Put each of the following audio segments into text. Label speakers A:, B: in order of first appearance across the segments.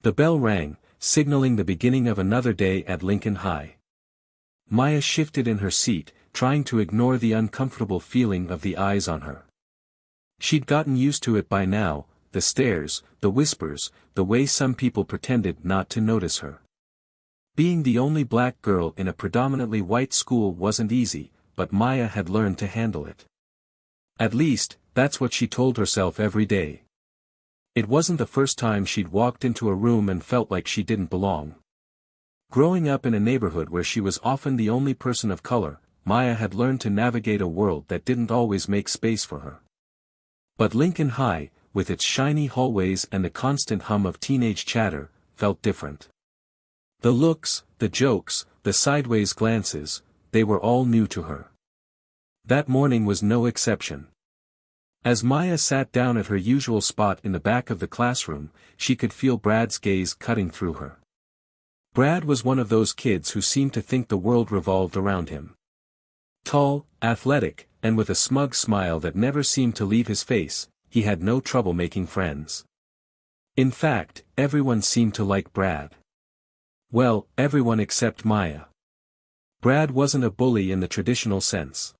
A: The bell rang, signaling the beginning of another day at Lincoln High. Maya shifted in her seat, trying to ignore the uncomfortable feeling of the eyes on her. She'd gotten used to it by now, the stares, the whispers, the way some people pretended not to notice her. Being the only black girl in a predominantly white school wasn't easy, but Maya had learned to handle it. At least, that's what she told herself every day. It wasn't the first time she'd walked into a room and felt like she didn't belong. Growing up in a neighborhood where she was often the only person of color, Maya had learned to navigate a world that didn't always make space for her. But Lincoln High, with its shiny hallways and the constant hum of teenage chatter, felt different. The looks, the jokes, the sideways glances, they were all new to her. That morning was no exception. As Maya sat down at her usual spot in the back of the classroom, she could feel Brad's gaze cutting through her. Brad was one of those kids who seemed to think the world revolved around him. Tall, athletic, and with a smug smile that never seemed to leave his face, he had no trouble making friends. In fact, everyone seemed to like Brad. Well, everyone except Maya. Brad wasn't a bully in the traditional sense.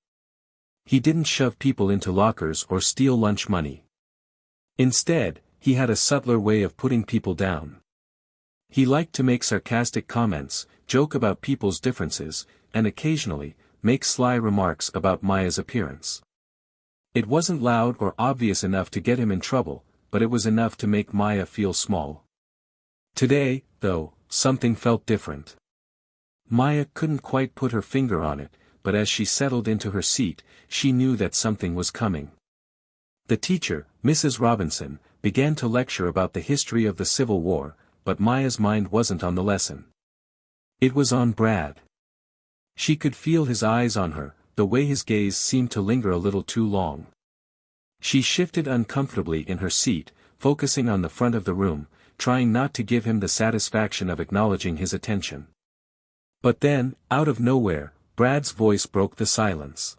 A: He didn't shove people into lockers or steal lunch money. Instead, he had a subtler way of putting people down. He liked to make sarcastic comments, joke about people's differences, and occasionally, make sly remarks about Maya's appearance. It wasn't loud or obvious enough to get him in trouble, but it was enough to make Maya feel small. Today, though, something felt different. Maya couldn't quite put her finger on it, but as she settled into her seat, she knew that something was coming. The teacher, Mrs. Robinson, began to lecture about the history of the Civil War, but Maya's mind wasn't on the lesson. It was on Brad. She could feel his eyes on her, the way his gaze seemed to linger a little too long. She shifted uncomfortably in her seat, focusing on the front of the room, trying not to give him the satisfaction of acknowledging his attention. But then, out of nowhere, Brad's voice broke the silence.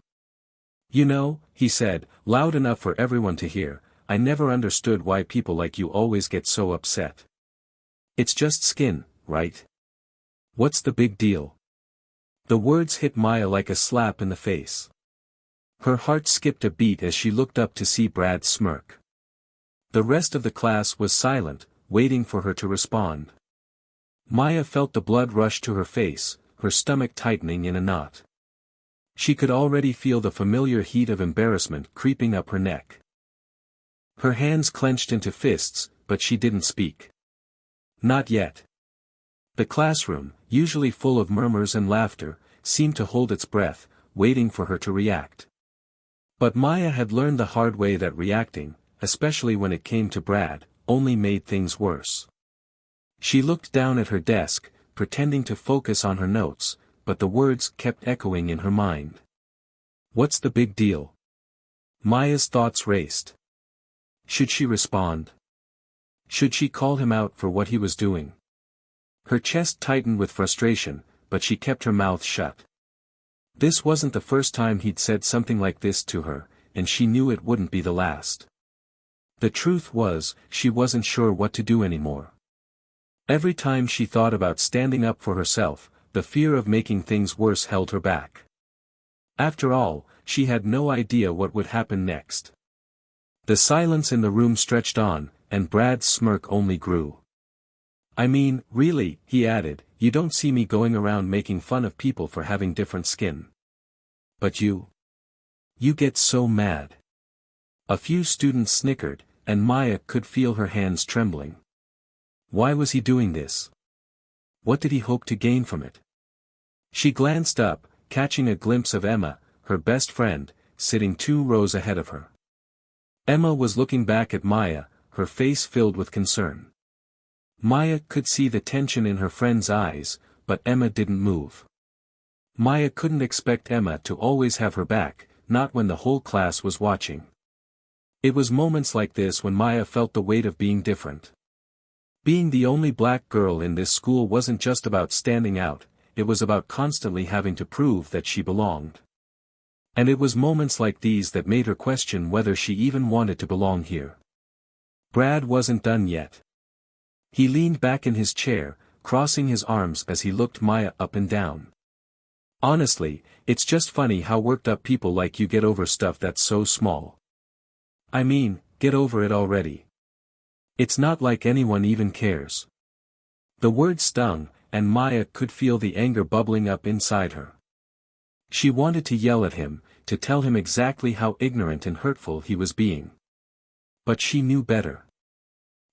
A: "You know," he said, loud enough for everyone to hear, "I never understood why people like you always get so upset. It's just skin, right? What's the big deal?" The words hit Maya like a slap in the face. Her heart skipped a beat as she looked up to see Brad smirk. The rest of the class was silent, waiting for her to respond. Maya felt the blood rush to her face, her stomach tightening in a knot. She could already feel the familiar heat of embarrassment creeping up her neck. Her hands clenched into fists, but she didn't speak. Not yet. The classroom, usually full of murmurs and laughter, seemed to hold its breath, waiting for her to react. But Maya had learned the hard way that reacting, especially when it came to Brad, only made things worse. She looked down at her desk, pretending to focus on her notes, but the words kept echoing in her mind. What's the big deal? Maya's thoughts raced. Should she respond? Should she call him out for what he was doing? Her chest tightened with frustration, but she kept her mouth shut. This wasn't the first time he'd said something like this to her, and she knew it wouldn't be the last. The truth was, she wasn't sure what to do anymore. Every time she thought about standing up for herself, the fear of making things worse held her back. After all, she had no idea what would happen next. The silence in the room stretched on, and Brad's smirk only grew. "I mean, really," he added, "you don't see me going around making fun of people for having different skin. But you get so mad." A few students snickered, and Maya could feel her hands trembling. Why was he doing this? What did he hope to gain from it? She glanced up, catching a glimpse of Emma, her best friend, sitting 2 rows ahead of her. Emma was looking back at Maya, her face filled with concern. Maya could see the tension in her friend's eyes, but Emma didn't move. Maya couldn't expect Emma to always have her back, not when the whole class was watching. It was moments like this when Maya felt the weight of being different. Being the only black girl in this school wasn't just about standing out, it was about constantly having to prove that she belonged. And it was moments like these that made her question whether she even wanted to belong here. Brad wasn't done yet. He leaned back in his chair, crossing his arms as he looked Maya up and down. Honestly, it's just funny how worked up people like you get over stuff that's so small. I mean, get over it already. It's not like anyone even cares. The word stung, and Maya could feel the anger bubbling up inside her. She wanted to yell at him, to tell him exactly how ignorant and hurtful he was being. But she knew better.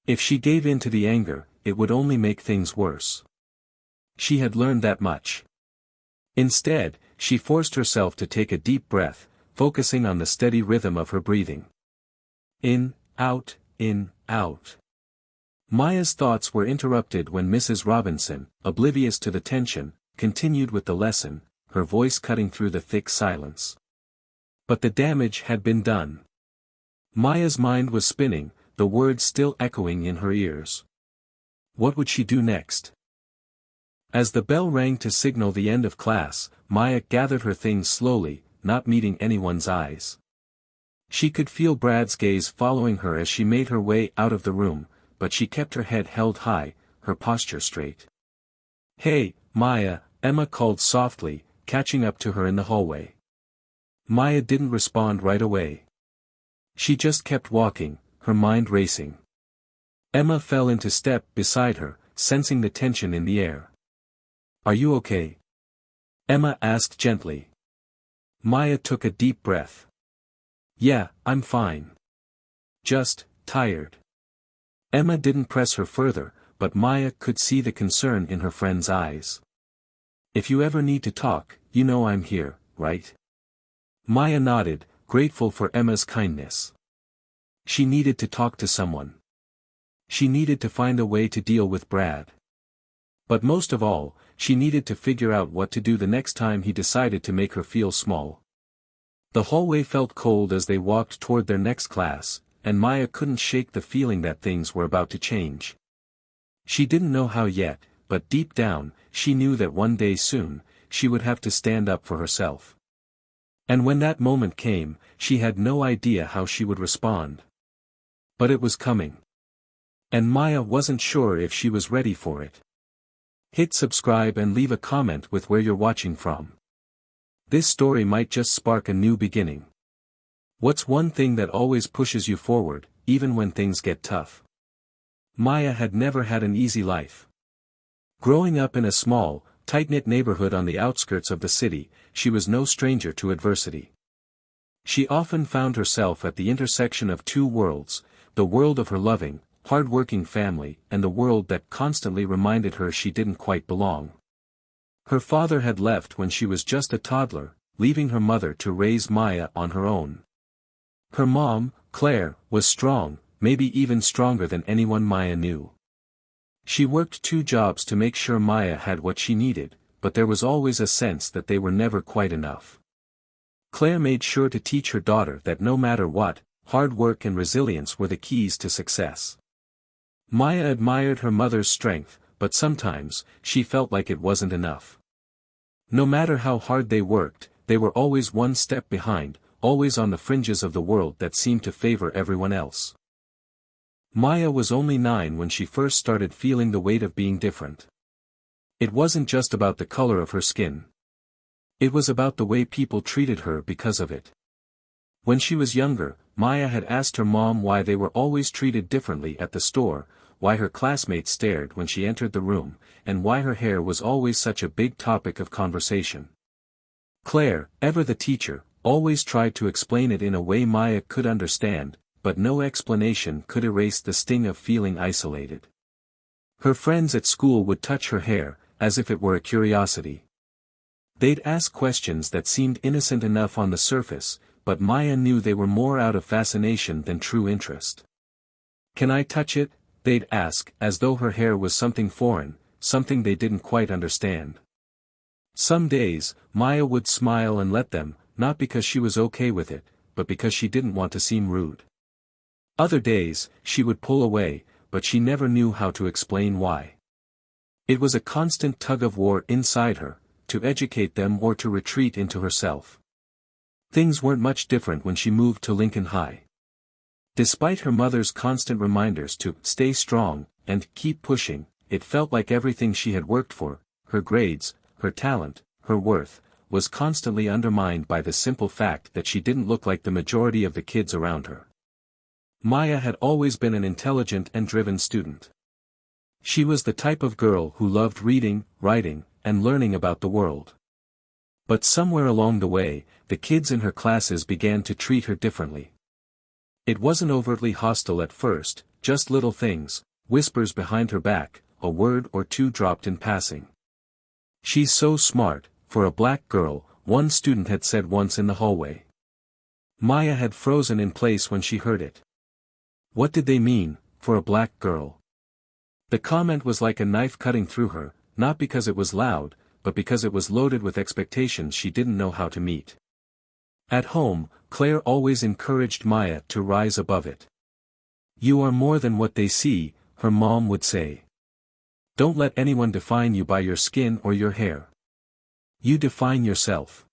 A: If she gave in to the anger, it would only make things worse. She had learned that much. Instead, she forced herself to take a deep breath, focusing on the steady rhythm of her breathing. In, out, in, out. Maya's thoughts were interrupted when Mrs. Robinson, oblivious to the tension, continued with the lesson, her voice cutting through the thick silence. But the damage had been done. Maya's mind was spinning, the words still echoing in her ears. What would she do next? As the bell rang to signal the end of class, Maya gathered her things slowly, not meeting anyone's eyes. She could feel Brad's gaze following her as she made her way out of the room, but she kept her head held high, her posture straight. "Hey, Maya," Emma called softly, catching up to her in the hallway. Maya didn't respond right away. She just kept walking, her mind racing. Emma fell into step beside her, sensing the tension in the air. "Are you okay?" Emma asked gently. Maya took a deep breath. "Yeah, I'm fine. Just, tired." Emma didn't press her further, but Maya could see the concern in her friend's eyes. "If you ever need to talk, you know I'm here, right?" Maya nodded, grateful for Emma's kindness. She needed to talk to someone. She needed to find a way to deal with Brad. But most of all, she needed to figure out what to do the next time he decided to make her feel small. The hallway felt cold as they walked toward their next class, and Maya couldn't shake the feeling that things were about to change. She didn't know how yet, but deep down, she knew that one day soon, she would have to stand up for herself. And when that moment came, she had no idea how she would respond. But it was coming. And Maya wasn't sure if she was ready for it. Hit subscribe and leave a comment with where you're watching from. This story might just spark a new beginning. What's one thing that always pushes you forward, even when things get tough? Maya had never had an easy life. Growing up in a small, tight-knit neighborhood on the outskirts of the city, she was no stranger to adversity. She often found herself at the intersection of two worlds, the world of her loving, hard-working family and the world that constantly reminded her she didn't quite belong. Her father had left when she was just a toddler, leaving her mother to raise Maya on her own. Her mom, Claire, was strong, maybe even stronger than anyone Maya knew. She worked 2 jobs to make sure Maya had what she needed, but there was always a sense that they were never quite enough. Claire made sure to teach her daughter that no matter what, hard work and resilience were the keys to success. Maya admired her mother's strength, but sometimes, she felt like it wasn't enough. No matter how hard they worked, they were always one step behind, always on the fringes of the world that seemed to favor everyone else. Maya was only 9 when she first started feeling the weight of being different. It wasn't just about the color of her skin. It was about the way people treated her because of it. When she was younger, Maya had asked her mom why they were always treated differently at the store, why her classmates stared when she entered the room, and why her hair was always such a big topic of conversation. Claire, ever the teacher, always tried to explain it in a way Maya could understand, but no explanation could erase the sting of feeling isolated. Her friends at school would touch her hair, as if it were a curiosity. They'd ask questions that seemed innocent enough on the surface, but Maya knew they were more out of fascination than true interest. "Can I touch it?" they'd ask, as though her hair was something foreign, something they didn't quite understand. Some days, Maya would smile and let them, not because she was okay with it, but because she didn't want to seem rude. Other days, she would pull away, but she never knew how to explain why. It was a constant tug-of-war inside her, to educate them or to retreat into herself. Things weren't much different when she moved to Lincoln High. Despite her mother's constant reminders to stay strong, and keep pushing. It felt like everything she had worked for, her grades, her talent, her worth, was constantly undermined by the simple fact that she didn't look like the majority of the kids around her. Maya had always been an intelligent and driven student. She was the type of girl who loved reading, writing, and learning about the world. But somewhere along the way, the kids in her classes began to treat her differently. It wasn't overtly hostile at first, just little things, whispers behind her back, a word or two dropped in passing. "She's so smart, for a black girl," one student had said once in the hallway. Maya had frozen in place when she heard it. What did they mean, for a black girl? The comment was like a knife cutting through her, not because it was loud, but because it was loaded with expectations she didn't know how to meet. At home, Claire always encouraged Maya to rise above it. "You are more than what they see," her mom would say. "Don't let anyone define you by your skin or your hair. You define yourself."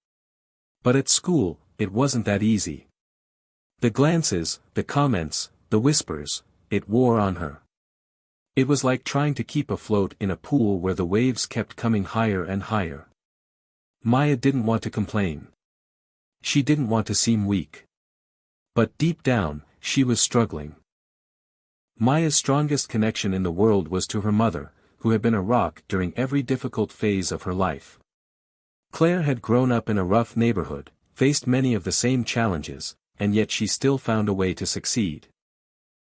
A: But at school, it wasn't that easy. The glances, the comments, the whispers, it wore on her. It was like trying to keep afloat in a pool where the waves kept coming higher and higher. Maya didn't want to complain. She didn't want to seem weak. But deep down, she was struggling. Maya's strongest connection in the world was to her mother, who had been a rock during every difficult phase of her life. Claire had grown up in a rough neighborhood, faced many of the same challenges, and yet she still found a way to succeed.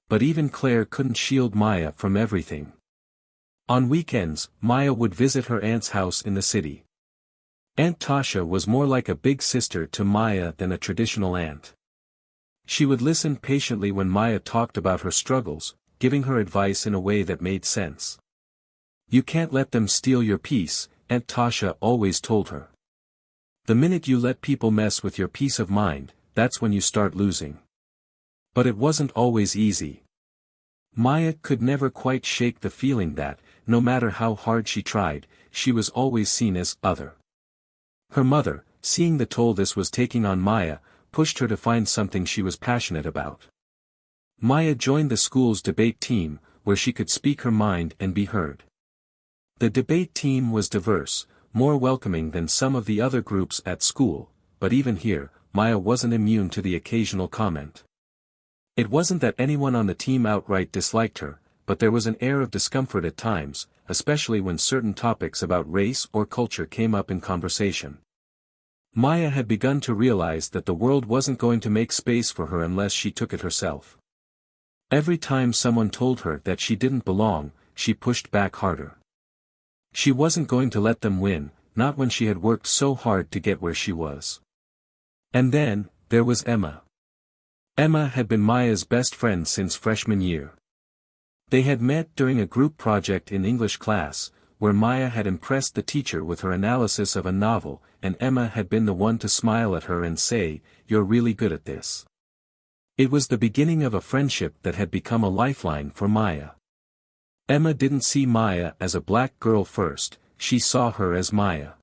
A: But even Claire couldn't shield Maya from everything. On weekends, Maya would visit her aunt's house in the city. Aunt Tasha was more like a big sister to Maya than a traditional aunt. She would listen patiently when Maya talked about her struggles, giving her advice in a way that made sense. "You can't let them steal your peace," Aunt Tasha always told her. "The minute you let people mess with your peace of mind, that's when you start losing." But it wasn't always easy. Maya could never quite shake the feeling that, no matter how hard she tried, she was always seen as other. Her mother, seeing the toll this was taking on Maya, pushed her to find something she was passionate about. Maya joined the school's debate team, where she could speak her mind and be heard. The debate team was diverse, more welcoming than some of the other groups at school, but even here, Maya wasn't immune to the occasional comment. It wasn't that anyone on the team outright disliked her, but there was an air of discomfort at times, especially when certain topics about race or culture came up in conversation. Maya had begun to realize that the world wasn't going to make space for her unless she took it herself. Every time someone told her that she didn't belong, she pushed back harder. She wasn't going to let them win, not when she had worked so hard to get where she was. And then, there was Emma. Emma had been Maya's best friend since freshman year. They had met during a group project in English class, where Maya had impressed the teacher with her analysis of a novel, and Emma had been the one to smile at her and say, "You're really good at this." It was the beginning of a friendship that had become a lifeline for Maya. Emma didn't see Maya as a black girl first, she saw her as Maya.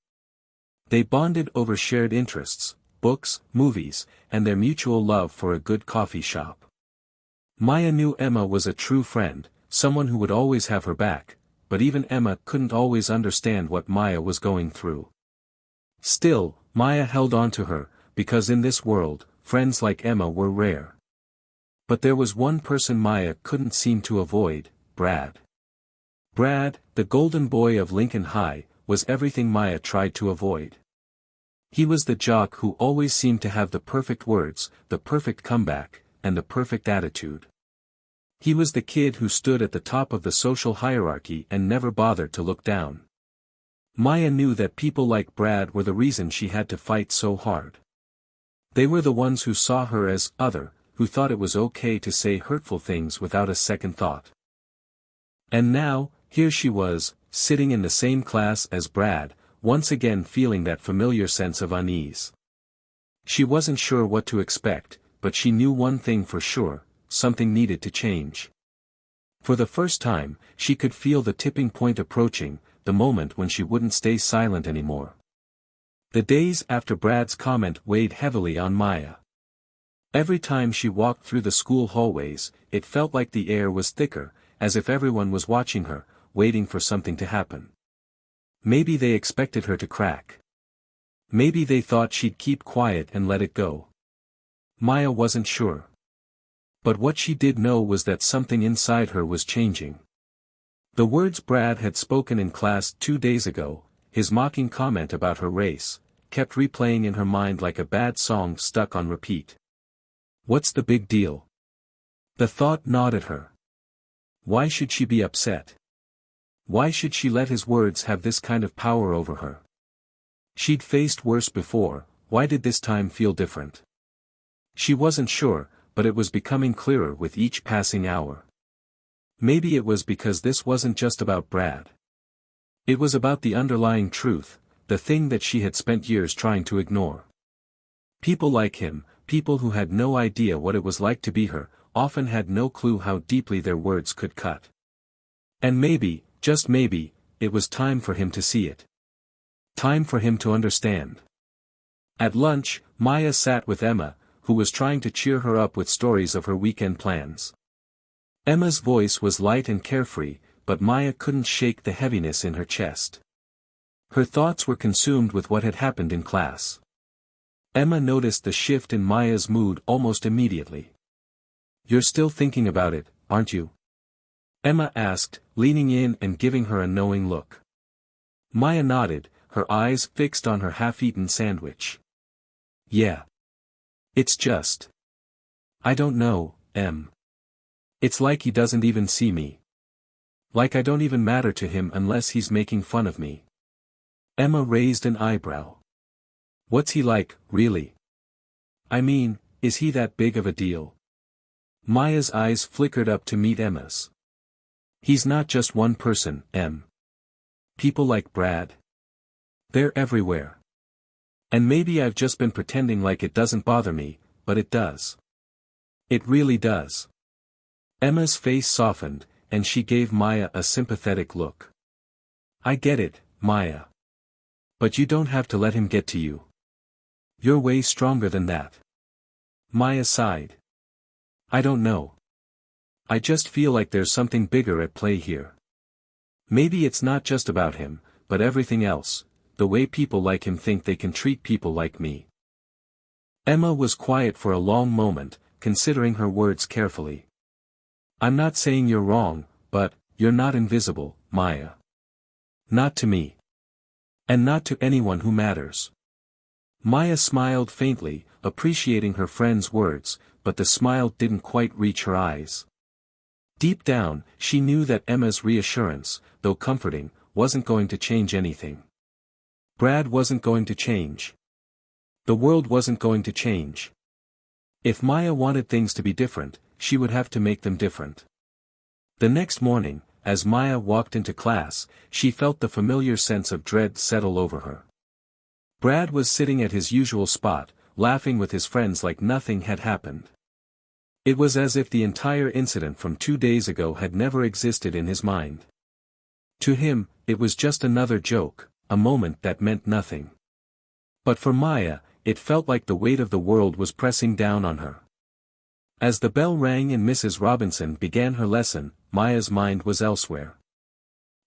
A: They bonded over shared interests, books, movies, and their mutual love for a good coffee shop. Maya knew Emma was a true friend, someone who would always have her back, but even Emma couldn't always understand what Maya was going through. Still, Maya held on to her, because in this world, friends like Emma were rare. But there was one person Maya couldn't seem to avoid, Brad. Brad, the golden boy of Lincoln High, was everything Maya tried to avoid. He was the jock who always seemed to have the perfect words, the perfect comeback, and the perfect attitude. He was the kid who stood at the top of the social hierarchy and never bothered to look down. Maya knew that people like Brad were the reason she had to fight so hard. They were the ones who saw her as other, who thought it was okay to say hurtful things without a second thought. And now, here she was, sitting in the same class as Brad, once again feeling that familiar sense of unease. She wasn't sure what to expect, but she knew one thing for sure, something needed to change. For the first time, she could feel the tipping point approaching, the moment when she wouldn't stay silent anymore. The days after Brad's comment weighed heavily on Maya. Every time she walked through the school hallways, it felt like the air was thicker, as if everyone was watching her, waiting for something to happen. Maybe they expected her to crack. Maybe they thought she'd keep quiet and let it go. Maya wasn't sure. But what she did know was that something inside her was changing. The words Brad had spoken in class 2 days ago, his mocking comment about her race, kept replaying in her mind like a bad song stuck on repeat. What's the big deal? The thought gnawed at her. Why should she be upset? Why should she let his words have this kind of power over her? She'd faced worse before, why did this time feel different? She wasn't sure, but it was becoming clearer with each passing hour. Maybe it was because this wasn't just about Brad. It was about the underlying truth, the thing that she had spent years trying to ignore. People like him, people who had no idea what it was like to be her, often had no clue how deeply their words could cut. And maybe, just maybe, it was time for him to see it. Time for him to understand. At lunch, Maya sat with Emma, who was trying to cheer her up with stories of her weekend plans. Emma's voice was light and carefree, but Maya couldn't shake the heaviness in her chest. Her thoughts were consumed with what had happened in class. Emma noticed the shift in Maya's mood almost immediately. "You're still thinking about it, aren't you?" Emma asked, leaning in and giving her a knowing look. Maya nodded, her eyes fixed on her half-eaten sandwich. "Yeah. It's just. I don't know, Em. It's like he doesn't even see me. Like I don't even matter to him unless he's making fun of me." Emma raised an eyebrow. "What's he like, really? I mean, is he that big of a deal?" Maya's eyes flickered up to meet Emma's. "He's not just one person, Em. People like Brad. They're everywhere. And maybe I've just been pretending like it doesn't bother me, but it does. It really does." Emma's face softened, and she gave Maya a sympathetic look. "I get it, Maya. But you don't have to let him get to you. You're way stronger than that." Maya sighed. "I don't know. I just feel like there's something bigger at play here. Maybe it's not just about him, but everything else, the way people like him think they can treat people like me." Emma was quiet for a long moment, considering her words carefully. "I'm not saying you're wrong, but, you're not invisible, Maya. Not to me. And not to anyone who matters." Maya smiled faintly, appreciating her friend's words, but the smile didn't quite reach her eyes. Deep down, she knew that Emma's reassurance, though comforting, wasn't going to change anything. Brad wasn't going to change. The world wasn't going to change. If Maya wanted things to be different, she would have to make them different. The next morning, as Maya walked into class, she felt the familiar sense of dread settle over her. Brad was sitting at his usual spot, laughing with his friends like nothing had happened. It was as if the entire incident from 2 days ago had never existed in his mind. To him, it was just another joke, a moment that meant nothing. But for Maya, it felt like the weight of the world was pressing down on her. As the bell rang and Mrs. Robinson began her lesson, Maya's mind was elsewhere.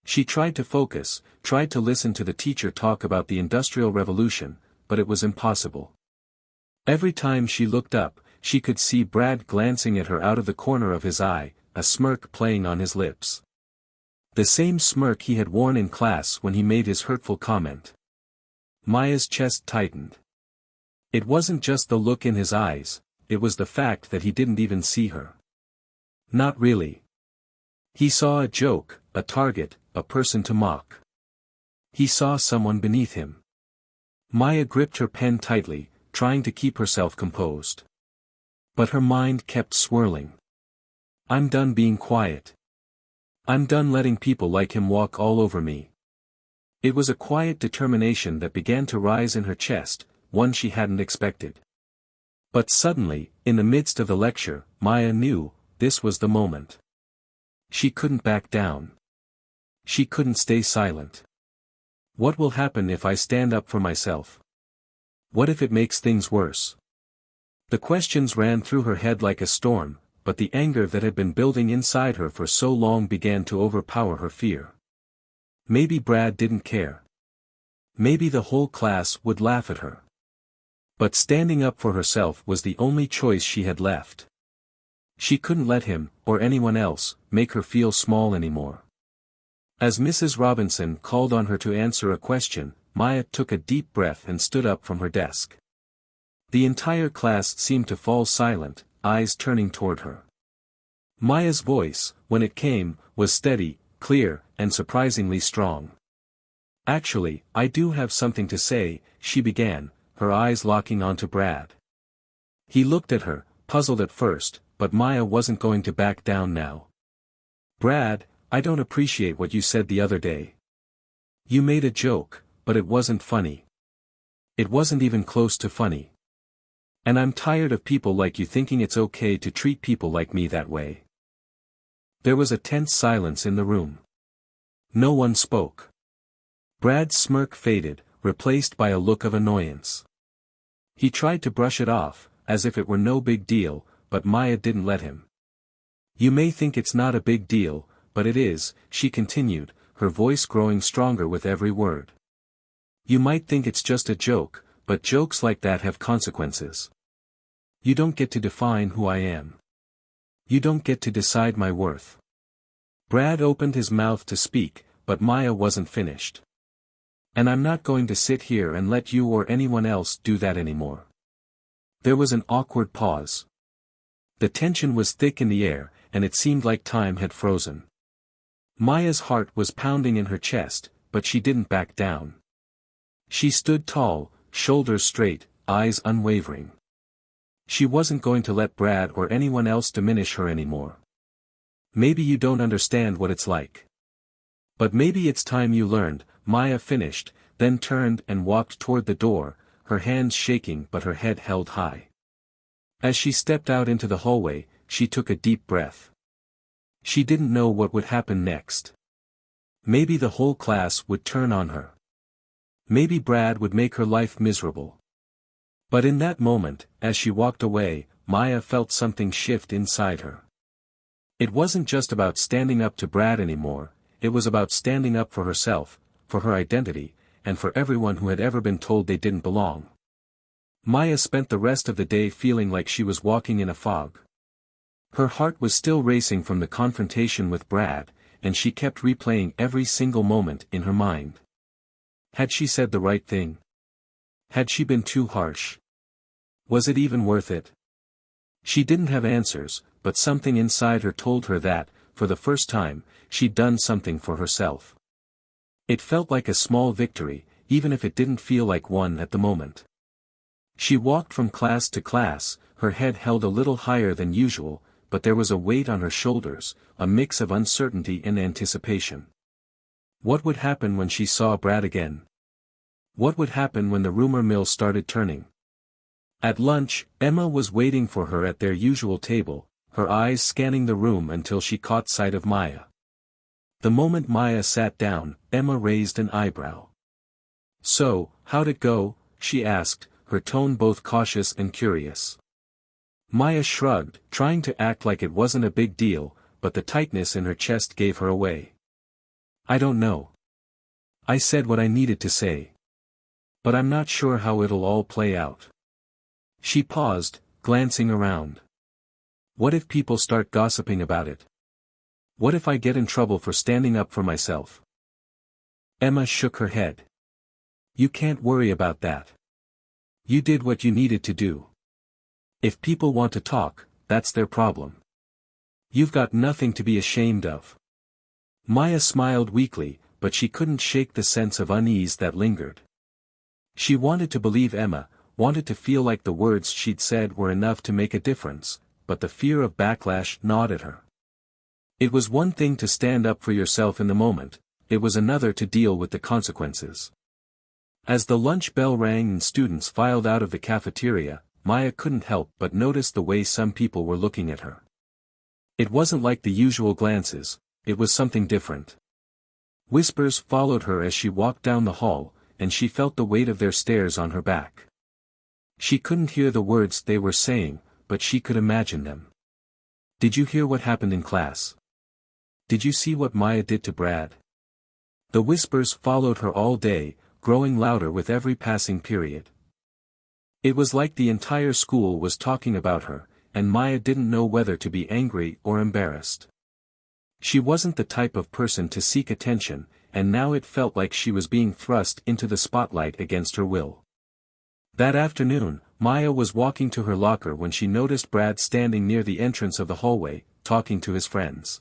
A: She tried to focus, tried to listen to the teacher talk about the Industrial Revolution, but it was impossible. Every time she looked up, she could see Brad glancing at her out of the corner of his eye, a smirk playing on his lips. The same smirk he had worn in class when he made his hurtful comment. Maya's chest tightened. It wasn't just the look in his eyes, it was the fact that he didn't even see her. Not really. He saw a joke, a target, a person to mock. He saw someone beneath him. Maya gripped her pen tightly, trying to keep herself composed. But her mind kept swirling. "I'm done being quiet. I'm done letting people like him walk all over me." It was a quiet determination that began to rise in her chest, one she hadn't expected. But suddenly, in the midst of the lecture, Maya knew, this was the moment. She couldn't back down. She couldn't stay silent. What will happen if I stand up for myself? What if it makes things worse? The questions ran through her head like a storm, but the anger that had been building inside her for so long began to overpower her fear. Maybe Brad didn't care. Maybe the whole class would laugh at her. But standing up for herself was the only choice she had left. She couldn't let him, or anyone else, make her feel small anymore. As Mrs. Robinson called on her to answer a question, Maya took a deep breath and stood up from her desk. The entire class seemed to fall silent, eyes turning toward her. Maya's voice, when it came, was steady, clear, and surprisingly strong. "Actually, I do have something to say," she began, her eyes locking onto Brad. He looked at her, puzzled at first, but Maya wasn't going to back down now. "Brad, I don't appreciate what you said the other day. You made a joke, but it wasn't funny. It wasn't even close to funny. And I'm tired of people like you thinking it's okay to treat people like me that way." There was a tense silence in the room. No one spoke. Brad's smirk faded, replaced by a look of annoyance. He tried to brush it off, as if it were no big deal, but Maya didn't let him. "You may think it's not a big deal, but it is," she continued, her voice growing stronger with every word. "You might think it's just a joke, but jokes like that have consequences. You don't get to define who I am. You don't get to decide my worth." Brad opened his mouth to speak, but Maya wasn't finished. "And I'm not going to sit here and let you or anyone else do that anymore." There was an awkward pause. The tension was thick in the air, and it seemed like time had frozen. Maya's heart was pounding in her chest, but she didn't back down. She stood tall, shoulders straight, eyes unwavering. She wasn't going to let Brad or anyone else diminish her anymore. "Maybe you don't understand what it's like. But maybe it's time you learned," Maya finished, then turned and walked toward the door, her hands shaking but her head held high. As she stepped out into the hallway, she took a deep breath. She didn't know what would happen next. Maybe the whole class would turn on her. Maybe Brad would make her life miserable. But in that moment, as she walked away, Maya felt something shift inside her. It wasn't just about standing up to Brad anymore, it was about standing up for herself, for her identity, and for everyone who had ever been told they didn't belong. Maya spent the rest of the day feeling like she was walking in a fog. Her heart was still racing from the confrontation with Brad, and she kept replaying every single moment in her mind. Had she said the right thing? Had she been too harsh? Was it even worth it? She didn't have answers, but something inside her told her that, for the first time, she'd done something for herself. It felt like a small victory, even if it didn't feel like one at the moment. She walked from class to class, her head held a little higher than usual, but there was a weight on her shoulders, a mix of uncertainty and anticipation. What would happen when she saw Brad again? What would happen when the rumor mill started turning? At lunch, Emma was waiting for her at their usual table, her eyes scanning the room until she caught sight of Maya. The moment Maya sat down, Emma raised an eyebrow. "So, how'd it go?" she asked, her tone both cautious and curious. Maya shrugged, trying to act like it wasn't a big deal, but the tightness in her chest gave her away. "I don't know. I said what I needed to say. But I'm not sure how it'll all play out." She paused, glancing around. "What if people start gossiping about it? What if I get in trouble for standing up for myself?" Emma shook her head. "You can't worry about that. You did what you needed to do. If people want to talk, that's their problem. You've got nothing to be ashamed of." Maya smiled weakly, but she couldn't shake the sense of unease that lingered. She wanted to believe Emma, wanted to feel like the words she'd said were enough to make a difference, but the fear of backlash gnawed at her. It was one thing to stand up for yourself in the moment, it was another to deal with the consequences. As the lunch bell rang and students filed out of the cafeteria, Maya couldn't help but notice the way some people were looking at her. It wasn't like the usual glances, it was something different. Whispers followed her as she walked down the hall, and she felt the weight of their stares on her back. She couldn't hear the words they were saying, but she could imagine them. Did you hear what happened in class? Did you see what Maya did to Brad? The whispers followed her all day, growing louder with every passing period. It was like the entire school was talking about her, and Maya didn't know whether to be angry or embarrassed. She wasn't the type of person to seek attention, and now it felt like she was being thrust into the spotlight against her will. That afternoon, Maya was walking to her locker when she noticed Brad standing near the entrance of the hallway, talking to his friends.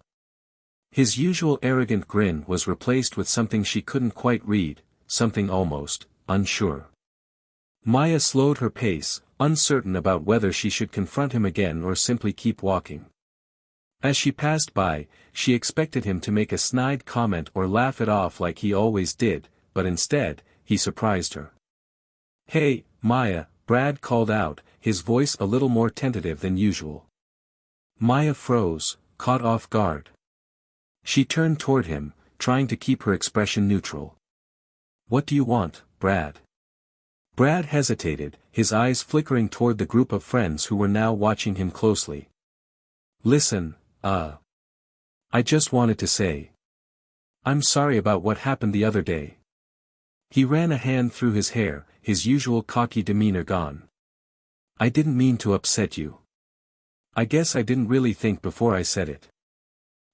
A: His usual arrogant grin was replaced with something she couldn't quite read, something almost unsure. Maya slowed her pace, uncertain about whether she should confront him again or simply keep walking. As she passed by, she expected him to make a snide comment or laugh it off like he always did, but instead, he surprised her. "Hey, Maya," Brad called out, his voice a little more tentative than usual. Maya froze, caught off guard. She turned toward him, trying to keep her expression neutral. "What do you want, Brad?" Brad hesitated, his eyes flickering toward the group of friends who were now watching him closely. "Listen, I just wanted to say. I'm sorry about what happened the other day." He ran a hand through his hair, his usual cocky demeanor gone. "I didn't mean to upset you. I guess I didn't really think before I said it."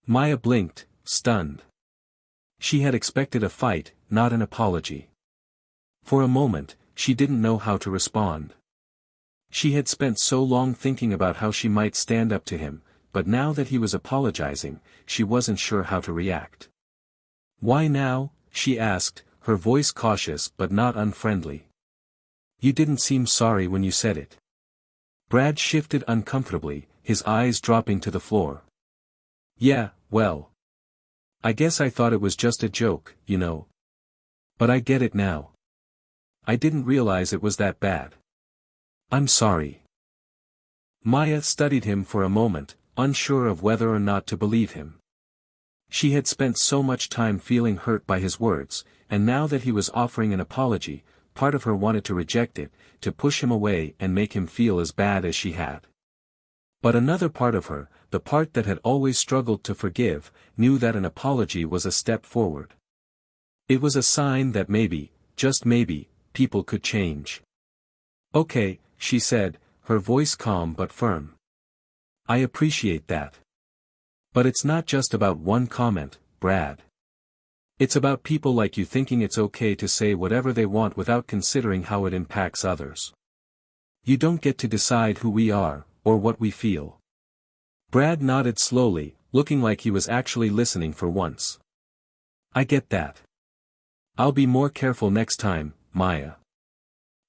A: Maya blinked, stunned. She had expected a fight, not an apology. For a moment, she didn't know how to respond. She had spent so long thinking about how she might stand up to him, but now that he was apologizing, she wasn't sure how to react. "Why now?" she asked, her voice cautious but not unfriendly. "You didn't seem sorry when you said it." Brad shifted uncomfortably, his eyes dropping to the floor. "Yeah, well. I guess I thought it was just a joke, you know. But I get it now. I didn't realize it was that bad. I'm sorry." Maya studied him for a moment, unsure of whether or not to believe him. She had spent so much time feeling hurt by his words, and now that he was offering an apology, part of her wanted to reject it, to push him away and make him feel as bad as she had. But another part of her, the part that had always struggled to forgive, knew that an apology was a step forward. It was a sign that maybe, just maybe, people could change. "Okay," she said, her voice calm but firm. "I appreciate that. But it's not just about one comment, Brad. It's about people like you thinking it's okay to say whatever they want without considering how it impacts others. You don't get to decide who we are, or what we feel." Brad nodded slowly, looking like he was actually listening for once. "I get that. I'll be more careful next time, Maya.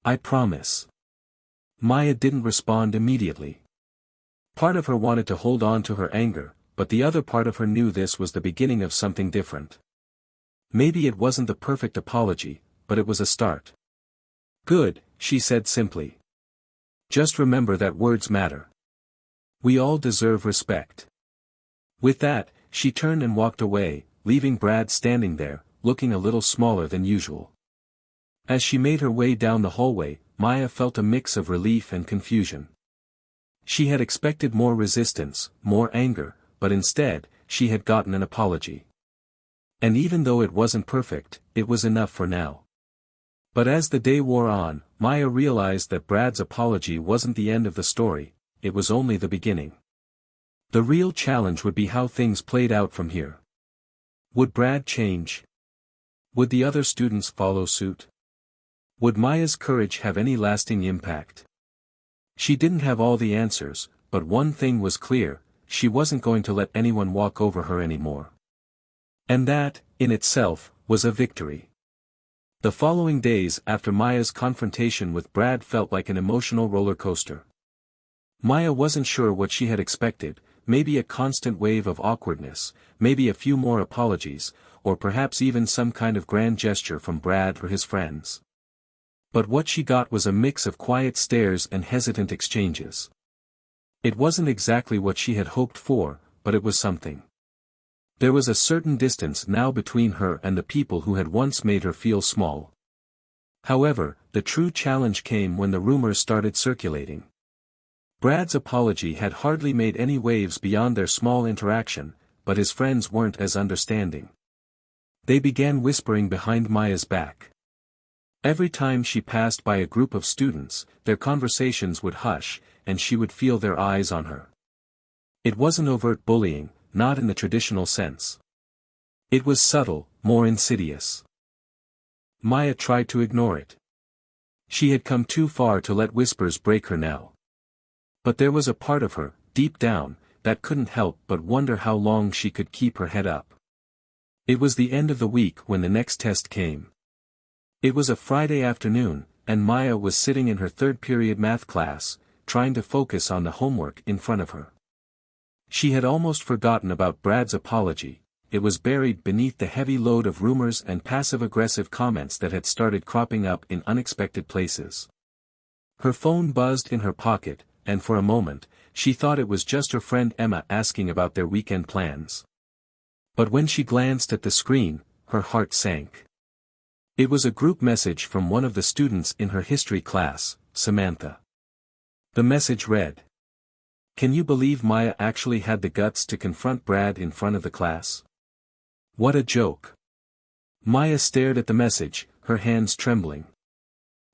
A: I promise." Maya didn't respond immediately. Part of her wanted to hold on to her anger, but the other part of her knew this was the beginning of something different. Maybe it wasn't the perfect apology, but it was a start. "Good," she said simply. "Just remember that words matter. We all deserve respect." With that, she turned and walked away, leaving Brad standing there, looking a little smaller than usual. As she made her way down the hallway, Maya felt a mix of relief and confusion. She had expected more resistance, more anger, but instead, she had gotten an apology. And even though it wasn't perfect, it was enough for now. But as the day wore on, Maya realized that Brad's apology wasn't the end of the story, it was only the beginning. The real challenge would be how things played out from here. Would Brad change? Would the other students follow suit? Would Maya's courage have any lasting impact? She didn't have all the answers, but one thing was clear, she wasn't going to let anyone walk over her anymore. And that, in itself, was a victory. The following days after Maya's confrontation with Brad felt like an emotional roller coaster. Maya wasn't sure what she had expected, maybe a constant wave of awkwardness, maybe a few more apologies, or perhaps even some kind of grand gesture from Brad or his friends. But what she got was a mix of quiet stares and hesitant exchanges. It wasn't exactly what she had hoped for, but it was something. There was a certain distance now between her and the people who had once made her feel small. However, the true challenge came when the rumors started circulating. Brad's apology had hardly made any waves beyond their small interaction, but his friends weren't as understanding. They began whispering behind Maya's back. Every time she passed by a group of students, their conversations would hush, and she would feel their eyes on her. It wasn't overt bullying, not in the traditional sense. It was subtle, more insidious. Maya tried to ignore it. She had come too far to let whispers break her now. But there was a part of her, deep down, that couldn't help but wonder how long she could keep her head up. It was the end of the week when the next test came. It was a Friday afternoon, and Maya was sitting in her third-period math class, trying to focus on the homework in front of her. She had almost forgotten about Brad's apology. It was buried beneath the heavy load of rumors and passive-aggressive comments that had started cropping up in unexpected places. Her phone buzzed in her pocket, and for a moment, she thought it was just her friend Emma asking about their weekend plans. But when she glanced at the screen, her heart sank. It was a group message from one of the students in her history class, Samantha. The message read, "Can you believe Maya actually had the guts to confront Brad in front of the class? What a joke." Maya stared at the message, her hands trembling.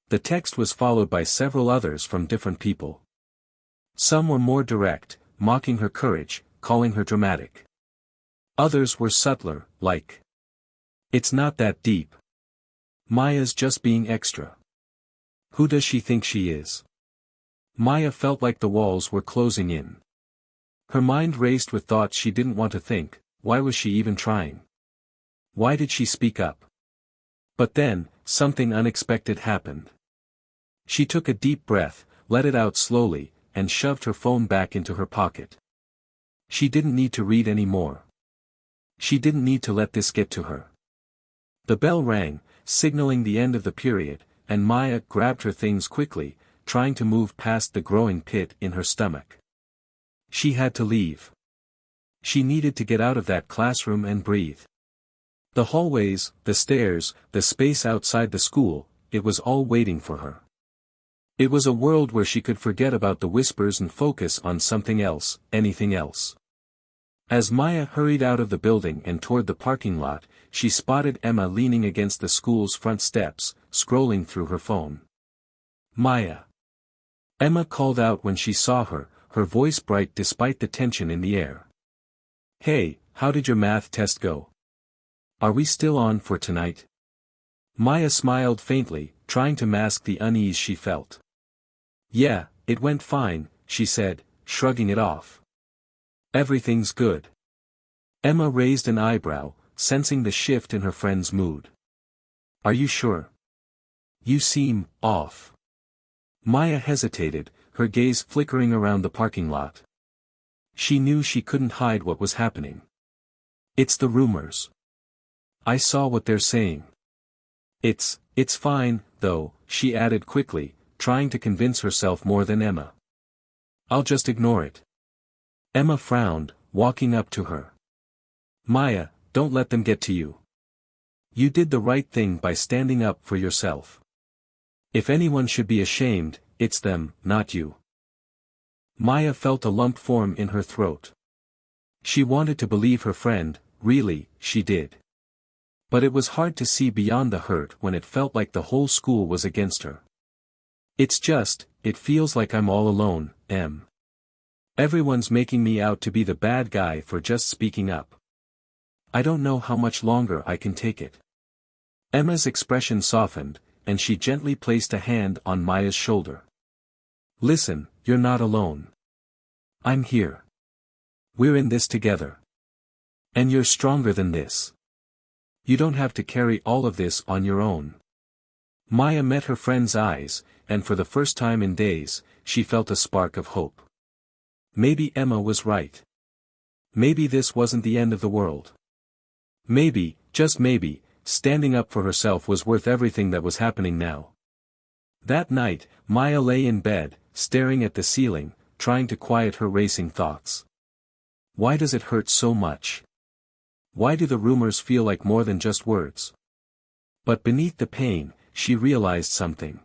A: The text was followed by several others from different people. Some were more direct, mocking her courage, calling her dramatic. Others were subtler, like, "It's not that deep. Maya's just being extra. Who does she think she is?" Maya felt like the walls were closing in. Her mind raced with thoughts she didn't want to think. Why was she even trying? Why did she speak up? But then, something unexpected happened. She took a deep breath, let it out slowly, and shoved her phone back into her pocket. She didn't need to read any more. She didn't need to let this get to her. The bell rang, signaling the end of the period, and Maya grabbed her things quickly, trying to move past the growing pit in her stomach. She had to leave. She needed to get out of that classroom and breathe. The hallways, the stairs, the space outside the school, it was all waiting for her. It was a world where she could forget about the whispers and focus on something else, anything else. As Maya hurried out of the building and toward the parking lot, she spotted Emma leaning against the school's front steps, scrolling through her phone. "Maya." Emma called out when she saw her, her voice bright despite the tension in the air. "Hey, how did your math test go? Are we still on for tonight?" Maya smiled faintly, trying to mask the unease she felt. "Yeah, it went fine," she said, shrugging it off. "Everything's good." Emma raised an eyebrow, sensing the shift in her friend's mood. "Are you sure? You seem off." Maya hesitated, her gaze flickering around the parking lot. She knew she couldn't hide what was happening. "It's the rumors. I saw what they're saying." It's fine, though," she added quickly, trying to convince herself more than Emma. "I'll just ignore it." Emma frowned, walking up to her. "Maya, don't let them get to you. You did the right thing by standing up for yourself. If anyone should be ashamed, it's them, not you." Maya felt a lump form in her throat. She wanted to believe her friend, really, she did. But it was hard to see beyond the hurt when it felt like the whole school was against her. It feels like I'm all alone, Em. Everyone's making me out to be the bad guy for just speaking up. I don't know how much longer I can take it." Emma's expression softened, and she gently placed a hand on Maya's shoulder. "Listen, you're not alone. I'm here. We're in this together. And you're stronger than this. You don't have to carry all of this on your own." Maya met her friend's eyes, and for the first time in days, she felt a spark of hope. Maybe Emma was right. Maybe this wasn't the end of the world. Maybe, just maybe, standing up for herself was worth everything that was happening now. That night, Maya lay in bed, staring at the ceiling, trying to quiet her racing thoughts. Why does it hurt so much? Why do the rumors feel like more than just words? But beneath the pain, she realized something.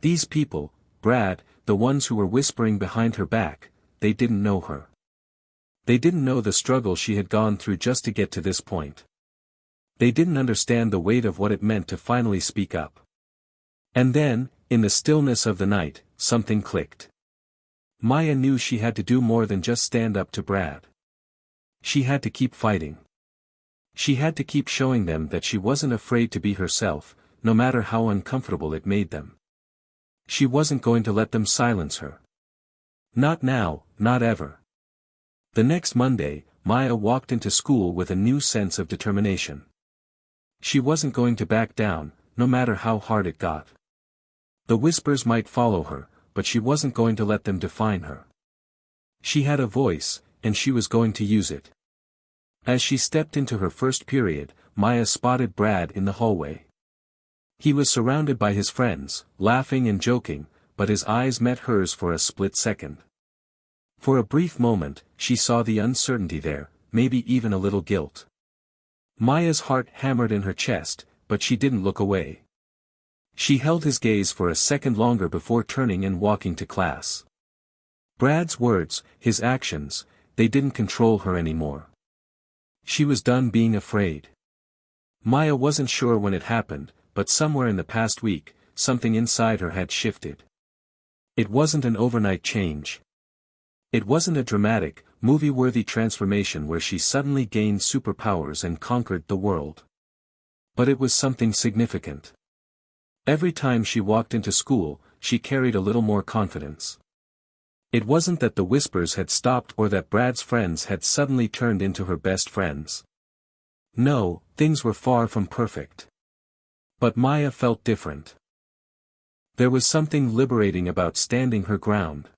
A: These people, Brad, the ones who were whispering behind her back, they didn't know her. They didn't know the struggle she had gone through just to get to this point. They didn't understand the weight of what it meant to finally speak up. And then, in the stillness of the night, something clicked. Maya knew she had to do more than just stand up to Brad. She had to keep fighting. She had to keep showing them that she wasn't afraid to be herself, no matter how uncomfortable it made them. She wasn't going to let them silence her. Not now, not ever. The next Monday, Maya walked into school with a new sense of determination. She wasn't going to back down, no matter how hard it got. The whispers might follow her, but she wasn't going to let them define her. She had a voice, and she was going to use it. As she stepped into her first period, Maya spotted Brad in the hallway. He was surrounded by his friends, laughing and joking, but his eyes met hers for a split second. For a brief moment, she saw the uncertainty there, maybe even a little guilt. Maya's heart hammered in her chest, but she didn't look away. She held his gaze for a second longer before turning and walking to class. Brad's words, his actions, they didn't control her anymore. She was done being afraid. Maya wasn't sure when it happened, but somewhere in the past week, something inside her had shifted. It wasn't an overnight change. It wasn't a dramatic, movie-worthy transformation where she suddenly gained superpowers and conquered the world. But it was something significant. Every time she walked into school, she carried a little more confidence. It wasn't that the whispers had stopped or that Brad's friends had suddenly turned into her best friends. No, things were far from perfect. But Maya felt different. There was something liberating about standing her ground.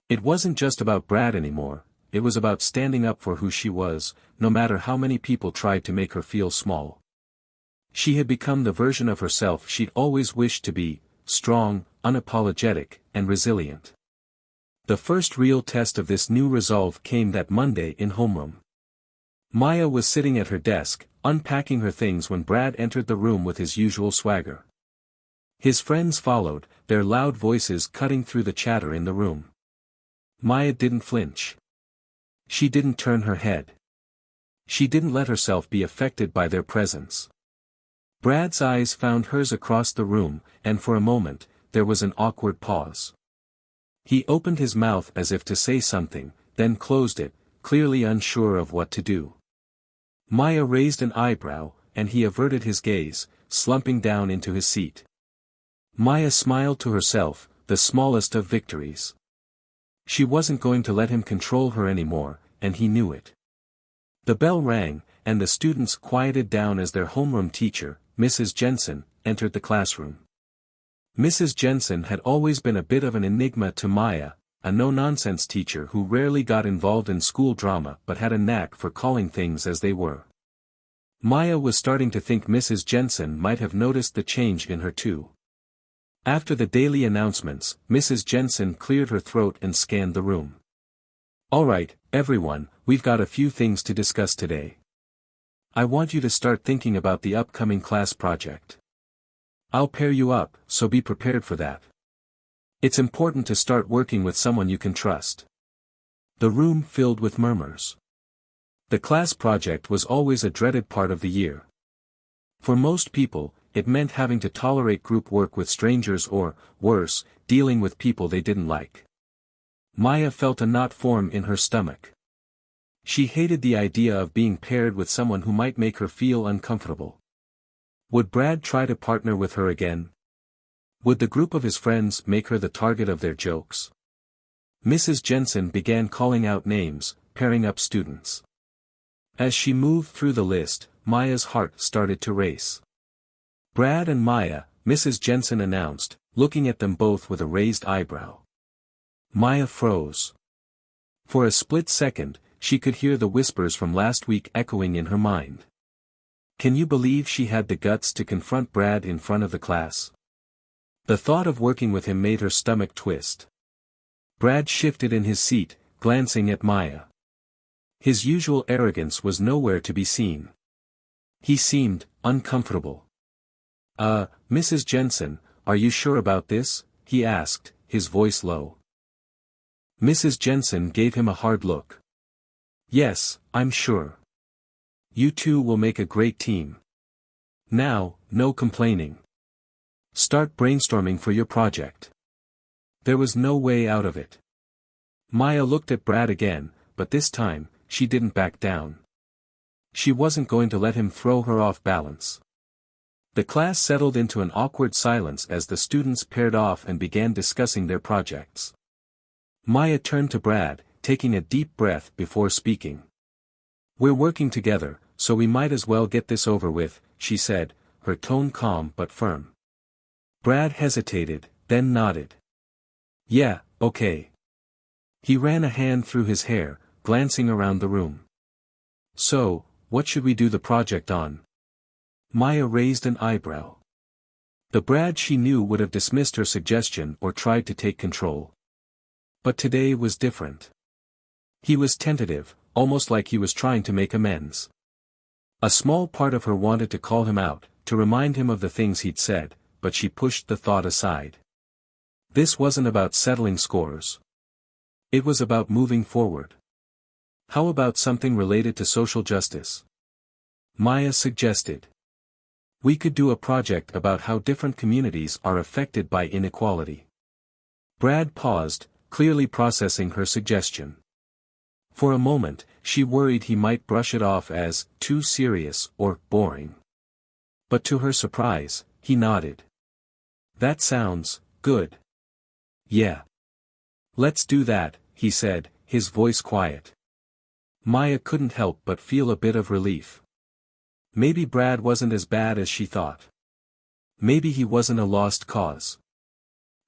A: It wasn't just about Brad anymore, it was about standing up for who she was, no matter how many people tried to make her feel small. She had become the version of herself she'd always wished to be, strong, unapologetic, and resilient. The first real test of this new resolve came that Monday in homeroom. Maya was sitting at her desk, unpacking her things when Brad entered the room with his usual swagger. His friends followed, their loud voices cutting through the chatter in the room. Maya didn't flinch. She didn't turn her head. She didn't let herself be affected by their presence. Brad's eyes found hers across the room, and for a moment, there was an awkward pause. He opened his mouth as if to say something, then closed it, clearly unsure of what to do. Maya raised an eyebrow, and he averted his gaze, slumping down into his seat. Maya smiled to herself, the smallest of victories. She wasn't going to let him control her anymore, and he knew it. The bell rang, and the students quieted down as their homeroom teacher, Mrs. Jensen, entered the classroom. Mrs. Jensen had always been a bit of an enigma to Maya, a no-nonsense teacher who rarely got involved in school drama but had a knack for calling things as they were. Maya was starting to think Mrs. Jensen might have noticed the change in her too. After the daily announcements, Mrs. Jensen cleared her throat and scanned the room. "All right, everyone, we've got a few things to discuss today. I want you to start thinking about the upcoming class project. I'll pair you up, so be prepared for that. It's important to start working with someone you can trust." The room filled with murmurs. The class project was always a dreaded part of the year. For most people, it meant having to tolerate group work with strangers or, worse, dealing with people they didn't like. Maya felt a knot form in her stomach. She hated the idea of being paired with someone who might make her feel uncomfortable. Would Brad try to partner with her again? Would the group of his friends make her the target of their jokes? Mrs. Jensen began calling out names, pairing up students. As she moved through the list, Maya's heart started to race. "Brad and Maya," Mrs. Jensen announced, looking at them both with a raised eyebrow. Maya froze. For a split second, she could hear the whispers from last week echoing in her mind. Can you believe she had the guts to confront Brad in front of the class? The thought of working with him made her stomach twist. Brad shifted in his seat, glancing at Maya. His usual arrogance was nowhere to be seen. He seemed uncomfortable. Mrs. Jensen, are you sure about this?" he asked, his voice low. Mrs. Jensen gave him a hard look. Yes, I'm sure. You two will make a great team. Now, no complaining. Start brainstorming for your project. There was no way out of it. Maya looked at Brad again, but this time, she didn't back down. She wasn't going to let him throw her off balance. The class settled into an awkward silence as the students paired off and began discussing their projects. Maya turned to Brad, taking a deep breath before speaking. We're working together, so we might as well get this over with, she said, her tone calm but firm. Brad hesitated, then nodded. Yeah, okay. He ran a hand through his hair, glancing around the room. So, what should we do the project on? Maya raised an eyebrow. The Brad she knew would have dismissed her suggestion or tried to take control. But today was different. He was tentative, almost like he was trying to make amends. A small part of her wanted to call him out, to remind him of the things he'd said, but she pushed the thought aside. This wasn't about settling scores. It was about moving forward. How about something related to social justice? Maya suggested. We could do a project about how different communities are affected by inequality. Brad paused, clearly processing her suggestion. For a moment, she worried he might brush it off as too serious or boring. But to her surprise, he nodded. That sounds good. Yeah. Let's do that, he said, his voice quiet. Maya couldn't help but feel a bit of relief. Maybe Brad wasn't as bad as she thought. Maybe he wasn't a lost cause.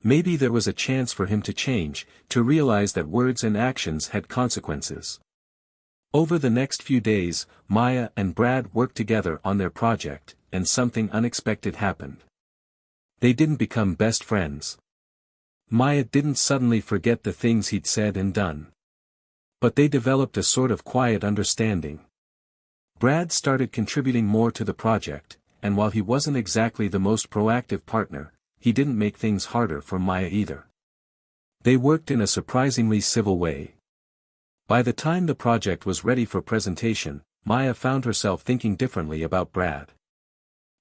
A: Maybe there was a chance for him to change, to realize that words and actions had consequences. Over the next few days, Maya and Brad worked together on their project, and something unexpected happened. They didn't become best friends. Maya didn't suddenly forget the things he'd said and done. But they developed a sort of quiet understanding. Brad started contributing more to the project, and while he wasn't exactly the most proactive partner, he didn't make things harder for Maya either. They worked in a surprisingly civil way. By the time the project was ready for presentation, Maya found herself thinking differently about Brad.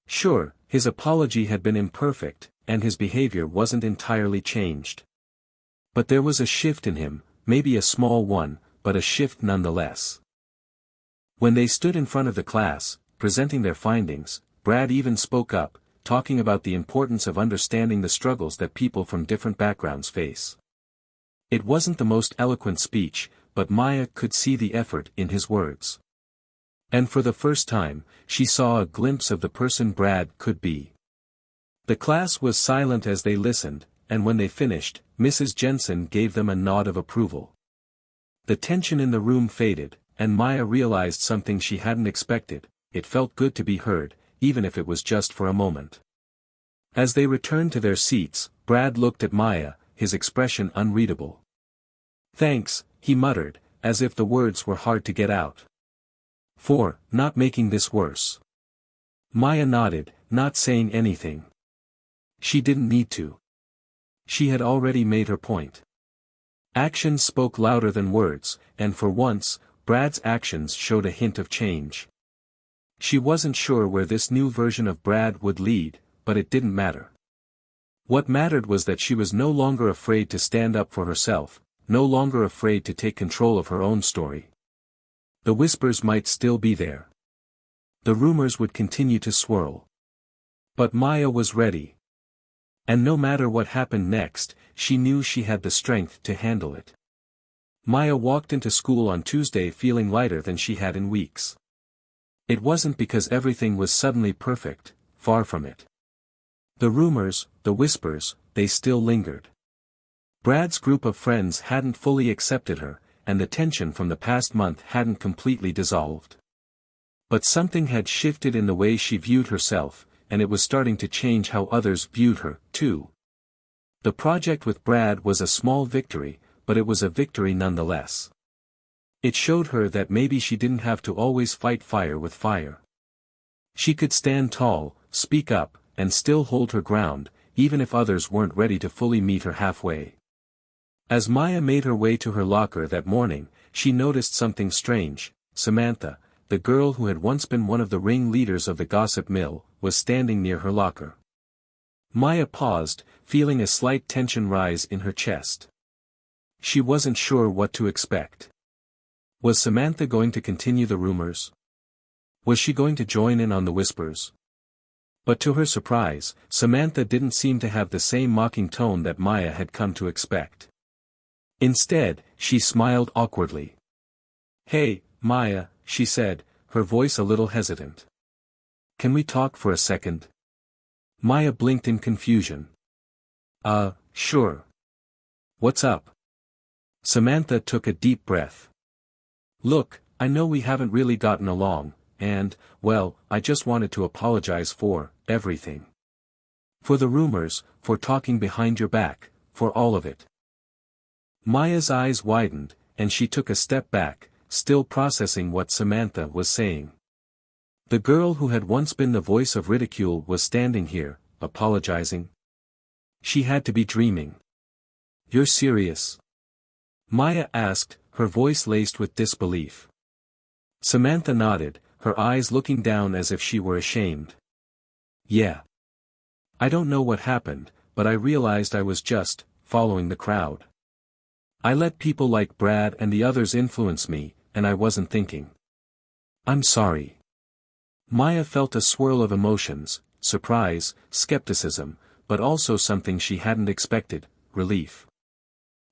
A: Sure, his apology had been imperfect, and his behavior wasn't entirely changed. But there was a shift in him, maybe a small one, but a shift nonetheless. When they stood in front of the class, presenting their findings, Brad even spoke up, talking about the importance of understanding the struggles that people from different backgrounds face. It wasn't the most eloquent speech, but Maya could see the effort in his words. And for the first time, she saw a glimpse of the person Brad could be. The class was silent as they listened, and when they finished, Mrs. Jensen gave them a nod of approval. The tension in the room faded, and Maya realized something she hadn't expected. It felt good to be heard, even if it was just for a moment. As they returned to their seats, Brad looked at Maya, his expression unreadable. Thanks, he muttered, as if the words were hard to get out. For not making this worse. Maya nodded, not saying anything. She didn't need to. She had already made her point. Actions spoke louder than words, and for once, Brad's actions showed a hint of change. She wasn't sure where this new version of Brad would lead, but it didn't matter. What mattered was that she was no longer afraid to stand up for herself, no longer afraid to take control of her own story. The whispers might still be there. The rumors would continue to swirl. But Maya was ready. And no matter what happened next, she knew she had the strength to handle it. Maya walked into school on Tuesday feeling lighter than she had in weeks. It wasn't because everything was suddenly perfect, far from it. The rumors, the whispers, they still lingered. Brad's group of friends hadn't fully accepted her, and the tension from the past month hadn't completely dissolved. But something had shifted in the way she viewed herself, and it was starting to change how others viewed her, too. The project with Brad was a small victory, but it was a victory nonetheless. It showed her that maybe she didn't have to always fight fire with fire. She could stand tall, speak up, and still hold her ground, even if others weren't ready to fully meet her halfway. As Maya made her way to her locker that morning, she noticed something strange. Samantha, the girl who had once been one of the ringleaders of the gossip mill, was standing near her locker. Maya paused, feeling a slight tension rise in her chest. She wasn't sure what to expect. Was Samantha going to continue the rumors? Was she going to join in on the whispers? But to her surprise, Samantha didn't seem to have the same mocking tone that Maya had come to expect. Instead, she smiled awkwardly. "Hey, Maya," she said, her voice a little hesitant. "Can we talk for a second?" Maya blinked in confusion. Sure. What's up?" Samantha took a deep breath. "Look, I know we haven't really gotten along, and, well, I just wanted to apologize for everything. For the rumors, for talking behind your back, for all of it." Maya's eyes widened, and she took a step back, still processing what Samantha was saying. The girl who had once been the voice of ridicule was standing here, apologizing. She had to be dreaming. "You're serious?" Maya asked, her voice laced with disbelief. Samantha nodded, her eyes looking down as if she were ashamed. "Yeah. I don't know what happened, but I realized I was just following the crowd. I let people like Brad and the others influence me, and I wasn't thinking. I'm sorry." Maya felt a swirl of emotions, surprise, skepticism, but also something she hadn't expected, relief.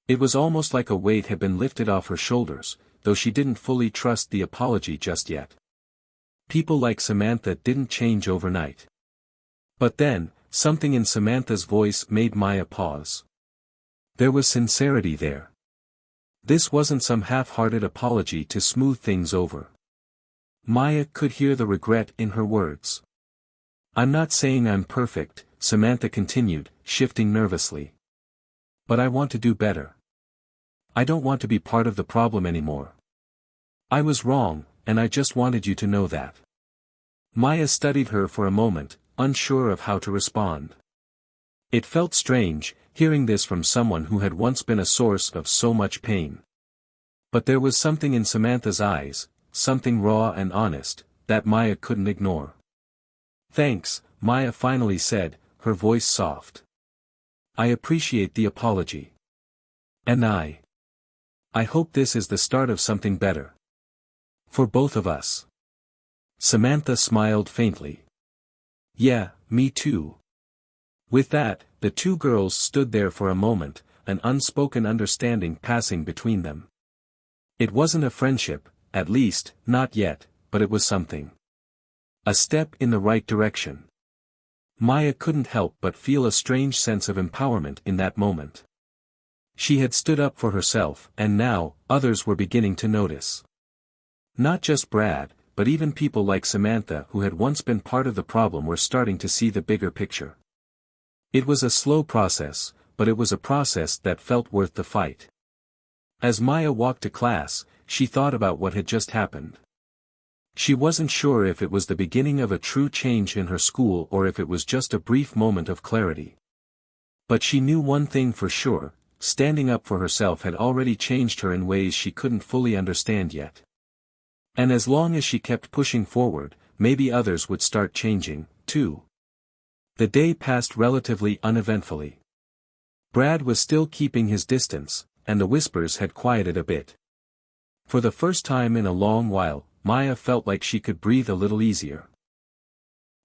A: It was almost like a weight had been lifted off her shoulders, though she didn't fully trust the apology just yet. People like Samantha didn't change overnight. But then, something in Samantha's voice made Maya pause. There was sincerity there. This wasn't some half-hearted apology to smooth things over. Maya could hear the regret in her words. "I'm not saying I'm perfect," Samantha continued, shifting nervously. "But I want to do better. I don't want to be part of the problem anymore. I was wrong, and I just wanted you to know that." Maya studied her for a moment, unsure of how to respond. It felt strange, hearing this from someone who had once been a source of so much pain. But there was something in Samantha's eyes, something raw and honest, that Maya couldn't ignore. "Thanks," Maya finally said, her voice soft. "I appreciate the apology. And I hope this is the start of something better. For both of us." Samantha smiled faintly. "Yeah, me too." With that, the two girls stood there for a moment, an unspoken understanding passing between them. It wasn't a friendship, at least, not yet, but it was something. A step in the right direction. Maya couldn't help but feel a strange sense of empowerment in that moment. She had stood up for herself, and now, others were beginning to notice. Not just Brad, but even people like Samantha who had once been part of the problem were starting to see the bigger picture. It was a slow process, but it was a process that felt worth the fight. As Maya walked to class, she thought about what had just happened. She wasn't sure if it was the beginning of a true change in her school or if it was just a brief moment of clarity. But she knew one thing for sure: standing up for herself had already changed her in ways she couldn't fully understand yet. And as long as she kept pushing forward, maybe others would start changing, too. The day passed relatively uneventfully. Brad was still keeping his distance, and the whispers had quieted a bit. For the first time in a long while, Maya felt like she could breathe a little easier.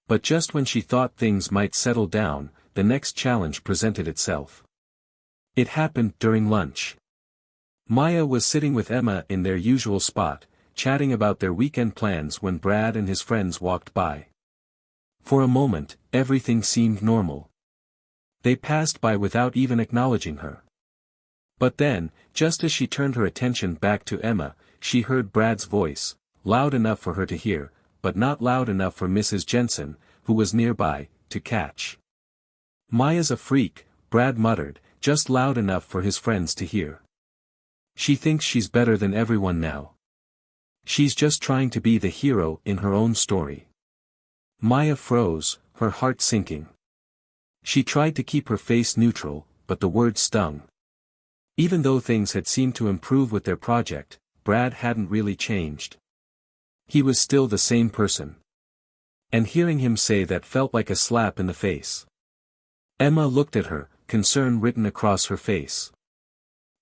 A: But just when she thought things might settle down, the next challenge presented itself. It happened during lunch. Maya was sitting with Emma in their usual spot, chatting about their weekend plans when Brad and his friends walked by. For a moment, everything seemed normal. They passed by without even acknowledging her. But then, just as she turned her attention back to Emma, she heard Brad's voice, loud enough for her to hear, but not loud enough for Mrs. Jensen, who was nearby, to catch. "Maya's a freak," Brad muttered, just loud enough for his friends to hear. "She thinks she's better than everyone now. She's just trying to be the hero in her own story." Maya froze, her heart sinking. She tried to keep her face neutral, but the words stung. Even though things had seemed to improve with their project, Brad hadn't really changed. He was still the same person. And hearing him say that felt like a slap in the face. Emma looked at her, concern written across her face.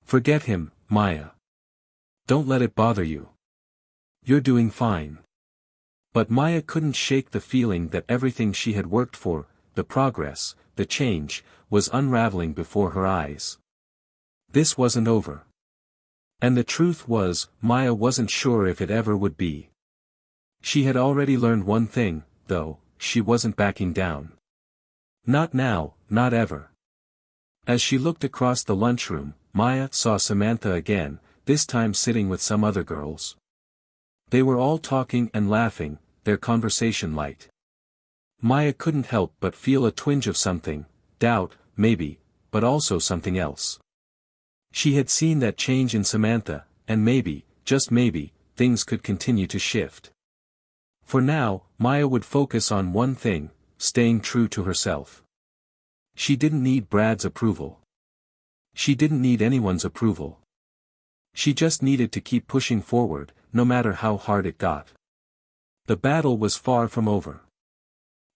A: Forget him, Maya. Don't let it bother you. You're doing fine. But Maya couldn't shake the feeling that everything she had worked for, the progress, the change, was unraveling before her eyes. This wasn't over. And the truth was, Maya wasn't sure if it ever would be. She had already learned one thing, though, she wasn't backing down. Not now, not ever. As she looked across the lunchroom, Maya saw Samantha again, this time sitting with some other girls. They were all talking and laughing, their conversation light. Maya couldn't help but feel a twinge of something, doubt, maybe, but also something else. She had seen that change in Samantha, and maybe, just maybe, things could continue to shift. For now, Maya would focus on one thing, staying true to herself. She didn't need Brad's approval. She didn't need anyone's approval. She just needed to keep pushing forward, no matter how hard it got. The battle was far from over.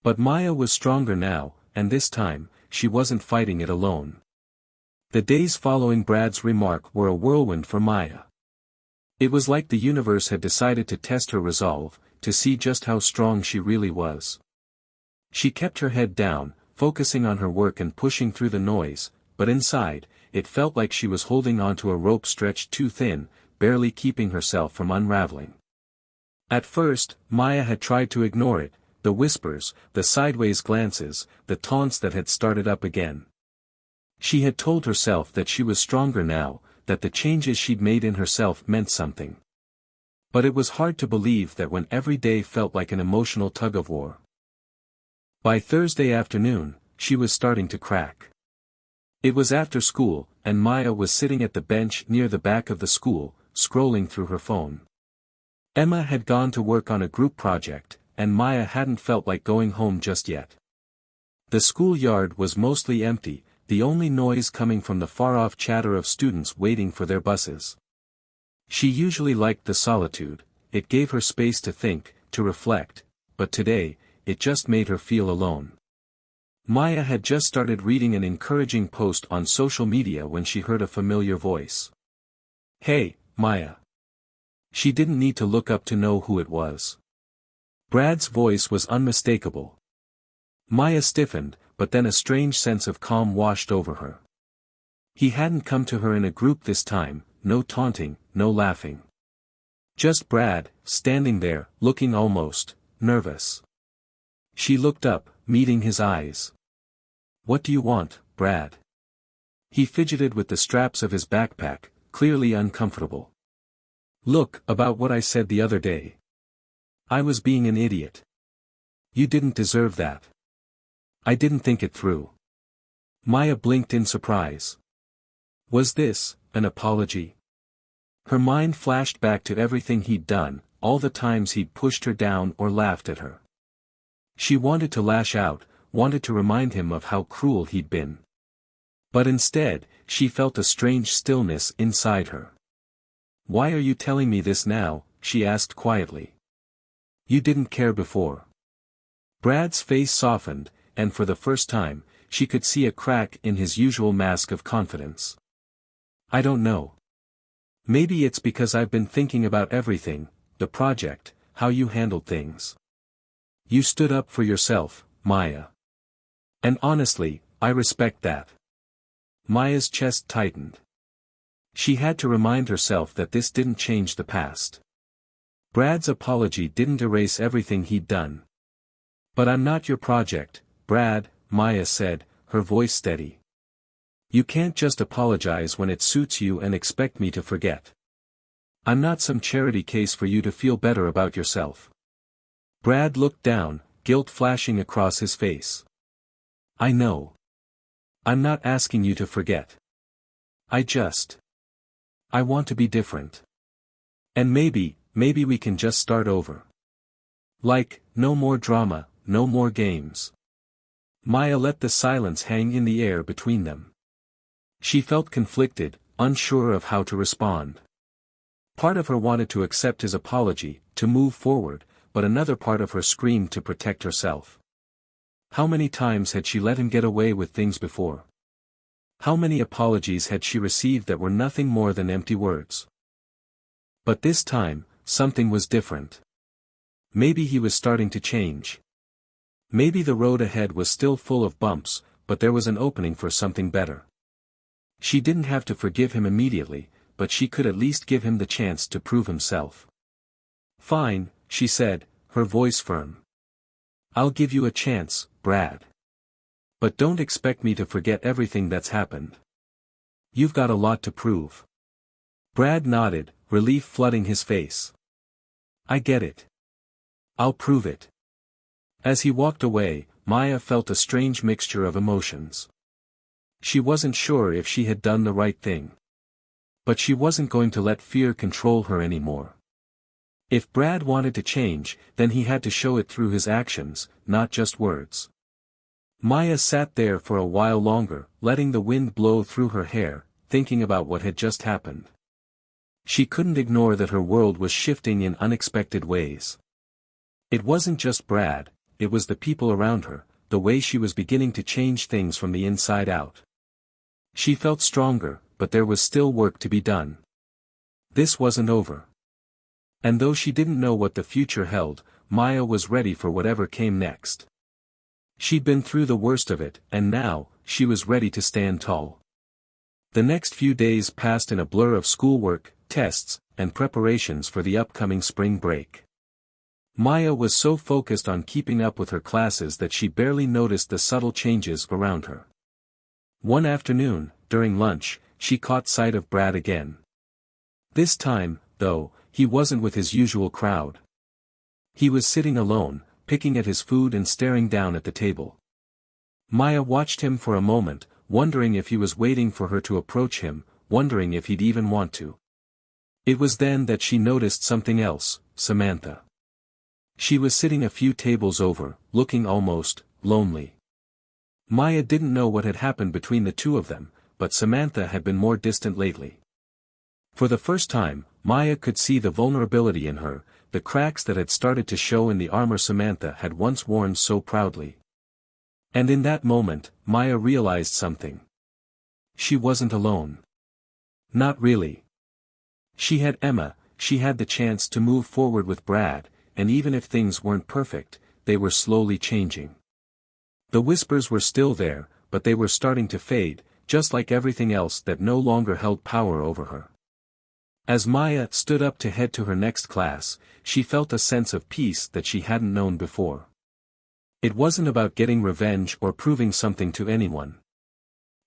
A: But Maya was stronger now, and this time, she wasn't fighting it alone. The days following Brad's remark were a whirlwind for Maya. It was like the universe had decided to test her resolve, to see just how strong she really was. She kept her head down, focusing on her work and pushing through the noise, but inside, it felt like she was holding onto a rope stretched too thin, barely keeping herself from unraveling. At first, Maya had tried to ignore it, the whispers, the sideways glances, the taunts that had started up again. She had told herself that she was stronger now, that the changes she'd made in herself meant something. But it was hard to believe that when every day felt like an emotional tug-of-war. By Thursday afternoon, she was starting to crack. It was after school, and Maya was sitting at the bench near the back of the school, scrolling through her phone. Emma had gone to work on a group project, and Maya hadn't felt like going home just yet. The schoolyard was mostly empty, the only noise coming from the far-off chatter of students waiting for their buses. She usually liked the solitude, it gave her space to think, to reflect, but today, it just made her feel alone. Maya had just started reading an encouraging post on social media when she heard a familiar voice. "Hey, Maya." She didn't need to look up to know who it was. Brad's voice was unmistakable. Maya stiffened, but then a strange sense of calm washed over her. He hadn't come to her in a group this time, no taunting, no laughing. Just Brad, standing there, looking almost nervous. She looked up, meeting his eyes. "What do you want, Brad?" He fidgeted with the straps of his backpack, clearly uncomfortable. "Look, about what I said the other day. I was being an idiot. You didn't deserve that. I didn't think it through." Maya blinked in surprise. Was this an apology? Her mind flashed back to everything he'd done, all the times he'd pushed her down or laughed at her. She wanted to lash out, wanted to remind him of how cruel he'd been. But instead, she felt a strange stillness inside her. "Why are you telling me this now?" she asked quietly. "You didn't care before." Brad's face softened, and for the first time, she could see a crack in his usual mask of confidence. "I don't know. Maybe it's because I've been thinking about everything, the project, how you handled things. You stood up for yourself, Maya. And honestly, I respect that." Maya's chest tightened. She had to remind herself that this didn't change the past. Brad's apology didn't erase everything he'd done. "But I'm not your project, Brad," Maya said, her voice steady. "You can't just apologize when it suits you and expect me to forget. I'm not some charity case for you to feel better about yourself." Brad looked down, guilt flashing across his face. "I know. I'm not asking you to forget. I want to be different. And maybe we can just start over. Like, no more drama, no more games." Maya let the silence hang in the air between them. She felt conflicted, unsure of how to respond. Part of her wanted to accept his apology, to move forward, but another part of her screamed to protect herself. How many times had she let him get away with things before? How many apologies had she received that were nothing more than empty words? But this time, something was different. Maybe he was starting to change. Maybe the road ahead was still full of bumps, but there was an opening for something better. She didn't have to forgive him immediately, but she could at least give him the chance to prove himself. "Fine," she said, her voice firm. "I'll give you a chance, Brad. But don't expect me to forget everything that's happened. You've got a lot to prove." Brad nodded, relief flooding his face. "I get it. I'll prove it." As he walked away, Maya felt a strange mixture of emotions. She wasn't sure if she had done the right thing. But she wasn't going to let fear control her anymore. If Brad wanted to change, then he had to show it through his actions, not just words. Maya sat there for a while longer, letting the wind blow through her hair, thinking about what had just happened. She couldn't ignore that her world was shifting in unexpected ways. It wasn't just Brad, it was the people around her, the way she was beginning to change things from the inside out. She felt stronger, but there was still work to be done. This wasn't over. And though she didn't know what the future held, Maya was ready for whatever came next. She'd been through the worst of it, and now, she was ready to stand tall. The next few days passed in a blur of schoolwork, tests, and preparations for the upcoming spring break. Maya was so focused on keeping up with her classes that she barely noticed the subtle changes around her. One afternoon, during lunch, she caught sight of Brad again. This time, though, he wasn't with his usual crowd. He was sitting alone, picking at his food and staring down at the table. Maya watched him for a moment, wondering if he was waiting for her to approach him, wondering if he'd even want to. It was then that she noticed something else, Samantha. She was sitting a few tables over, looking almost lonely. Maya didn't know what had happened between the two of them, but Samantha had been more distant lately. For the first time, Maya could see the vulnerability in her, the cracks that had started to show in the armor Samantha had once worn so proudly. And in that moment, Maya realized something. She wasn't alone. Not really. She had Emma, she had the chance to move forward with Brad, and even if things weren't perfect, they were slowly changing. The whispers were still there, but they were starting to fade, just like everything else that no longer held power over her. As Maya stood up to head to her next class, she felt a sense of peace that she hadn't known before. It wasn't about getting revenge or proving something to anyone.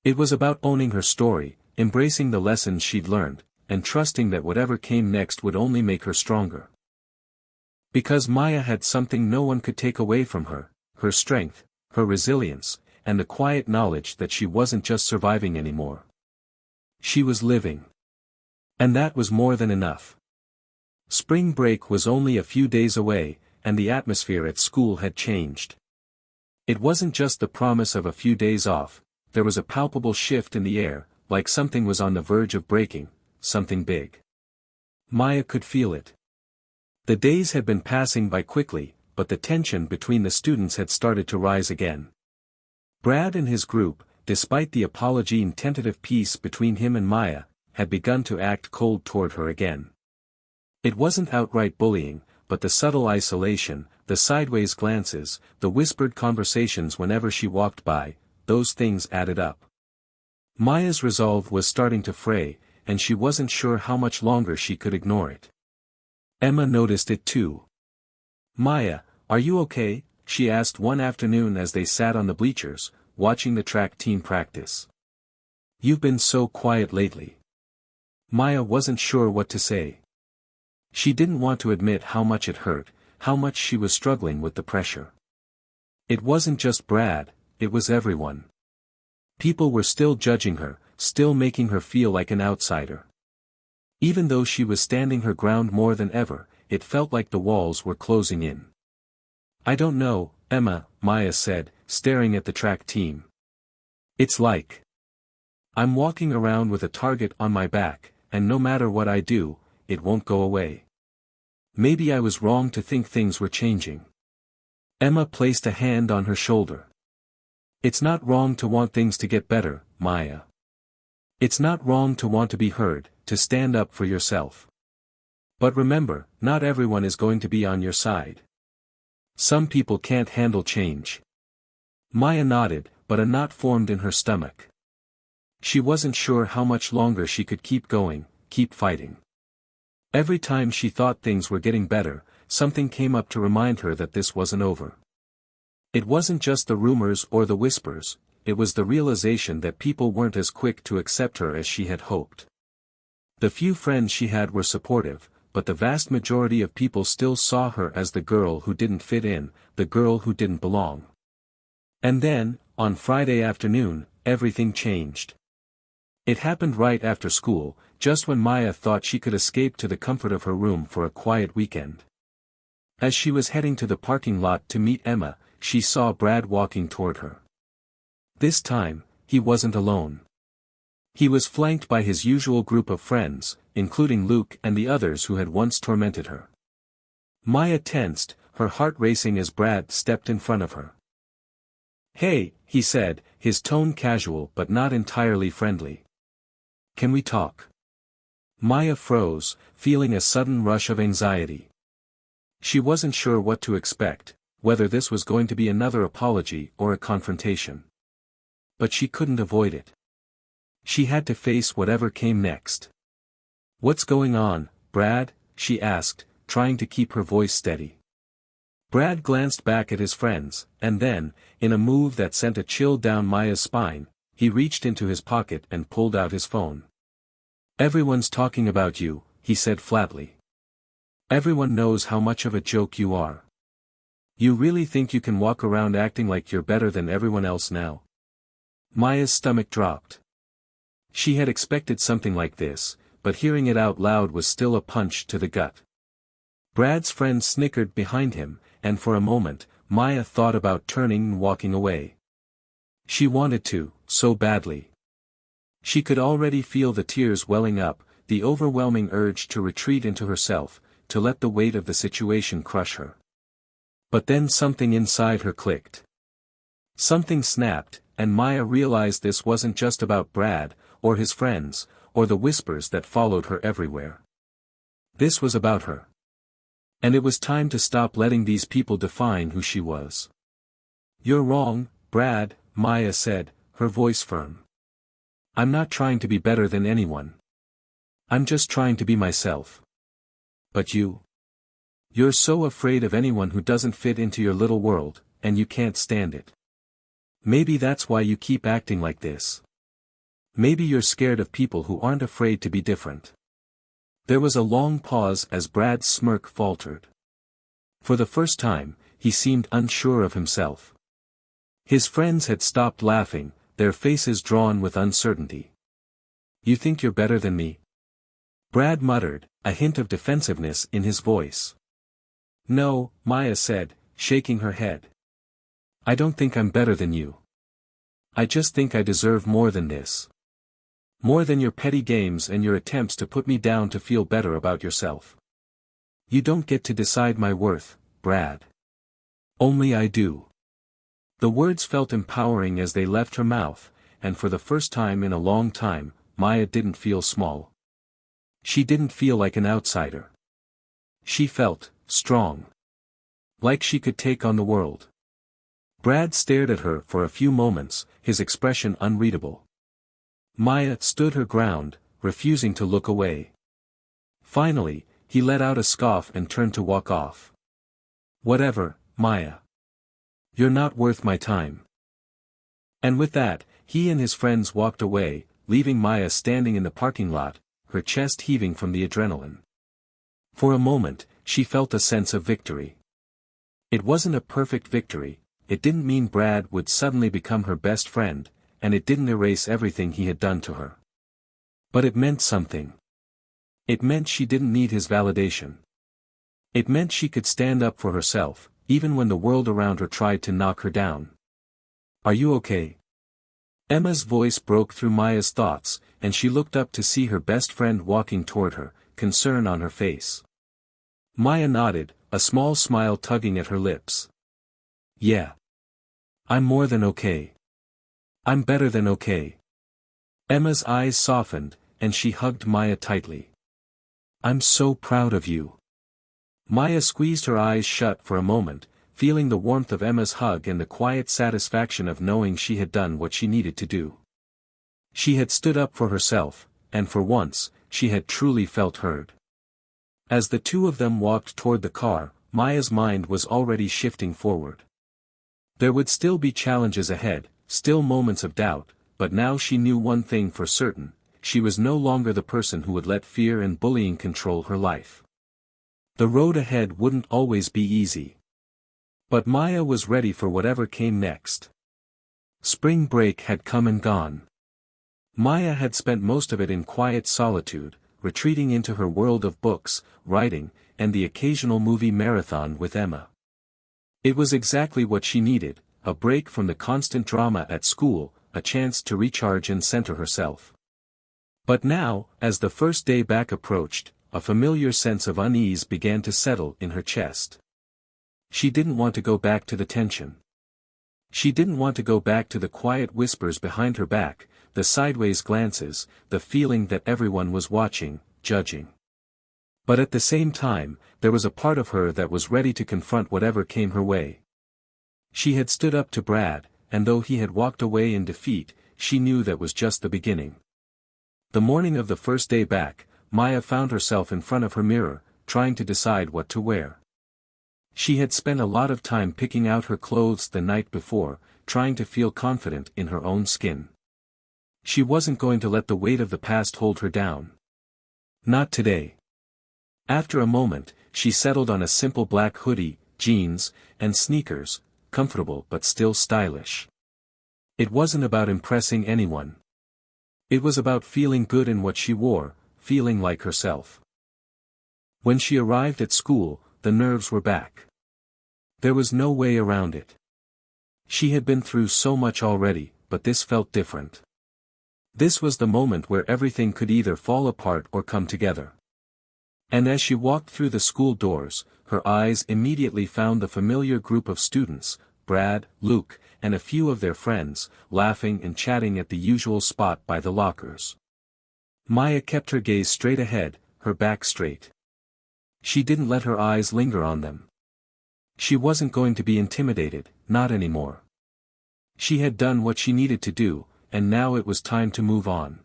A: It was about owning her story, embracing the lessons she'd learned, and trusting that whatever came next would only make her stronger. Because Maya had something no one could take away from her, her strength, her resilience, and the quiet knowledge that she wasn't just surviving anymore. She was living. And that was more than enough. Spring break was only a few days away, and the atmosphere at school had changed. It wasn't just the promise of a few days off, there was a palpable shift in the air, like something was on the verge of breaking, something big. Maya could feel it. The days had been passing by quickly, but the tension between the students had started to rise again. Brad and his group, despite the apology and tentative peace between him and Maya, had begun to act cold toward her again. It wasn't outright bullying, but the subtle isolation, the sideways glances, the whispered conversations whenever she walked by, those things added up. Maya's resolve was starting to fray, and she wasn't sure how much longer she could ignore it. Emma noticed it too. "Maya, are you okay?" she asked one afternoon as they sat on the bleachers, watching the track team practice. "You've been so quiet lately." Maya wasn't sure what to say. She didn't want to admit how much it hurt, how much she was struggling with the pressure. It wasn't just Brad, it was everyone. People were still judging her, still making her feel like an outsider. Even though she was standing her ground more than ever, it felt like the walls were closing in. "I don't know, Emma," Maya said, staring at the track team. "It's like I'm walking around with a target on my back, and no matter what I do, it won't go away. Maybe I was wrong to think things were changing." Emma placed a hand on her shoulder. "It's not wrong to want things to get better, Maya. It's not wrong to want to be heard, to stand up for yourself. But remember, not everyone is going to be on your side. Some people can't handle change." Maya nodded, but a knot formed in her stomach. She wasn't sure how much longer she could keep going, keep fighting. Every time she thought things were getting better, something came up to remind her that this wasn't over. It wasn't just the rumors or the whispers, it was the realization that people weren't as quick to accept her as she had hoped. The few friends she had were supportive, but the vast majority of people still saw her as the girl who didn't fit in, the girl who didn't belong. And then, on Friday afternoon, everything changed. It happened right after school, just when Maya thought she could escape to the comfort of her room for a quiet weekend. As she was heading to the parking lot to meet Emma, she saw Brad walking toward her. This time, he wasn't alone. He was flanked by his usual group of friends, including Luke and the others who had once tormented her. Maya tensed, her heart racing as Brad stepped in front of her. "Hey," he said, his tone casual but not entirely friendly. "Can we talk?" Maya froze, feeling a sudden rush of anxiety. She wasn't sure what to expect, whether this was going to be another apology or a confrontation. But she couldn't avoid it. She had to face whatever came next. "What's going on, Brad?" she asked, trying to keep her voice steady. Brad glanced back at his friends, and then, in a move that sent a chill down Maya's spine, he reached into his pocket and pulled out his phone. "Everyone's talking about you," he said flatly. "Everyone knows how much of a joke you are. You really think you can walk around acting like you're better than everyone else now?" Maya's stomach dropped. She had expected something like this, but hearing it out loud was still a punch to the gut. Brad's friend snickered behind him, and for a moment, Maya thought about turning and walking away. She wanted to, so badly. She could already feel the tears welling up, the overwhelming urge to retreat into herself, to let the weight of the situation crush her. But then something inside her clicked. Something snapped, and Maya realized this wasn't just about Brad, or his friends, or the whispers that followed her everywhere. This was about her. And it was time to stop letting these people define who she was. "You're wrong, Brad," Maya said, her voice firm. "I'm not trying to be better than anyone. I'm just trying to be myself. But you're so afraid of anyone who doesn't fit into your little world, and you can't stand it. Maybe that's why you keep acting like this. Maybe you're scared of people who aren't afraid to be different." There was a long pause as Brad's smirk faltered. For the first time, he seemed unsure of himself. His friends had stopped laughing, their faces drawn with uncertainty. "You think you're better than me?" Brad muttered, a hint of defensiveness in his voice. "No," Maya said, shaking her head. "I don't think I'm better than you. I just think I deserve more than this. More than your petty games and your attempts to put me down to feel better about yourself. You don't get to decide my worth, Brad. Only I do." The words felt empowering as they left her mouth, and for the first time in a long time, Maya didn't feel small. She didn't feel like an outsider. She felt strong. Like she could take on the world. Brad stared at her for a few moments, his expression unreadable. Maya stood her ground, refusing to look away. Finally, he let out a scoff and turned to walk off. "Whatever, Maya. You're not worth my time." And with that, he and his friends walked away, leaving Maya standing in the parking lot, her chest heaving from the adrenaline. For a moment, she felt a sense of victory. It wasn't a perfect victory, it didn't mean Brad would suddenly become her best friend, and it didn't erase everything he had done to her. But it meant something. It meant she didn't need his validation. It meant she could stand up for herself, even when the world around her tried to knock her down. Are you okay? Emma's voice broke through Maya's thoughts, and she looked up to see her best friend walking toward her, concern on her face. Maya nodded, a small smile tugging at her lips. Yeah. I'm more than okay. I'm better than okay. Emma's eyes softened, and she hugged Maya tightly. I'm so proud of you. Maya squeezed her eyes shut for a moment, feeling the warmth of Emma's hug and the quiet satisfaction of knowing she had done what she needed to do. She had stood up for herself, and for once, she had truly felt heard. As the two of them walked toward the car, Maya's mind was already shifting forward. There would still be challenges ahead, still moments of doubt, but now she knew one thing for certain: she was no longer the person who would let fear and bullying control her life. The road ahead wouldn't always be easy. But Maya was ready for whatever came next. Spring break had come and gone. Maya had spent most of it in quiet solitude, retreating into her world of books, writing, and the occasional movie marathon with Emma. It was exactly what she needed, a break from the constant drama at school, a chance to recharge and center herself. But now, as the first day back approached, a familiar sense of unease began to settle in her chest. She didn't want to go back to the tension. She didn't want to go back to the quiet whispers behind her back, the sideways glances, the feeling that everyone was watching, judging. But at the same time, there was a part of her that was ready to confront whatever came her way. She had stood up to Brad, and though he had walked away in defeat, she knew that was just the beginning. The morning of the first day back, Maya found herself in front of her mirror, trying to decide what to wear. She had spent a lot of time picking out her clothes the night before, trying to feel confident in her own skin. She wasn't going to let the weight of the past hold her down. Not today. After a moment, she settled on a simple black hoodie, jeans, and sneakers, comfortable but still stylish. It wasn't about impressing anyone. It was about feeling good in what she wore, feeling like herself. When she arrived at school, the nerves were back. There was no way around it. She had been through so much already, but this felt different. This was the moment where everything could either fall apart or come together. And as she walked through the school doors, her eyes immediately found the familiar group of students, Brad, Luke, and a few of their friends, laughing and chatting at the usual spot by the lockers. Maya kept her gaze straight ahead, her back straight. She didn't let her eyes linger on them. She wasn't going to be intimidated, not anymore. She had done what she needed to do, and now it was time to move on.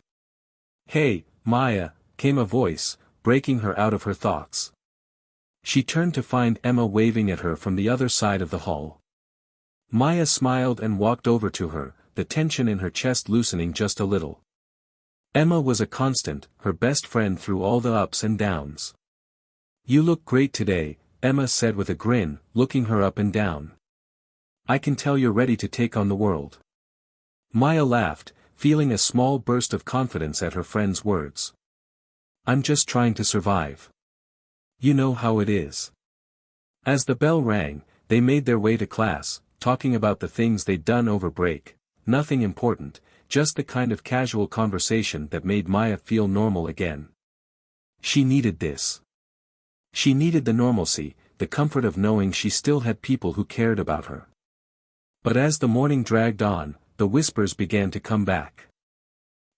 A: "Hey, Maya," came a voice, breaking her out of her thoughts. She turned to find Emma waving at her from the other side of the hall. Maya smiled and walked over to her, the tension in her chest loosening just a little. Emma was a constant, her best friend through all the ups and downs. "You look great today," Emma said with a grin, looking her up and down. "I can tell you're ready to take on the world." Maya laughed, feeling a small burst of confidence at her friend's words. "I'm just trying to survive. You know how it is." As the bell rang, they made their way to class, talking about the things they'd done over break, nothing important, just the kind of casual conversation that made Maya feel normal again. She needed this. She needed the normalcy, the comfort of knowing she still had people who cared about her. But as the morning dragged on, the whispers began to come back.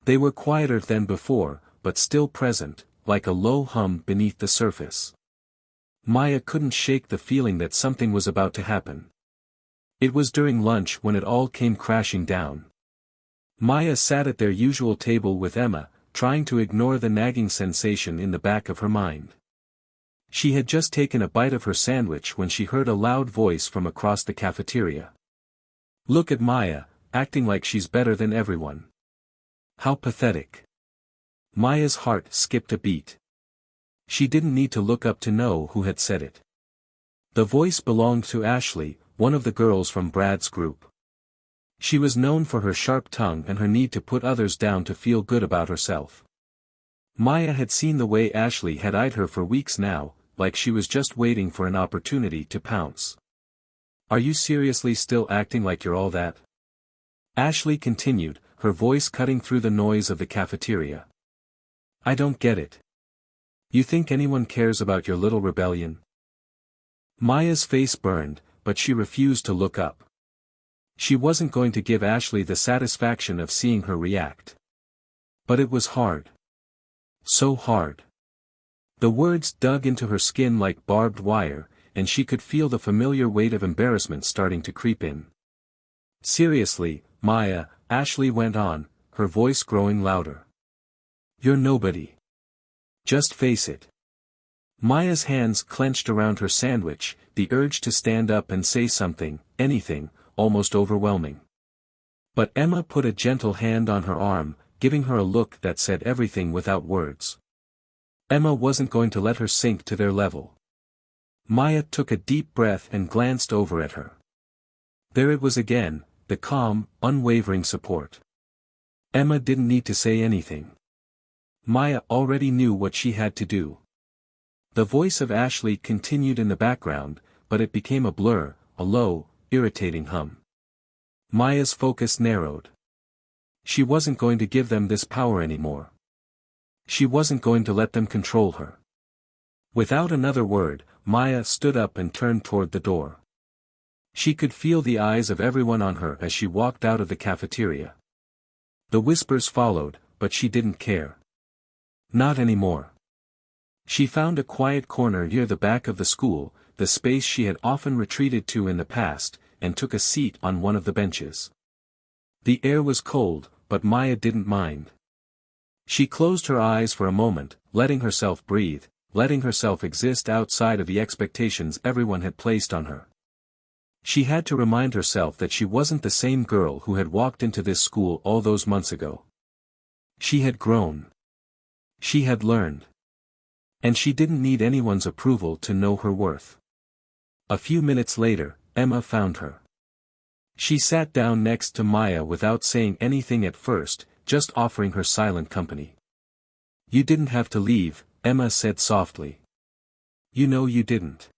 A: They were quieter than before, but still present, like a low hum beneath the surface. Maya couldn't shake the feeling that something was about to happen. It was during lunch when it all came crashing down. Maya sat at their usual table with Emma, trying to ignore the nagging sensation in the back of her mind. She had just taken a bite of her sandwich when she heard a loud voice from across the cafeteria. "Look at Maya, acting like she's better than everyone. How pathetic." Maya's heart skipped a beat. She didn't need to look up to know who had said it. The voice belonged to Ashley, one of the girls from Brad's group. She was known for her sharp tongue and her need to put others down to feel good about herself. Maya had seen the way Ashley had eyed her for weeks now, like she was just waiting for an opportunity to pounce. "Are you seriously still acting like you're all that?" Ashley continued, her voice cutting through the noise of the cafeteria. I don't get it. You think anyone cares about your little rebellion? Maya's face burned, but she refused to look up. She wasn't going to give Ashley the satisfaction of seeing her react. But it was hard. So hard. The words dug into her skin like barbed wire, and she could feel the familiar weight of embarrassment starting to creep in. Seriously, Maya, Ashley went on, her voice growing louder. You're nobody. Just face it. Maya's hands clenched around her sandwich, the urge to stand up and say something, anything, almost overwhelming. But Emma put a gentle hand on her arm, giving her a look that said everything without words. Emma wasn't going to let her sink to their level. Maya took a deep breath and glanced over at her. There it was again, the calm, unwavering support. Emma didn't need to say anything. Maya already knew what she had to do. The voice of Ashley continued in the background, but it became a blur, a low, irritating hum. Maya's focus narrowed. She wasn't going to give them this power anymore. She wasn't going to let them control her. Without another word, Maya stood up and turned toward the door. She could feel the eyes of everyone on her as she walked out of the cafeteria. The whispers followed, but she didn't care. Not anymore. She found a quiet corner near the back of the school, the space she had often retreated to in the past, and took a seat on one of the benches. The air was cold, but Maya didn't mind. She closed her eyes for a moment, letting herself breathe, letting herself exist outside of the expectations everyone had placed on her. She had to remind herself that she wasn't the same girl who had walked into this school all those months ago. She had grown. She had learned. And she didn't need anyone's approval to know her worth. A few minutes later, Emma found her. She sat down next to Maya without saying anything at first, just offering her silent company. You didn't have to leave, Emma said softly. You know you didn't.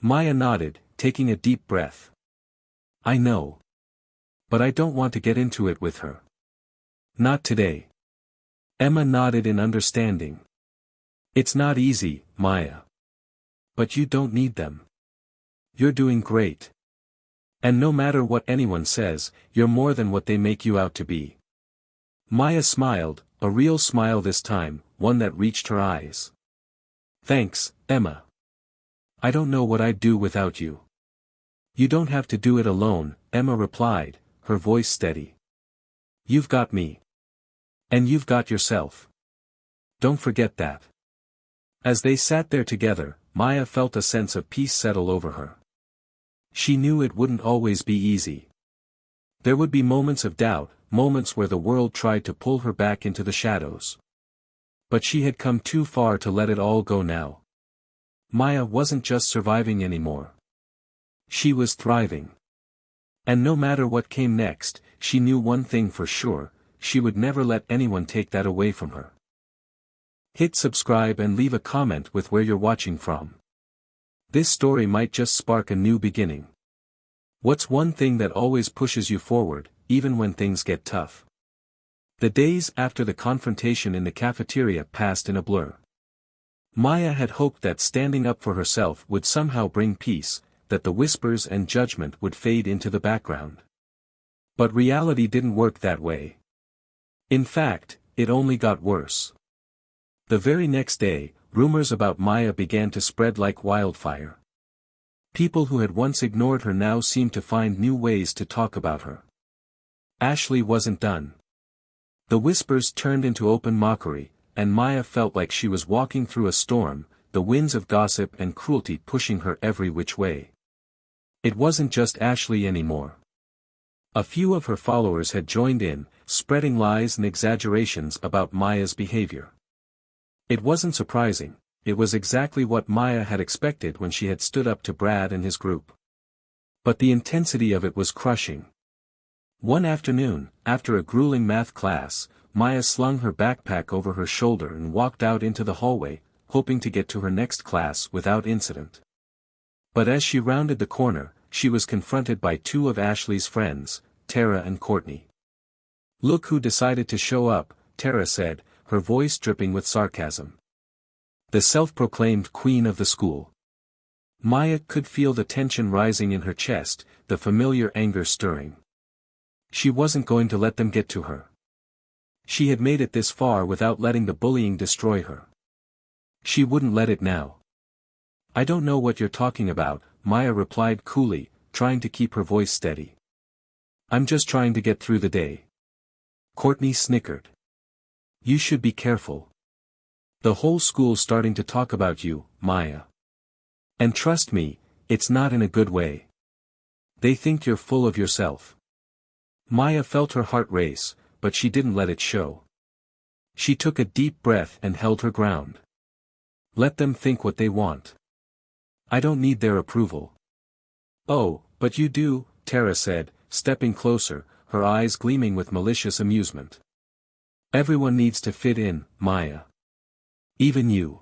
A: Maya nodded, taking a deep breath. I know. But I don't want to get into it with her. Not today. Emma nodded in understanding. It's not easy, Maya. But you don't need them. You're doing great. And no matter what anyone says, you're more than what they make you out to be. Maya smiled, a real smile this time, one that reached her eyes. Thanks, Emma. I don't know what I'd do without you. You don't have to do it alone, Emma replied, her voice steady. You've got me. And you've got yourself. Don't forget that. As they sat there together, Maya felt a sense of peace settle over her. She knew it wouldn't always be easy. There would be moments of doubt, moments where the world tried to pull her back into the shadows. But she had come too far to let it all go now. Maya wasn't just surviving anymore. She was thriving. And no matter what came next, she knew one thing for sure, she would never let anyone take that away from her. Hit subscribe and leave a comment with where you're watching from. This story might just spark a new beginning. What's one thing that always pushes you forward, even when things get tough? The days after the confrontation in the cafeteria passed in a blur. Maya had hoped that standing up for herself would somehow bring peace, that the whispers and judgment would fade into the background. But reality didn't work that way. In fact, it only got worse. The very next day, rumors about Maya began to spread like wildfire. People who had once ignored her now seemed to find new ways to talk about her. Ashley wasn't done. The whispers turned into open mockery, and Maya felt like she was walking through a storm, the winds of gossip and cruelty pushing her every which way. It wasn't just Ashley anymore. A few of her followers had joined in, spreading lies and exaggerations about Maya's behavior. It wasn't surprising, it was exactly what Maya had expected when she had stood up to Brad and his group. But the intensity of it was crushing. One afternoon, after a grueling math class, Maya slung her backpack over her shoulder and walked out into the hallway, hoping to get to her next class without incident. But as she rounded the corner, she was confronted by two of Ashley's friends, Tara and Courtney. Look who decided to show up, Tara said, her voice dripping with sarcasm. The self-proclaimed queen of the school. Maya could feel the tension rising in her chest, the familiar anger stirring. She wasn't going to let them get to her. She had made it this far without letting the bullying destroy her. She wouldn't let it now. I don't know what you're talking about, Maya replied coolly, trying to keep her voice steady. I'm just trying to get through the day. Courtney snickered. You should be careful. The whole school's starting to talk about you, Maya. And trust me, it's not in a good way. They think you're full of yourself. Maya felt her heart race, but she didn't let it show. She took a deep breath and held her ground. Let them think what they want. I don't need their approval. Oh, but you do, Tara said, stepping closer, her eyes gleaming with malicious amusement. Everyone needs to fit in, Maya. Even you.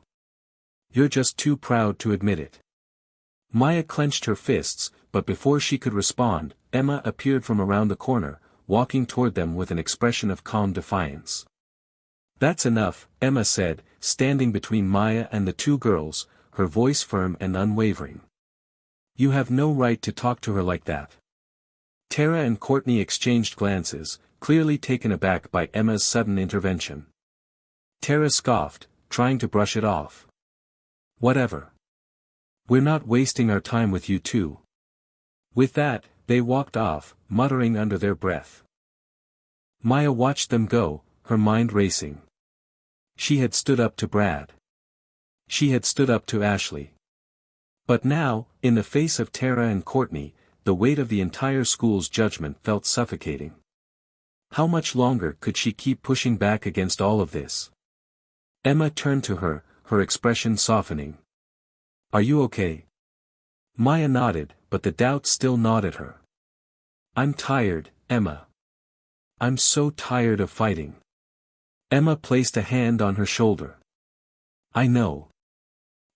A: You're just too proud to admit it. Maya clenched her fists, but before she could respond, Emma appeared from around the corner, walking toward them with an expression of calm defiance. That's enough, Emma said, standing between Maya and the two girls, her voice firm and unwavering. You have no right to talk to her like that. Tara and Courtney exchanged glances, clearly taken aback by Emma's sudden intervention. Tara scoffed, trying to brush it off. Whatever. We're not wasting our time with you two. With that, they walked off, muttering under their breath. Maya watched them go, her mind racing. She had stood up to Brad. She had stood up to Ashley. But now, in the face of Tara and Courtney, the weight of the entire school's judgment felt suffocating. How much longer could she keep pushing back against all of this? Emma turned to her, her expression softening. Are you okay? Maya nodded, but the doubt still gnawed at her. I'm tired, Emma. I'm so tired of fighting. Emma placed a hand on her shoulder. I know.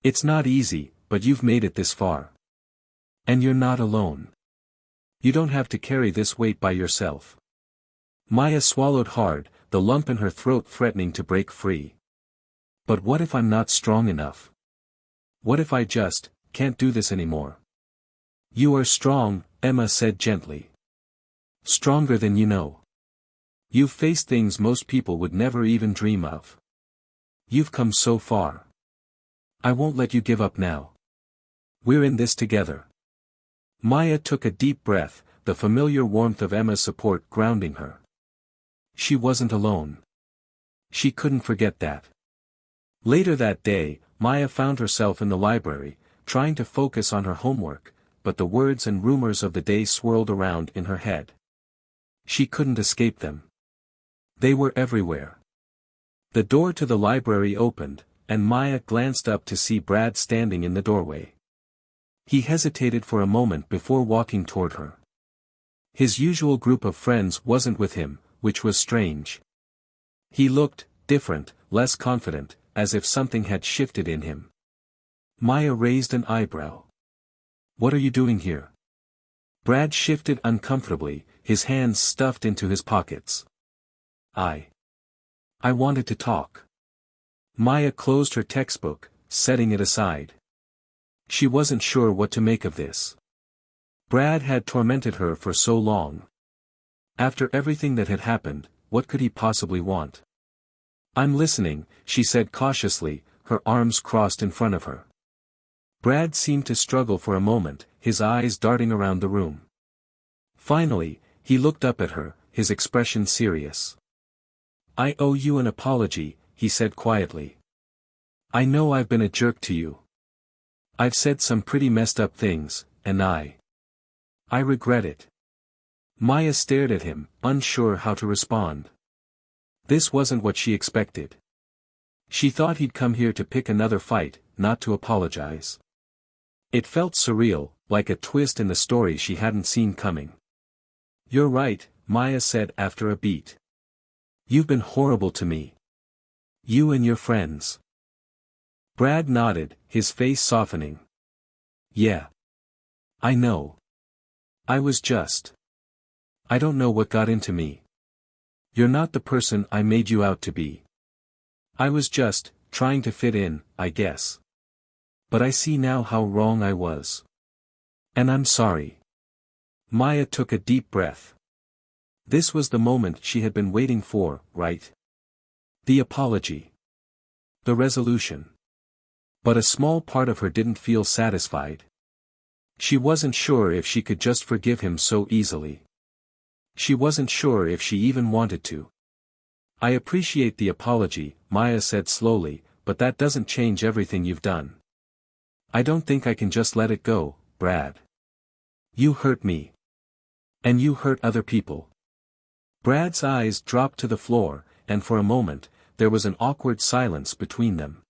A: It's not easy, but you've made it this far. And you're not alone. You don't have to carry this weight by yourself. Maya swallowed hard, the lump in her throat threatening to break free. But what if I'm not strong enough? What if I just can't do this anymore? You are strong, Emma said gently. Stronger than you know. You've faced things most people would never even dream of. You've come so far. I won't let you give up now. We're in this together. Maya took a deep breath, the familiar warmth of Emma's support grounding her. She wasn't alone. She couldn't forget that. Later that day, Maya found herself in the library, trying to focus on her homework, but the words and rumors of the day swirled around in her head. She couldn't escape them. They were everywhere. The door to the library opened, and Maya glanced up to see Brad standing in the doorway. He hesitated for a moment before walking toward her. His usual group of friends wasn't with him, which was strange. He looked different, less confident, as if something had shifted in him. Maya raised an eyebrow. What are you doing here? Brad shifted uncomfortably, his hands stuffed into his pockets. I wanted to talk. Maya closed her textbook, setting it aside. She wasn't sure what to make of this. Brad had tormented her for so long. After everything that had happened, what could he possibly want? I'm listening, she said cautiously, her arms crossed in front of her. Brad seemed to struggle for a moment, his eyes darting around the room. Finally, he looked up at her, his expression serious. I owe you an apology, he said quietly. I know I've been a jerk to you. I've said some pretty messed up things, and I regret it. Maya stared at him, unsure how to respond. This wasn't what she expected. She thought he'd come here to pick another fight, not to apologize. It felt surreal, like a twist in the story she hadn't seen coming. You're right, Maya said after a beat. You've been horrible to me. You and your friends. Brad nodded, his face softening. Yeah. I know. I was just I don't know what got into me. You're not the person I made you out to be. I was just trying to fit in, I guess. But I see now how wrong I was. And I'm sorry." Maya took a deep breath. This was the moment she had been waiting for, right? The apology. The resolution. But a small part of her didn't feel satisfied. She wasn't sure if she could just forgive him so easily. She wasn't sure if she even wanted to. "I appreciate the apology," Maya said slowly, "but that doesn't change everything you've done. I don't think I can just let it go, Brad. You hurt me. And you hurt other people." Brad's eyes dropped to the floor, and for a moment, there was an awkward silence between them.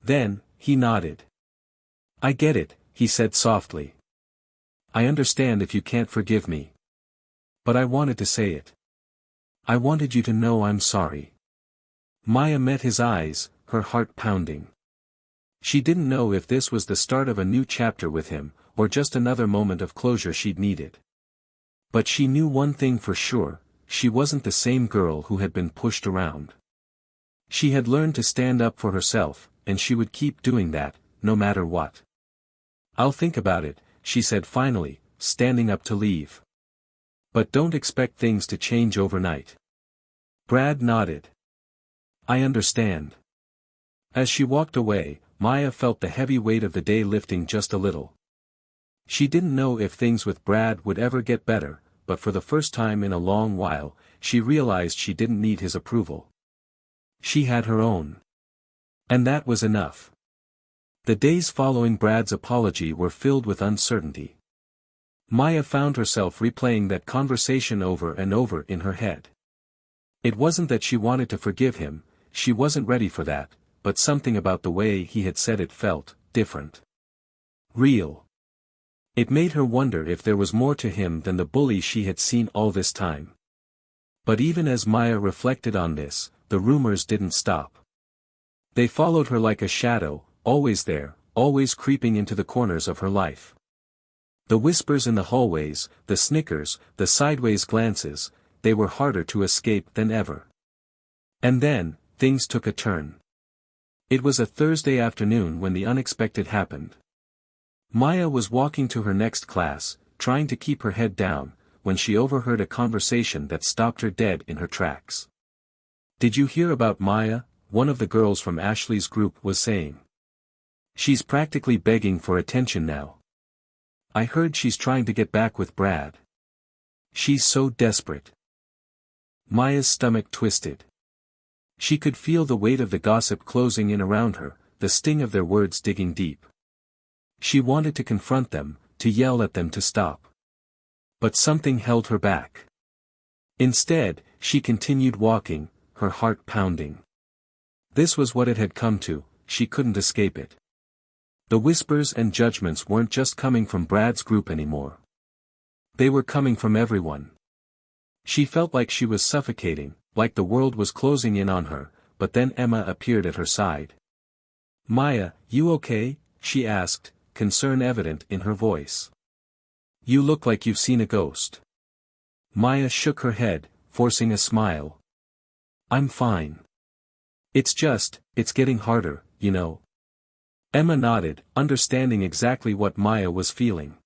A: Then, he nodded. "I get it," he said softly. "I understand if you can't forgive me. But I wanted to say it. I wanted you to know I'm sorry." Maya met his eyes, her heart pounding. She didn't know if this was the start of a new chapter with him, or just another moment of closure she'd needed. But she knew one thing for sure: she wasn't the same girl who had been pushed around. She had learned to stand up for herself, and she would keep doing that, no matter what. "I'll think about it," she said finally, standing up to leave. "But don't expect things to change overnight." Brad nodded. "I understand." As she walked away, Maya felt the heavy weight of the day lifting just a little. She didn't know if things with Brad would ever get better, but for the first time in a long while, she realized she didn't need his approval. She had her own. And that was enough. The days following Brad's apology were filled with uncertainty. Maya found herself replaying that conversation over and over in her head. It wasn't that she wanted to forgive him, she wasn't ready for that, but something about the way he had said it felt different. Real. It made her wonder if there was more to him than the bully she had seen all this time. But even as Maya reflected on this, the rumors didn't stop. They followed her like a shadow, always there, always creeping into the corners of her life. The whispers in the hallways, the snickers, the sideways glances, they were harder to escape than ever. And then, things took a turn. It was a Thursday afternoon when the unexpected happened. Maya was walking to her next class, trying to keep her head down, when she overheard a conversation that stopped her dead in her tracks. "Did you hear about Maya?" one of the girls from Ashley's group was saying. "She's practically begging for attention now. I heard she's trying to get back with Brad. She's so desperate." Maya's stomach twisted. She could feel the weight of the gossip closing in around her, the sting of their words digging deep. She wanted to confront them, to yell at them to stop. But something held her back. Instead, she continued walking, her heart pounding. This was what it had come to, she couldn't escape it. The whispers and judgments weren't just coming from Brad's group anymore. They were coming from everyone. She felt like she was suffocating, like the world was closing in on her, but then Emma appeared at her side. "Maya, you okay?" she asked, concern evident in her voice. "You look like you've seen a ghost." Maya shook her head, forcing a smile. "I'm fine. It's getting harder, you know." Emma nodded, understanding exactly what Maya was feeling.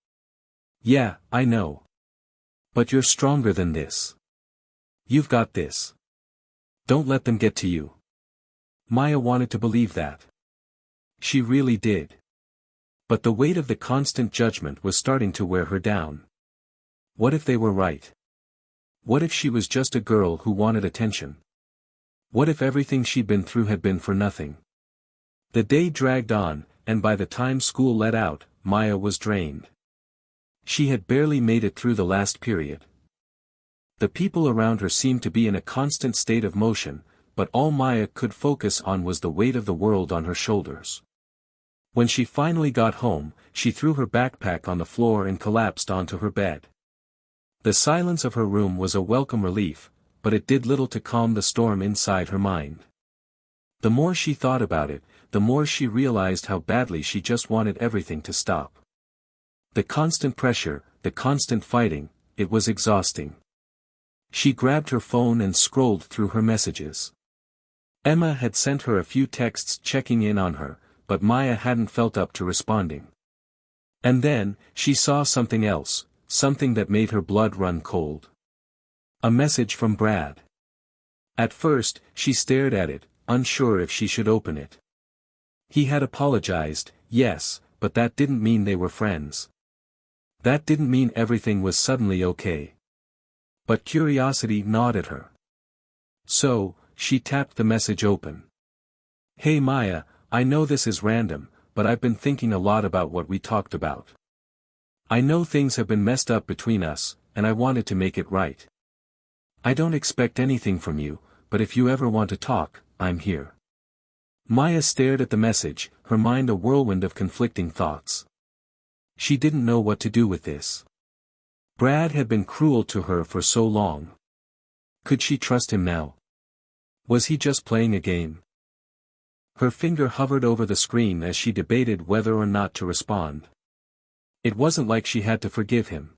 A: "Yeah, I know. But you're stronger than this. You've got this. Don't let them get to you." Maya wanted to believe that. She really did. But the weight of the constant judgment was starting to wear her down. What if they were right? What if she was just a girl who wanted attention? What if everything she'd been through had been for nothing? The day dragged on, and by the time school let out, Maya was drained. She had barely made it through the last period. The people around her seemed to be in a constant state of motion, but all Maya could focus on was the weight of the world on her shoulders. When she finally got home, she threw her backpack on the floor and collapsed onto her bed. The silence of her room was a welcome relief, but it did little to calm the storm inside her mind. The more she thought about it, the more she realized how badly she just wanted everything to stop. The constant pressure, the constant fighting, it was exhausting. She grabbed her phone and scrolled through her messages. Emma had sent her a few texts checking in on her, but Maya hadn't felt up to responding. And then, she saw something else, something that made her blood run cold. A message from Brad. At first, she stared at it, unsure if she should open it. He had apologized, yes, but that didn't mean they were friends. That didn't mean everything was suddenly okay. But curiosity gnawed at her. So, she tapped the message open. Hey Maya, I know this is random, but I've been thinking a lot about what we talked about. I know things have been messed up between us, and I wanted to make it right. I don't expect anything from you, but if you ever want to talk, I'm here. Maya stared at the message, her mind a whirlwind of conflicting thoughts. She didn't know what to do with this. Brad had been cruel to her for so long. Could she trust him now? Was he just playing a game? Her finger hovered over the screen as she debated whether or not to respond. It wasn't like she had to forgive him.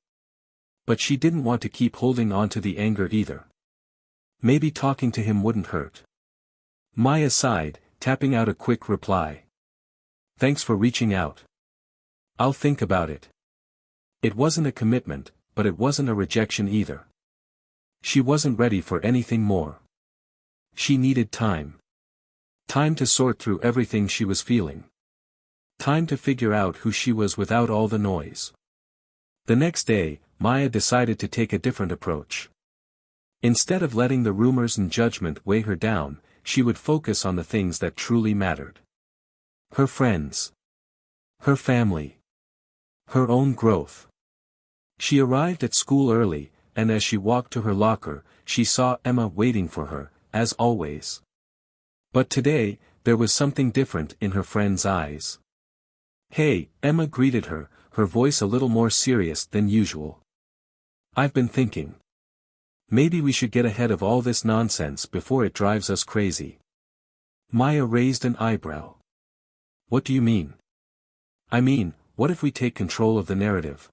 A: But she didn't want to keep holding on to the anger either. Maybe talking to him wouldn't hurt. Maya sighed, tapping out a quick reply. Thanks for reaching out. I'll think about it. It wasn't a commitment, but it wasn't a rejection either. She wasn't ready for anything more. She needed time. Time to sort through everything she was feeling. Time to figure out who she was without all the noise. The next day, Maya decided to take a different approach. Instead of letting the rumors and judgment weigh her down, she would focus on the things that truly mattered. Her friends. Her family. Her own growth. She arrived at school early, and as she walked to her locker, she saw Emma waiting for her, as always. But today, there was something different in her friend's eyes. Hey, Emma greeted her, her voice a little more serious than usual. I've been thinking. Maybe we should get ahead of all this nonsense before it drives us crazy. Maya raised an eyebrow. What do you mean? I mean, what if we take control of the narrative?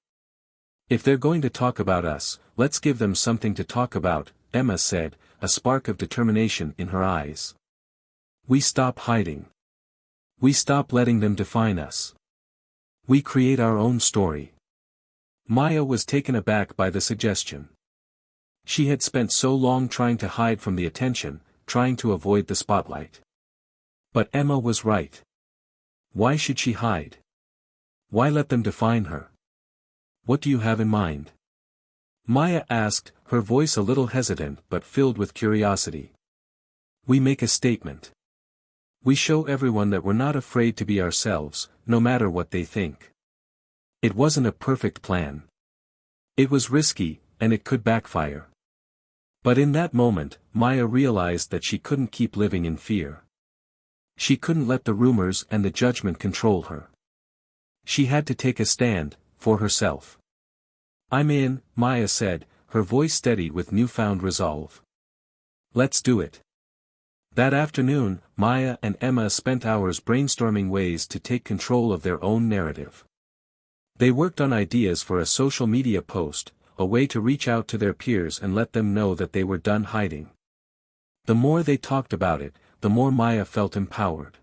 A: If they're going to talk about us, let's give them something to talk about, Emma said, a spark of determination in her eyes. We stop hiding. We stop letting them define us. We create our own story. Maya was taken aback by the suggestion. She had spent so long trying to hide from the attention, trying to avoid the spotlight. But Emma was right. Why should she hide? Why let them define her? What do you have in mind? Maya asked, her voice a little hesitant but filled with curiosity. We make a statement. We show everyone that we're not afraid to be ourselves, no matter what they think. It wasn't a perfect plan. It was risky, and it could backfire. But in that moment, Maya realized that she couldn't keep living in fear. She couldn't let the rumors and the judgment control her. She had to take a stand, for herself. I'm in, Maya said, her voice steady with newfound resolve. Let's do it. That afternoon, Maya and Emma spent hours brainstorming ways to take control of their own narrative. They worked on ideas for a social media post, a way to reach out to their peers and let them know that they were done hiding. The more they talked about it, the more Maya felt empowered.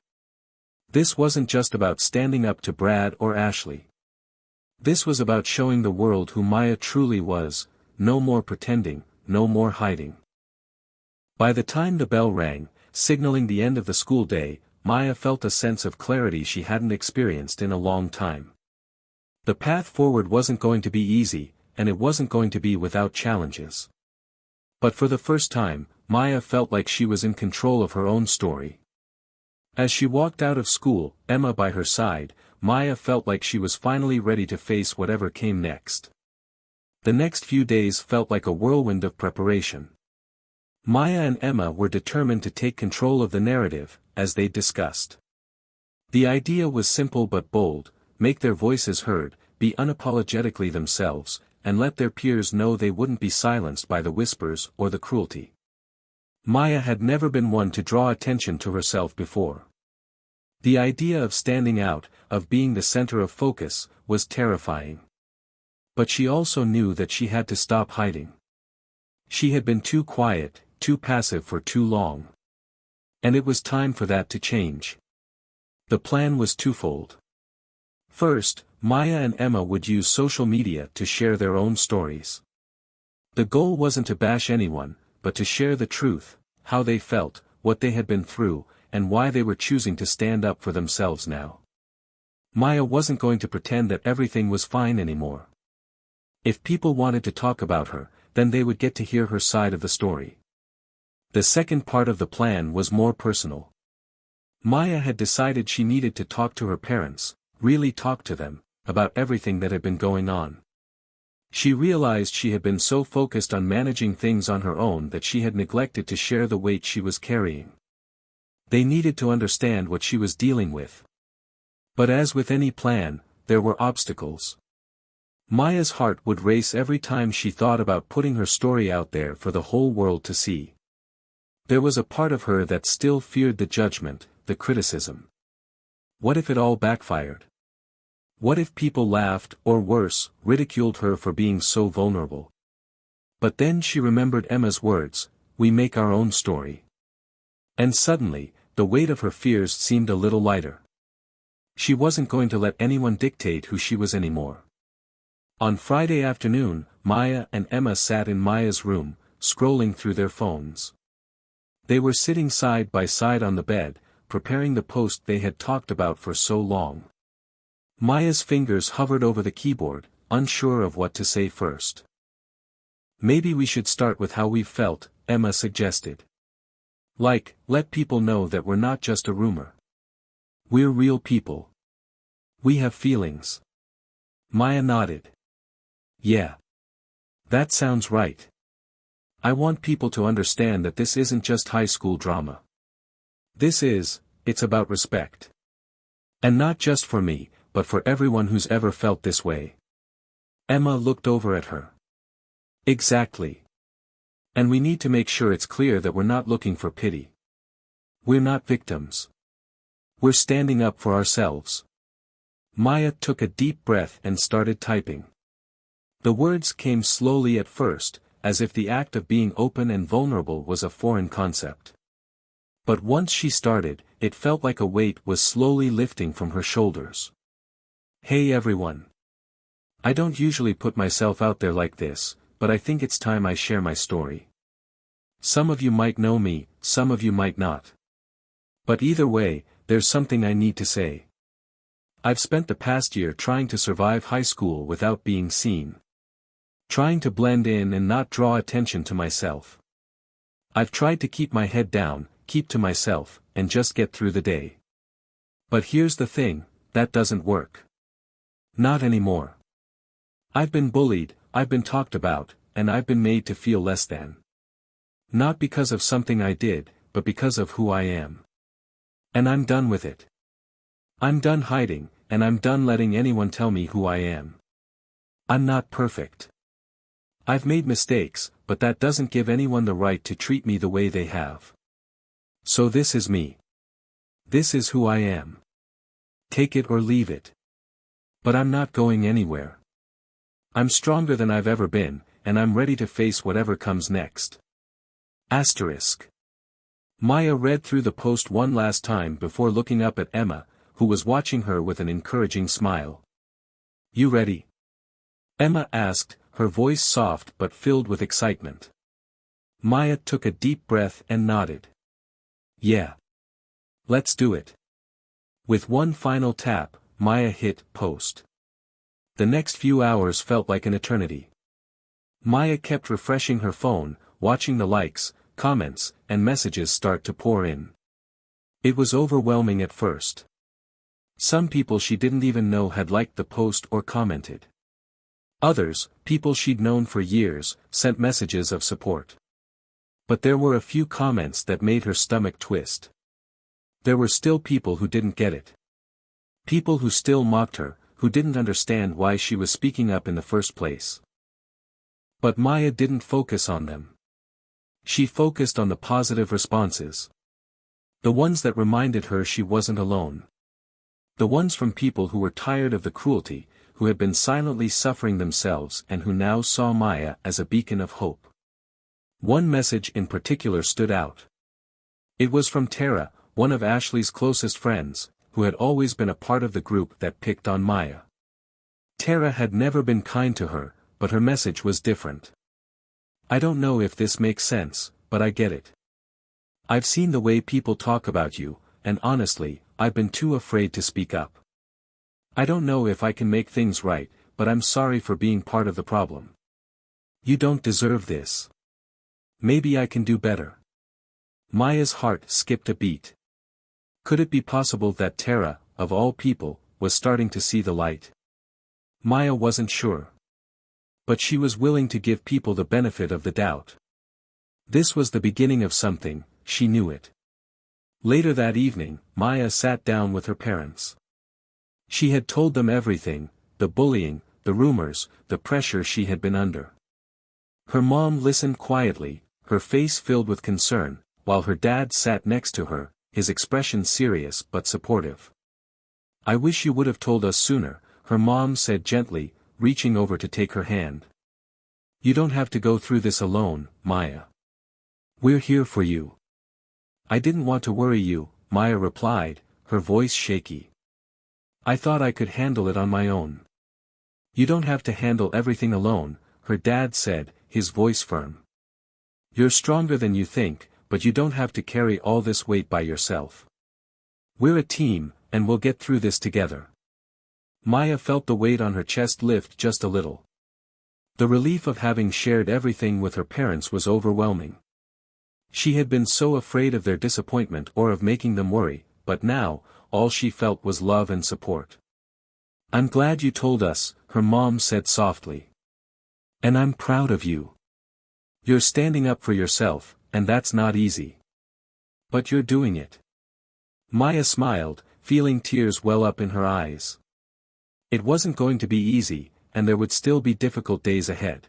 A: This wasn't just about standing up to Brad or Ashley. This was about showing the world who Maya truly was, no more pretending, no more hiding. By the time the bell rang, signaling the end of the school day, Maya felt a sense of clarity she hadn't experienced in a long time. The path forward wasn't going to be easy, and it wasn't going to be without challenges. But for the first time, Maya felt like she was in control of her own story. As she walked out of school, Emma by her side, Maya felt like she was finally ready to face whatever came next. The next few days felt like a whirlwind of preparation. Maya and Emma were determined to take control of the narrative, as they discussed. The idea was simple but bold: make their voices heard, be unapologetically themselves, and let their peers know they wouldn't be silenced by the whispers or the cruelty. Maya had never been one to draw attention to herself before. The idea of standing out, of being the center of focus, was terrifying. But she also knew that she had to stop hiding. She had been too quiet, too passive for too long. And it was time for that to change. The plan was twofold. First, Maya and Emma would use social media to share their own stories. The goal wasn't to bash anyone, but to share the truth, how they felt, what they had been through, and why they were choosing to stand up for themselves now. Maya wasn't going to pretend that everything was fine anymore. If people wanted to talk about her, then they would get to hear her side of the story. The second part of the plan was more personal. Maya had decided she needed to talk to her parents, really talk to them, about everything that had been going on. She realized she had been so focused on managing things on her own that she had neglected to share the weight she was carrying. They needed to understand what she was dealing with. But as with any plan, there were obstacles. Maya's heart would race every time she thought about putting her story out there for the whole world to see. There was a part of her that still feared the judgment, the criticism. What if it all backfired? What if people laughed, or worse, ridiculed her for being so vulnerable? But then she remembered Emma's words, "We make our own story." And suddenly, the weight of her fears seemed a little lighter. She wasn't going to let anyone dictate who she was anymore. On Friday afternoon, Maya and Emma sat in Maya's room, scrolling through their phones. They were sitting side by side on the bed, preparing the post they had talked about for so long. Maya's fingers hovered over the keyboard, unsure of what to say first. "Maybe we should start with how we've felt," Emma suggested. "Like, let people know that we're not just a rumor. We're real people. We have feelings." Maya nodded. "Yeah. That sounds right. I want people to understand that this isn't just high school drama. It's about respect. And not just for me, but for everyone who's ever felt this way." Emma looked over at her. "Exactly. And we need to make sure it's clear that we're not looking for pity. We're not victims. We're standing up for ourselves." Maya took a deep breath and started typing. The words came slowly at first, as if the act of being open and vulnerable was a foreign concept. But once she started, it felt like a weight was slowly lifting from her shoulders. "Hey everyone. I don't usually put myself out there like this, but I think it's time I share my story. Some of you might know me, some of you might not. But either way, there's something I need to say. I've spent the past year trying to survive high school without being seen. Trying to blend in and not draw attention to myself. I've tried to keep my head down, keep to myself, and just get through the day. But here's the thing, that doesn't work. Not anymore. I've been bullied, I've been talked about, and I've been made to feel less than. Not because of something I did, but because of who I am. And I'm done with it. I'm done hiding, and I'm done letting anyone tell me who I am. I'm not perfect. I've made mistakes, but that doesn't give anyone the right to treat me the way they have. So this is me. This is who I am. Take it or leave it. But I'm not going anywhere. I'm stronger than I've ever been, and I'm ready to face whatever comes next." Asterisk. Maya read through the post one last time before looking up at Emma, who was watching her with an encouraging smile. "You ready?" Emma asked, her voice soft but filled with excitement. Maya took a deep breath and nodded. "Yeah. Let's do it." With one final tap, Maya hit post. The next few hours felt like an eternity. Maya kept refreshing her phone, watching the likes, comments, and messages start to pour in. It was overwhelming at first. Some people she didn't even know had liked the post or commented. Others, people she'd known for years, sent messages of support. But there were a few comments that made her stomach twist. There were still people who didn't get it. People who still mocked her, who didn't understand why she was speaking up in the first place. But Maya didn't focus on them. She focused on the positive responses. The ones that reminded her she wasn't alone. The ones from people who were tired of the cruelty, who had been silently suffering themselves and who now saw Maya as a beacon of hope. One message in particular stood out. It was from Tara, one of Ashley's closest friends, who had always been a part of the group that picked on Maya. Tara had never been kind to her, but her message was different. "I don't know if this makes sense, but I get it. I've seen the way people talk about you, and honestly, I've been too afraid to speak up. I don't know if I can make things right, but I'm sorry for being part of the problem. You don't deserve this. Maybe I can do better." Maya's heart skipped a beat. Could it be possible that Tara, of all people, was starting to see the light? Maya wasn't sure. But she was willing to give people the benefit of the doubt. This was the beginning of something, she knew it. Later that evening, Maya sat down with her parents. She had told them everything, the bullying, the rumors, the pressure she had been under. Her mom listened quietly, her face filled with concern, while her dad sat next to her, his expression serious but supportive. "I wish you would have told us sooner," her mom said gently, reaching over to take her hand. "You don't have to go through this alone, Maya. We're here for you." "I didn't want to worry you," Maya replied, her voice shaky. "I thought I could handle it on my own." "You don't have to handle everything alone," her dad said, his voice firm. "You're stronger than you think, but you don't have to carry all this weight by yourself. We're a team, and we'll get through this together." Maya felt the weight on her chest lift just a little. The relief of having shared everything with her parents was overwhelming. She had been so afraid of their disappointment or of making them worry, but now, all she felt was love and support. "I'm glad you told us," her mom said softly. "And I'm proud of you. You're standing up for yourself, and that's not easy. But you're doing it." Maya smiled, feeling tears well up in her eyes. It wasn't going to be easy, and there would still be difficult days ahead.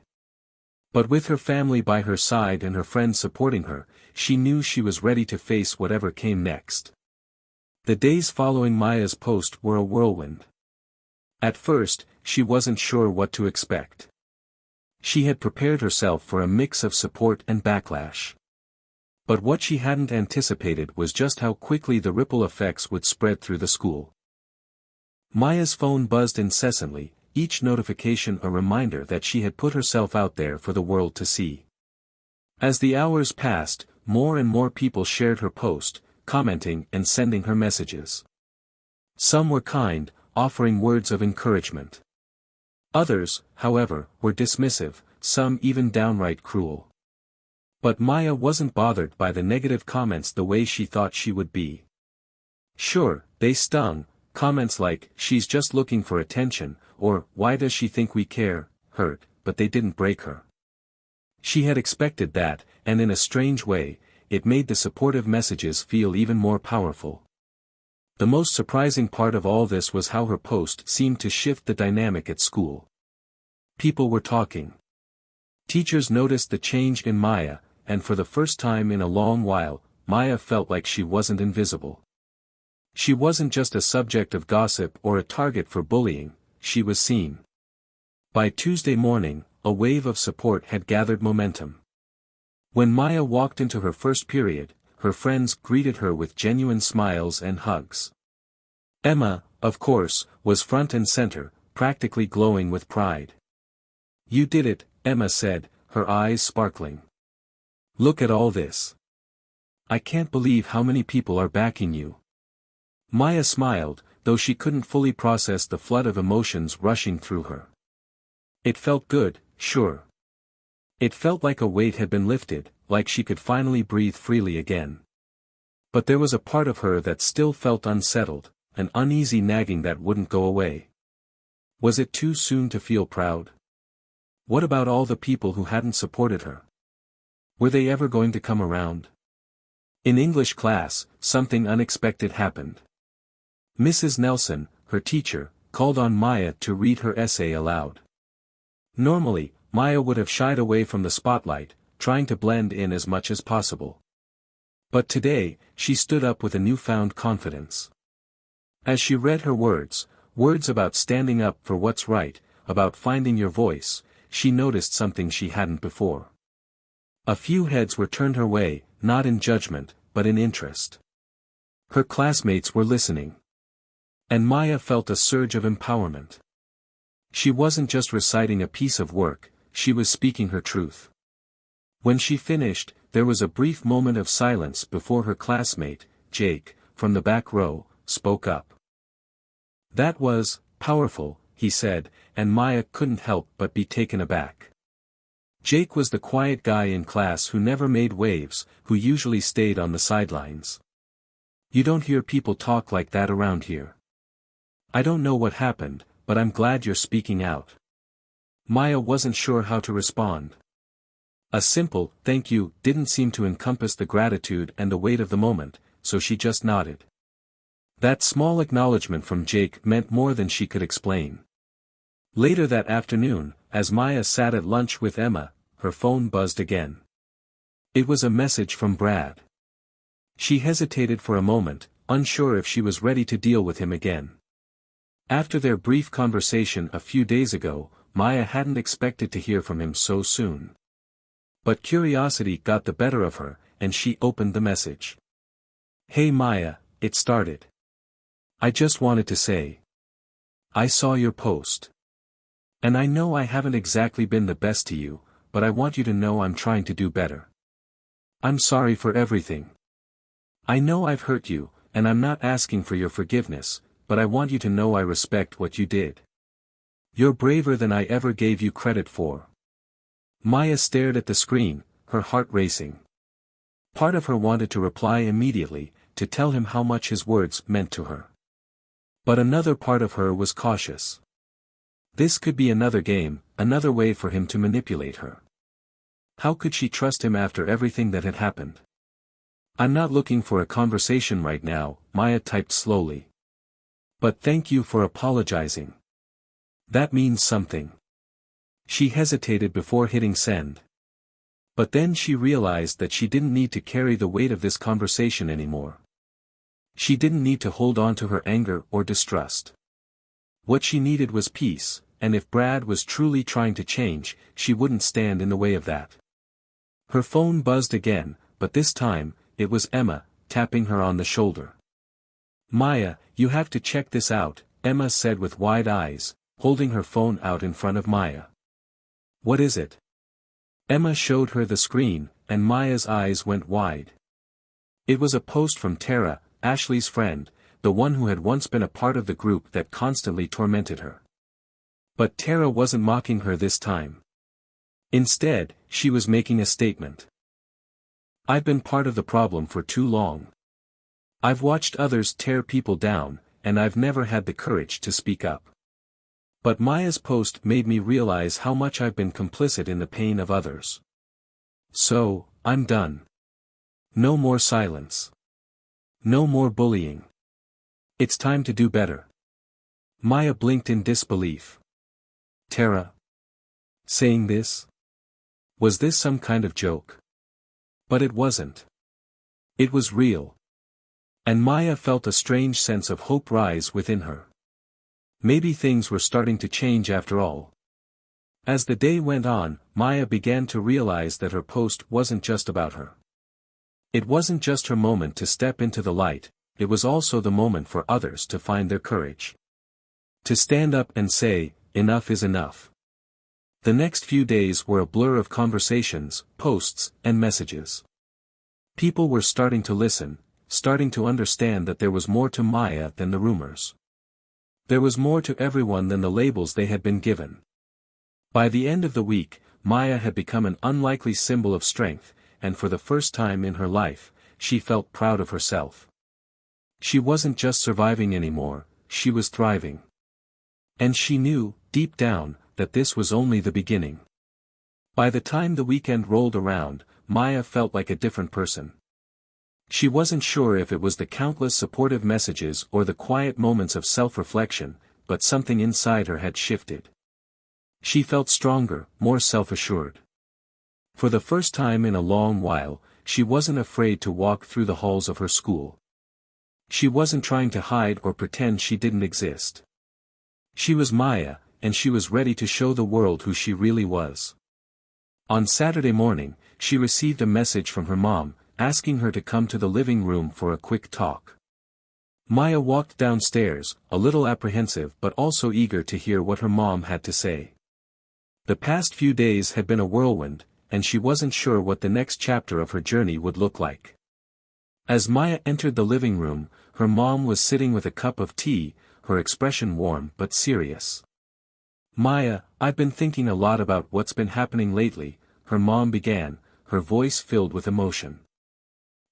A: But with her family by her side and her friends supporting her, she knew she was ready to face whatever came next. The days following Maya's post were a whirlwind. At first, she wasn't sure what to expect. She had prepared herself for a mix of support and backlash. But what she hadn't anticipated was just how quickly the ripple effects would spread through the school. Maya's phone buzzed incessantly, each notification a reminder that she had put herself out there for the world to see. As the hours passed, more and more people shared her post, commenting and sending her messages. Some were kind, offering words of encouragement. Others, however, were dismissive, some even downright cruel. But Maya wasn't bothered by the negative comments the way she thought she would be. Sure, they stung, comments like, "She's just looking for attention," or, "Why does she think we care?" hurt, but they didn't break her. She had expected that, and in a strange way, it made the supportive messages feel even more powerful. The most surprising part of all this was how her post seemed to shift the dynamic at school. People were talking. Teachers noticed the change in Maya, and for the first time in a long while, Maya felt like she wasn't invisible. She wasn't just a subject of gossip or a target for bullying, she was seen. By Tuesday morning, a wave of support had gathered momentum. When Maya walked into her first period, her friends greeted her with genuine smiles and hugs. Emma, of course, was front and center, practically glowing with pride. "You did it," Emma said, her eyes sparkling. "Look at all this. I can't believe how many people are backing you." Maya smiled, though she couldn't fully process the flood of emotions rushing through her. It felt good, sure. It felt like a weight had been lifted, like she could finally breathe freely again. But there was a part of her that still felt unsettled, an uneasy nagging that wouldn't go away. Was it too soon to feel proud? What about all the people who hadn't supported her? Were they ever going to come around? In English class, something unexpected happened. Mrs. Nelson, her teacher, called on Maya to read her essay aloud. Normally, Maya would have shied away from the spotlight, trying to blend in as much as possible. But today, she stood up with a newfound confidence. As she read her words about standing up for what's right, about finding your voice, she noticed something she hadn't before. A few heads were turned her way, not in judgment, but in interest. Her classmates were listening. And Maya felt a surge of empowerment. She wasn't just reciting a piece of work, she was speaking her truth. When she finished, there was a brief moment of silence before her classmate, Jake, from the back row, spoke up. "That was powerful," he said, and Maya couldn't help but be taken aback. Jake was the quiet guy in class who never made waves, who usually stayed on the sidelines. "You don't hear people talk like that around here. I don't know what happened, but I'm glad you're speaking out." Maya wasn't sure how to respond. A simple "thank you" didn't seem to encompass the gratitude and the weight of the moment, so she just nodded. That small acknowledgement from Jake meant more than she could explain. Later that afternoon, as Maya sat at lunch with Emma, her phone buzzed again. It was a message from Brad. She hesitated for a moment, unsure if she was ready to deal with him again. After their brief conversation a few days ago, Maya hadn't expected to hear from him so soon. But curiosity got the better of her, and she opened the message. "Hey Maya," it started. "I just wanted to say. I saw your post. And I know I haven't exactly been the best to you, but I want you to know I'm trying to do better. I'm sorry for everything. I know I've hurt you, and I'm not asking for your forgiveness, but I want you to know I respect what you did. You're braver than I ever gave you credit for." Maya stared at the screen, her heart racing. Part of her wanted to reply immediately, to tell him how much his words meant to her. But another part of her was cautious. This could be another game, another way for him to manipulate her. How could she trust him after everything that had happened? "I'm not looking for a conversation right now," Maya typed slowly. "But thank you for apologizing. That means something." She hesitated before hitting send. But then she realized that she didn't need to carry the weight of this conversation anymore. She didn't need to hold on to her anger or distrust. What she needed was peace, and if Brad was truly trying to change, she wouldn't stand in the way of that. Her phone buzzed again, but this time, it was Emma, tapping her on the shoulder. "Maya, you have to check this out," Emma said with wide eyes, holding her phone out in front of Maya. "What is it?" Emma showed her the screen, and Maya's eyes went wide. It was a post from Tara, Ashley's friend, the one who had once been a part of the group that constantly tormented her. But Tara wasn't mocking her this time. Instead, she was making a statement. "I've been part of the problem for too long. I've watched others tear people down, and I've never had the courage to speak up. But Maya's post made me realize how much I've been complicit in the pain of others. So, I'm done. No more silence. No more bullying. It's time to do better." Maya blinked in disbelief. Tara? Saying this? Was this some kind of joke? But it wasn't. It was real. And Maya felt a strange sense of hope rise within her. Maybe things were starting to change after all. As the day went on, Maya began to realize that her post wasn't just about her. It wasn't just her moment to step into the light, it was also the moment for others to find their courage. To stand up and say, "Enough is enough." The next few days were a blur of conversations, posts, and messages. People were starting to listen, starting to understand that there was more to Maya than the rumors. There was more to everyone than the labels they had been given. By the end of the week, Maya had become an unlikely symbol of strength, and for the first time in her life, she felt proud of herself. She wasn't just surviving anymore, she was thriving. And she knew, deep down, that this was only the beginning. By the time the weekend rolled around, Maya felt like a different person. She wasn't sure if it was the countless supportive messages or the quiet moments of self-reflection, but something inside her had shifted. She felt stronger, more self-assured. For the first time in a long while, she wasn't afraid to walk through the halls of her school. She wasn't trying to hide or pretend she didn't exist. She was Maya, and she was ready to show the world who she really was. On Saturday morning, she received a message from her mom, asking her to come to the living room for a quick talk. Maya walked downstairs, a little apprehensive but also eager to hear what her mom had to say. The past few days had been a whirlwind, and she wasn't sure what the next chapter of her journey would look like. As Maya entered the living room, her mom was sitting with a cup of tea, her expression warm but serious. "Maya, I've been thinking a lot about what's been happening lately," her mom began, her voice filled with emotion.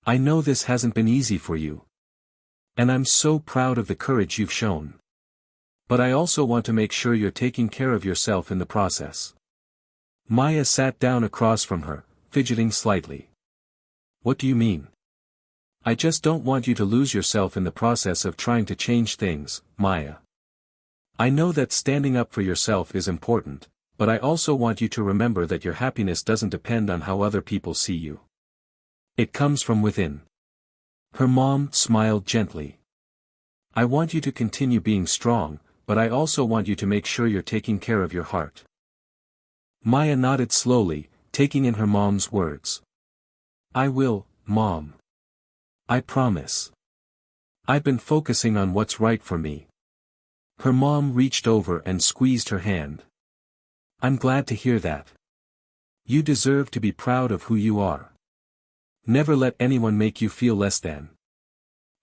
A: "I know this hasn't been easy for you. And I'm so proud of the courage you've shown. But I also want to make sure you're taking care of yourself in the process." Maya sat down across from her, fidgeting slightly. "What do you mean?" "I just don't want you to lose yourself in the process of trying to change things, Maya. I know that standing up for yourself is important, but I also want you to remember that your happiness doesn't depend on how other people see you. It comes from within." Her mom smiled gently. "I want you to continue being strong, but I also want you to make sure you're taking care of your heart." Maya nodded slowly, taking in her mom's words. "I will, Mom. I promise. I've been focusing on what's right for me." Her mom reached over and squeezed her hand. "I'm glad to hear that. You deserve to be proud of who you are. Never let anyone make you feel less than."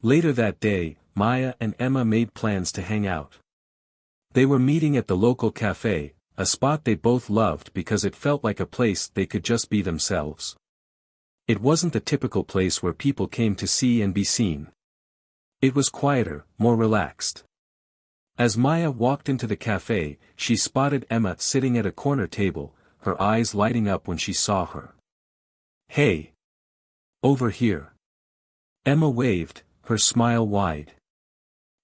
A: Later that day, Maya and Emma made plans to hang out. They were meeting at the local cafe, a spot they both loved because it felt like a place they could just be themselves. It wasn't the typical place where people came to see and be seen. It was quieter, more relaxed. As Maya walked into the cafe, she spotted Emma sitting at a corner table, her eyes lighting up when she saw her. "Hey! Over here." Emma waved, her smile wide.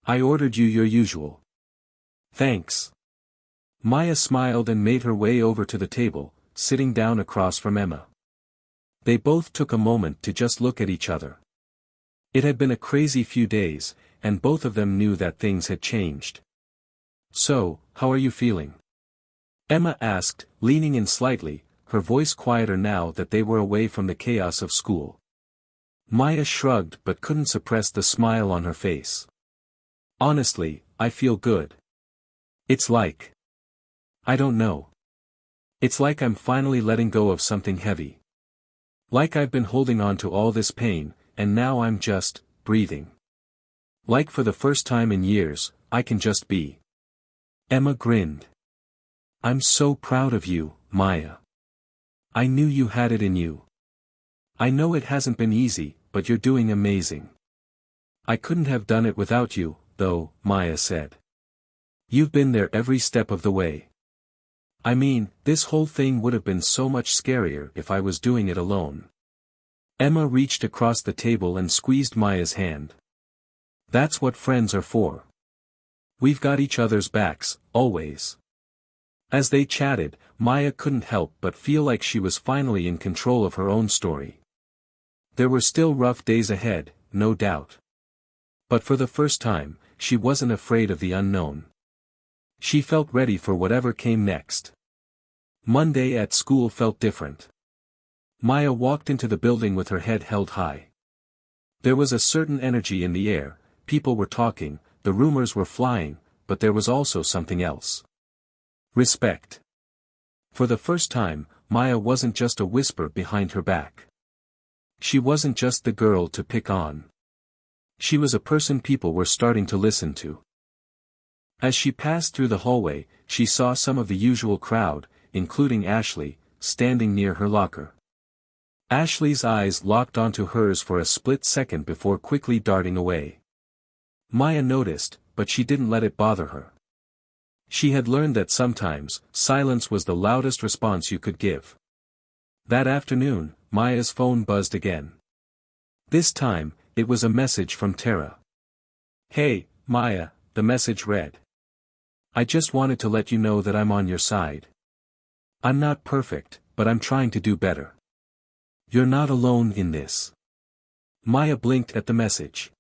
A: "I ordered you your usual." "Thanks." Maya smiled and made her way over to the table, sitting down across from Emma. They both took a moment to just look at each other. It had been a crazy few days, and both of them knew that things had changed. "So, how are you feeling?" Emma asked, leaning in slightly, her voice quieter now that they were away from the chaos of school. Maya shrugged but couldn't suppress the smile on her face. "Honestly, I feel good. It's like... I don't know. It's like I'm finally letting go of something heavy. Like I've been holding on to all this pain, and now I'm just breathing. Like for the first time in years, I can just be." Emma grinned. "I'm so proud of you, Maya. I knew you had it in you. I know it hasn't been easy, but you're doing amazing." "I couldn't have done it without you, though," Maya said. "You've been there every step of the way. I mean, this whole thing would have been so much scarier if I was doing it alone." Emma reached across the table and squeezed Maya's hand. "That's what friends are for. We've got each other's backs, always." As they chatted, Maya couldn't help but feel like she was finally in control of her own story. There were still rough days ahead, no doubt. But for the first time, she wasn't afraid of the unknown. She felt ready for whatever came next. Monday at school felt different. Maya walked into the building with her head held high. There was a certain energy in the air, people were talking, the rumors were flying, but there was also something else. Respect. For the first time, Maya wasn't just a whisper behind her back. She wasn't just the girl to pick on. She was a person people were starting to listen to. As she passed through the hallway, she saw some of the usual crowd, including Ashley, standing near her locker. Ashley's eyes locked onto hers for a split second before quickly darting away. Maya noticed, but she didn't let it bother her. She had learned that sometimes, silence was the loudest response you could give. That afternoon, Maya's phone buzzed again. This time, it was a message from Tara. "Hey, Maya," the message read. "I just wanted to let you know that I'm on your side. I'm not perfect, but I'm trying to do better. You're not alone in this." Maya blinked at the message.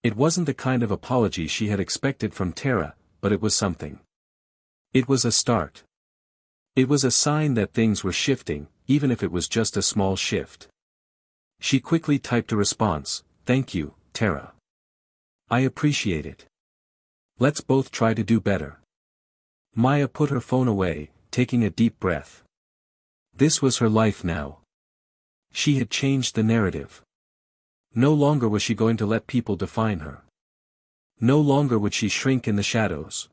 A: It wasn't the kind of apology she had expected from Tara, but it was something. It was a start. It was a sign that things were shifting, even if it was just a small shift. She quickly typed a response, "Thank you, Tara. I appreciate it. Let's both try to do better." Maya put her phone away, taking a deep breath. This was her life now. She had changed the narrative. No longer was she going to let people define her. No longer would she shrink in the shadows.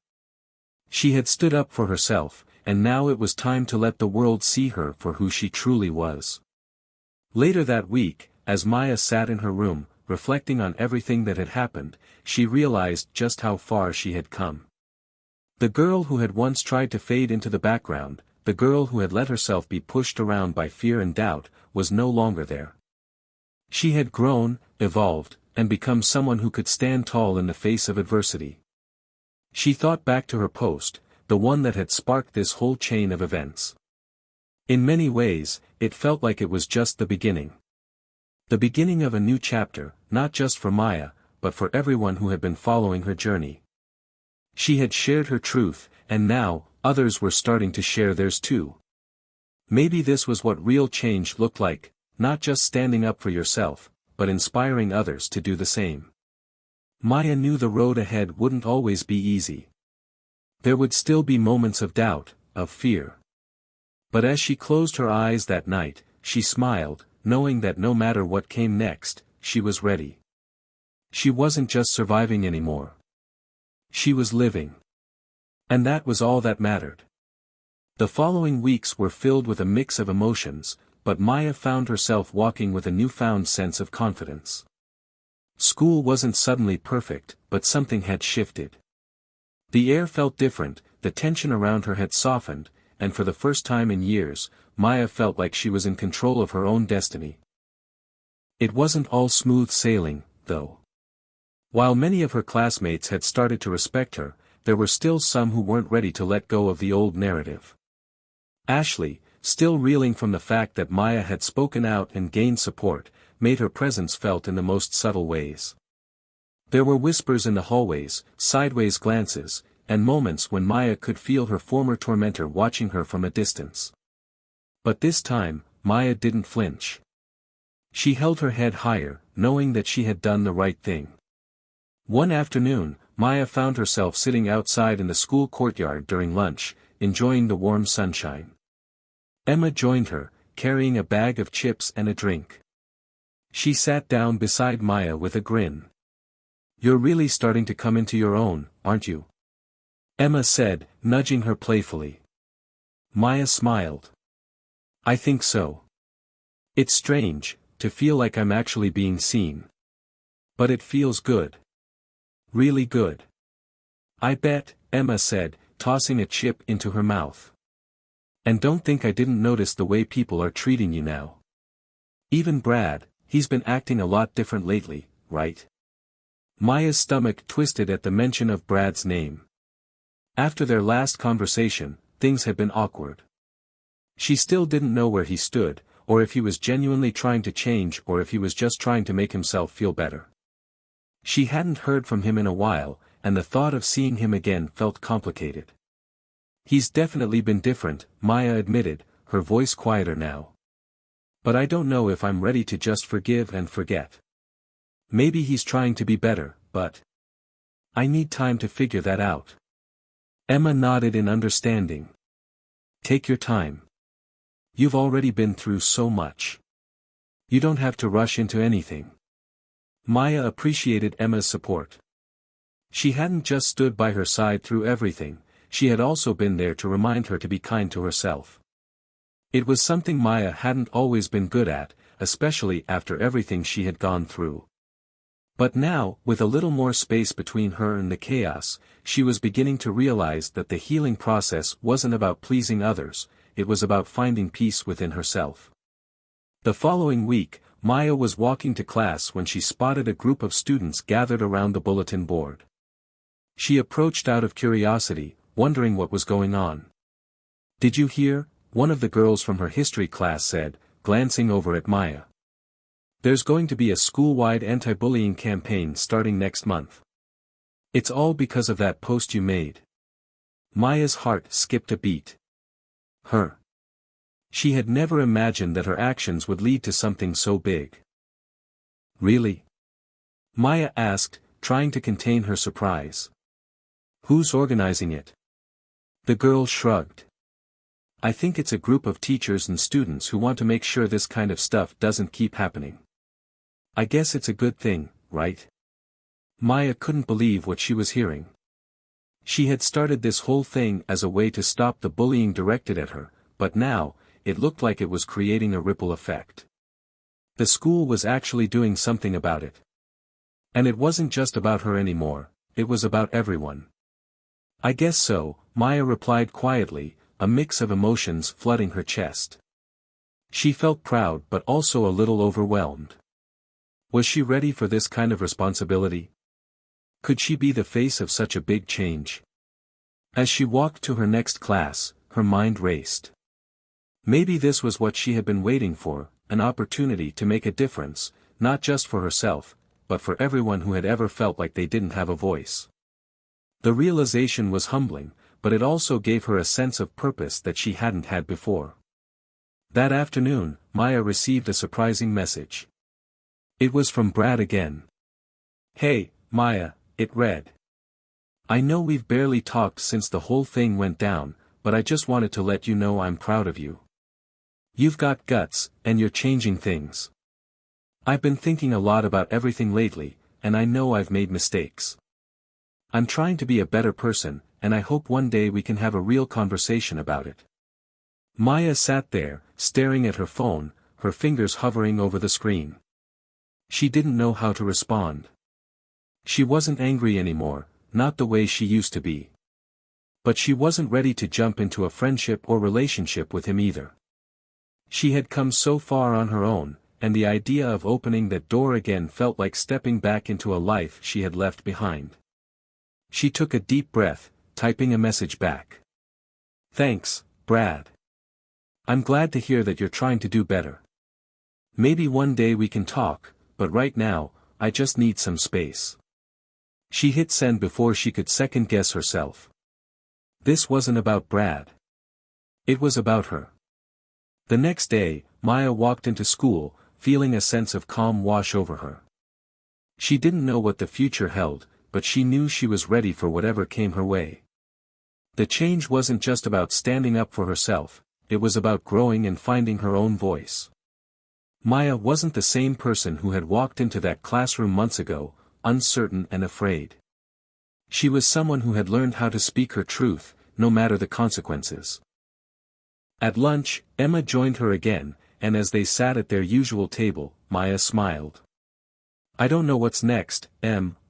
A: She had stood up for herself, and now it was time to let the world see her for who she truly was. Later that week, as Maya sat in her room, reflecting on everything that had happened, she realized just how far she had come. The girl who had once tried to fade into the background, the girl who had let herself be pushed around by fear and doubt, was no longer there. She had grown, evolved, and become someone who could stand tall in the face of adversity. She thought back to her post, the one that had sparked this whole chain of events. In many ways, it felt like it was just the beginning. The beginning of a new chapter, not just for Maya, but for everyone who had been following her journey. She had shared her truth, and now, others were starting to share theirs too. Maybe this was what real change looked like, not just standing up for yourself, but inspiring others to do the same. Maya knew the road ahead wouldn't always be easy. There would still be moments of doubt, of fear. But as she closed her eyes that night, she smiled, knowing that no matter what came next, she was ready. She wasn't just surviving anymore. She was living. And that was all that mattered. The following weeks were filled with a mix of emotions, but Maya found herself walking with a newfound sense of confidence. School wasn't suddenly perfect, but something had shifted. The air felt different, the tension around her had softened, and for the first time in years, Maya felt like she was in control of her own destiny. It wasn't all smooth sailing, though. While many of her classmates had started to respect her, there were still some who weren't ready to let go of the old narrative. Ashley, still reeling from the fact that Maya had spoken out and gained support, made her presence felt in the most subtle ways. There were whispers in the hallways, sideways glances, and moments when Maya could feel her former tormentor watching her from a distance. But this time, Maya didn't flinch. She held her head higher, knowing that she had done the right thing. One afternoon, Maya found herself sitting outside in the school courtyard during lunch, enjoying the warm sunshine. Emma joined her, carrying a bag of chips and a drink. She sat down beside Maya with a grin. "You're really starting to come into your own, aren't you?" Emma said, nudging her playfully. Maya smiled. "I think so. It's strange, to feel like I'm actually being seen. But it feels good. Really good." "I bet," Emma said, tossing a chip into her mouth. "And don't think I didn't notice the way people are treating you now. Even Brad, he's been acting a lot different lately, right?" Maya's stomach twisted at the mention of Brad's name. After their last conversation, things had been awkward. She still didn't know where he stood, or if he was genuinely trying to change or if he was just trying to make himself feel better. She hadn't heard from him in a while, and the thought of seeing him again felt complicated. "He's definitely been different," Maya admitted, her voice quieter now. "But I don't know if I'm ready to just forgive and forget. Maybe he's trying to be better, but I need time to figure that out." Emma nodded in understanding. "Take your time. You've already been through so much. You don't have to rush into anything." Maya appreciated Emma's support. She hadn't just stood by her side through everything, she had also been there to remind her to be kind to herself. It was something Maya hadn't always been good at, especially after everything she had gone through. But now, with a little more space between her and the chaos, she was beginning to realize that the healing process wasn't about pleasing others, it was about finding peace within herself. The following week, Maya was walking to class when she spotted a group of students gathered around the bulletin board. She approached out of curiosity, wondering what was going on. "Did you hear?" one of the girls from her history class said, glancing over at Maya. "There's going to be a school-wide anti-bullying campaign starting next month. It's all because of that post you made." Maya's heart skipped a beat. her. She had never imagined that her actions would lead to something so big. Really? Maya asked, trying to contain her surprise. Who's organizing it? The girl shrugged. I think it's a group of teachers and students who want to make sure this kind of stuff doesn't keep happening. I guess it's a good thing, right? Maya couldn't believe what she was hearing. She had started this whole thing as a way to stop the bullying directed at her, but now, it looked like it was creating a ripple effect. The school was actually doing something about it. And it wasn't just about her anymore, it was about everyone. I guess so, Maya replied quietly, a mix of emotions flooding her chest. She felt proud but also a little overwhelmed. Was she ready for this kind of responsibility? Could she be the face of such a big change? As she walked to her next class, her mind raced. Maybe this was what she had been waiting for, an opportunity to make a difference, not just for herself, but for everyone who had ever felt like they didn't have a voice. The realization was humbling, but it also gave her a sense of purpose that she hadn't had before. That afternoon, Maya received a surprising message. It was from Brad again. Hey, Maya, it read. I know we've barely talked since the whole thing went down, but I just wanted to let you know I'm proud of you. You've got guts, and you're changing things. I've been thinking a lot about everything lately, and I know I've made mistakes. I'm trying to be a better person, and I hope one day we can have a real conversation about it. Maya sat there, staring at her phone, her fingers hovering over the screen. She didn't know how to respond. She wasn't angry anymore, not the way she used to be. But she wasn't ready to jump into a friendship or relationship with him either. She had come so far on her own, and the idea of opening that door again felt like stepping back into a life she had left behind. She took a deep breath, typing a message back. Thanks, Brad. I'm glad to hear that you're trying to do better. Maybe one day we can talk, but right now, I just need some space. She hit send before she could second-guess herself. This wasn't about Brad. It was about her. The next day, Maya walked into school, feeling a sense of calm wash over her. She didn't know what the future held, but she knew she was ready for whatever came her way. The change wasn't just about standing up for herself, it was about growing and finding her own voice. Maya wasn't the same person who had walked into that classroom months ago, uncertain and afraid. She was someone who had learned how to speak her truth, no matter the consequences. At lunch, Emma joined her again, and as they sat at their usual table, Maya smiled. I don't know what's next,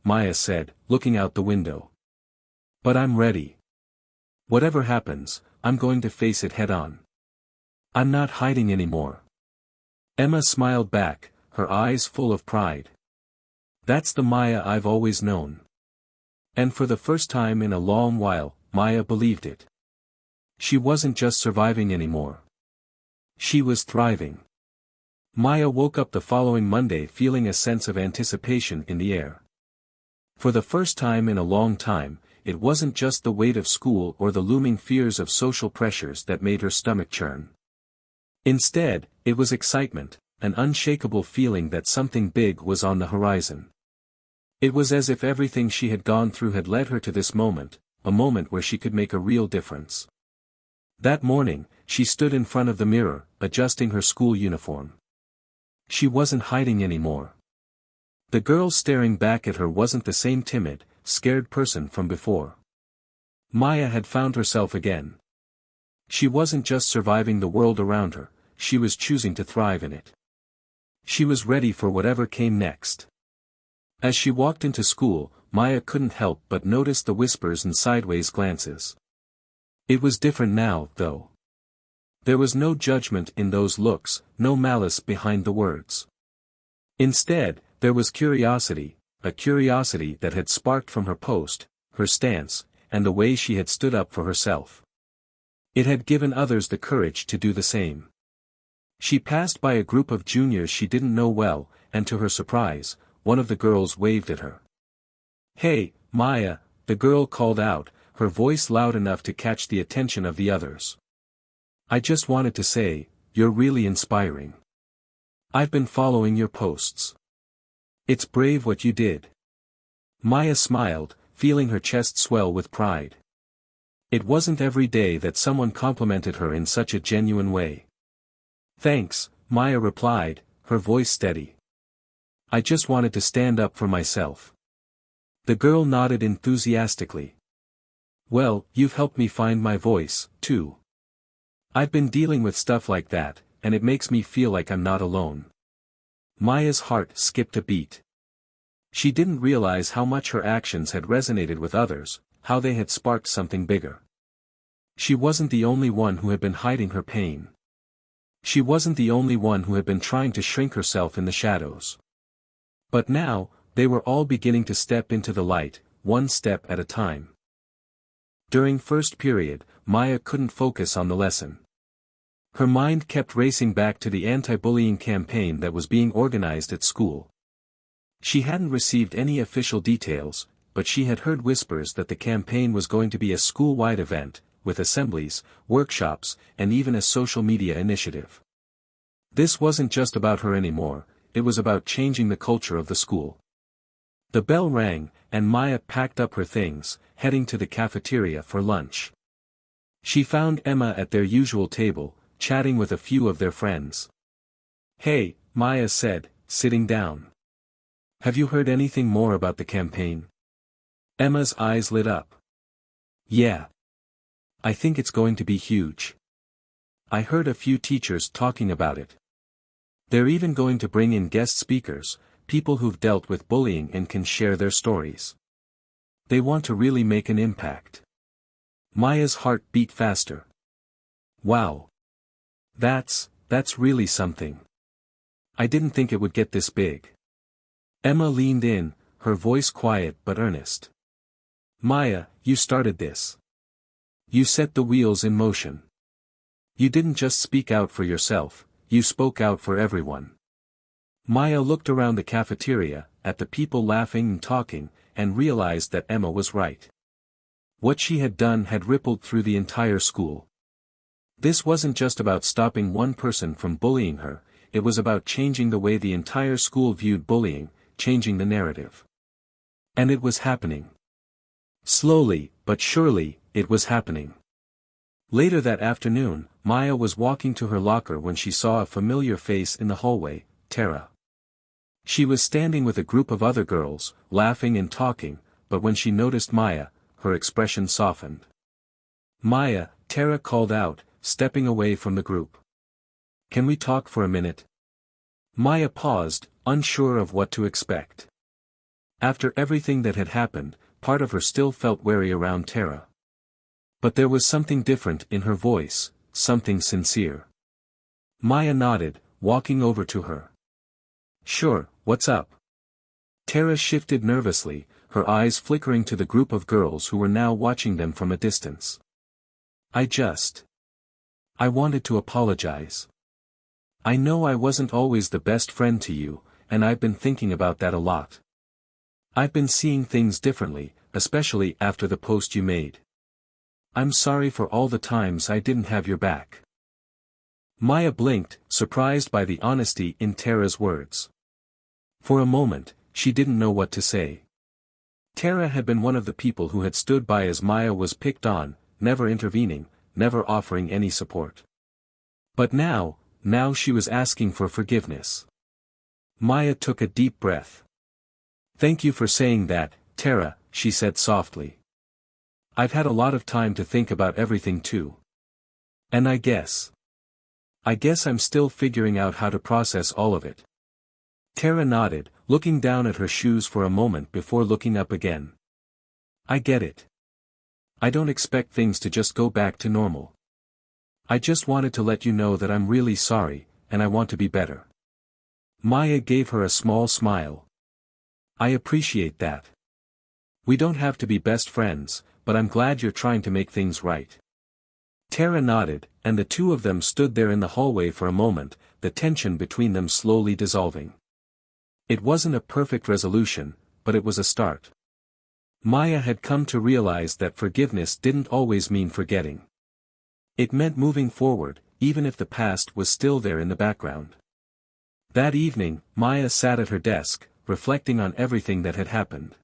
A: Maya said, looking out the window. But I'm ready. Whatever happens, I'm going to face it head-on. I'm not hiding anymore. Emma smiled back, her eyes full of pride. That's the Maya I've always known. And for the first time in a long while, Maya believed it. She wasn't just surviving anymore. She was thriving. Maya woke up the following Monday feeling a sense of anticipation in the air. For the first time in a long time, it wasn't just the weight of school or the looming fears of social pressures that made her stomach churn. Instead, it was excitement, an unshakable feeling that something big was on the horizon. It was as if everything she had gone through had led her to this moment, a moment where she could make a real difference. That morning, she stood in front of the mirror, adjusting her school uniform. She wasn't hiding anymore. The girl staring back at her wasn't the same timid, scared person from before. Maya had found herself again. She wasn't just surviving the world around her, she was choosing to thrive in it. She was ready for whatever came next. As she walked into school, Maya couldn't help but notice the whispers and sideways glances. It was different now, though. There was no judgment in those looks, no malice behind the words. Instead, there was curiosity, a curiosity that had sparked from her post, her stance, and the way she had stood up for herself. It had given others the courage to do the same. She passed by a group of juniors she didn't know well, and to her surprise, one of the girls waved at her. Hey, Maya, the girl called out, her voice loud enough to catch the attention of the others. I just wanted to say, you're really inspiring. I've been following your posts. It's brave what you did. Maya smiled, feeling her chest swell with pride. It wasn't every day that someone complimented her in such a genuine way. Thanks, Maya replied, her voice steady. I just wanted to stand up for myself. The girl nodded enthusiastically. Well, you've helped me find my voice, too. I've been dealing with stuff like that, and it makes me feel like I'm not alone. Maya's heart skipped a beat. She didn't realize how much her actions had resonated with others, how they had sparked something bigger. She wasn't the only one who had been hiding her pain. She wasn't the only one who had been trying to shrink herself in the shadows. But now, they were all beginning to step into the light, one step at a time. During first period, Maya couldn't focus on the lesson. Her mind kept racing back to the anti-bullying campaign that was being organized at school. She hadn't received any official details, but she had heard whispers that the campaign was going to be a school-wide event, with assemblies, workshops, and even a social media initiative. This wasn't just about her anymore, it was about changing the culture of the school. The bell rang, and Maya packed up her things, heading to the cafeteria for lunch. She found Emma at their usual table, chatting with a few of their friends. Hey, Maya said, sitting down. Have you heard anything more about the campaign? Emma's eyes lit up. Yeah. I think it's going to be huge. I heard a few teachers talking about it. They're even going to bring in guest speakers, people who've dealt with bullying and can share their stories. They want to really make an impact. Maya's heart beat faster. Wow. That's really something. I didn't think it would get this big. Emma leaned in, her voice quiet but earnest. Maya, you started this. You set the wheels in motion. You didn't just speak out for yourself, you spoke out for everyone. Maya looked around the cafeteria, at the people laughing and talking, and realized that Emma was right. What she had done had rippled through the entire school. This wasn't just about stopping one person from bullying her, it was about changing the way the entire school viewed bullying, changing the narrative. And it was happening. Slowly, but surely, it was happening. Later that afternoon, Maya was walking to her locker when she saw a familiar face in the hallway, Tara. She was standing with a group of other girls, laughing and talking, but when she noticed Maya, her expression softened. Maya, Tara called out, stepping away from the group. Can we talk for a minute? Maya paused, unsure of what to expect. After everything that had happened, part of her still felt wary around Tara. But there was something different in her voice, something sincere. Maya nodded, walking over to her. Sure, what's up? Tara shifted nervously, her eyes flickering to the group of girls who were now watching them from a distance. I wanted to apologize. I know I wasn't always the best friend to you, and I've been thinking about that a lot. I've been seeing things differently, especially after the post you made. I'm sorry for all the times I didn't have your back. Maya blinked, surprised by the honesty in Tara's words. For a moment, she didn't know what to say. Tara had been one of the people who had stood by as Maya was picked on, never intervening, never offering any support. But now she was asking for forgiveness. Maya took a deep breath. Thank you for saying that, Tara, she said softly. I've had a lot of time to think about everything too. And I guess I'm still figuring out how to process all of it. Tara nodded, looking down at her shoes for a moment before looking up again. I get it. I don't expect things to just go back to normal. I just wanted to let you know that I'm really sorry, and I want to be better. Maya gave her a small smile. I appreciate that. We don't have to be best friends, but I'm glad you're trying to make things right. Tara nodded, and the two of them stood there in the hallway for a moment, the tension between them slowly dissolving. It wasn't a perfect resolution, but it was a start. Maya had come to realize that forgiveness didn't always mean forgetting. It meant moving forward, even if the past was still there in the background. That evening, Maya sat at her desk, reflecting on everything that had happened.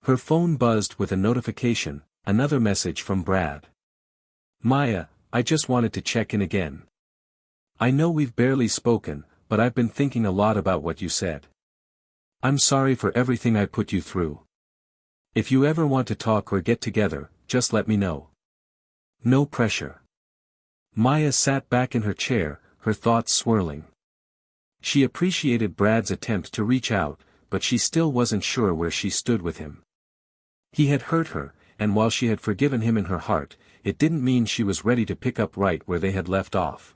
A: Her phone buzzed with a notification, another message from Brad. "Maya, I just wanted to check in again. I know we've barely spoken, but I've been thinking a lot about what you said. I'm sorry for everything I put you through. If you ever want to talk or get together, just let me know. No pressure." Maya sat back in her chair, her thoughts swirling. She appreciated Brad's attempt to reach out, but she still wasn't sure where she stood with him. He had hurt her, and while she had forgiven him in her heart, it didn't mean she was ready to pick up right where they had left off.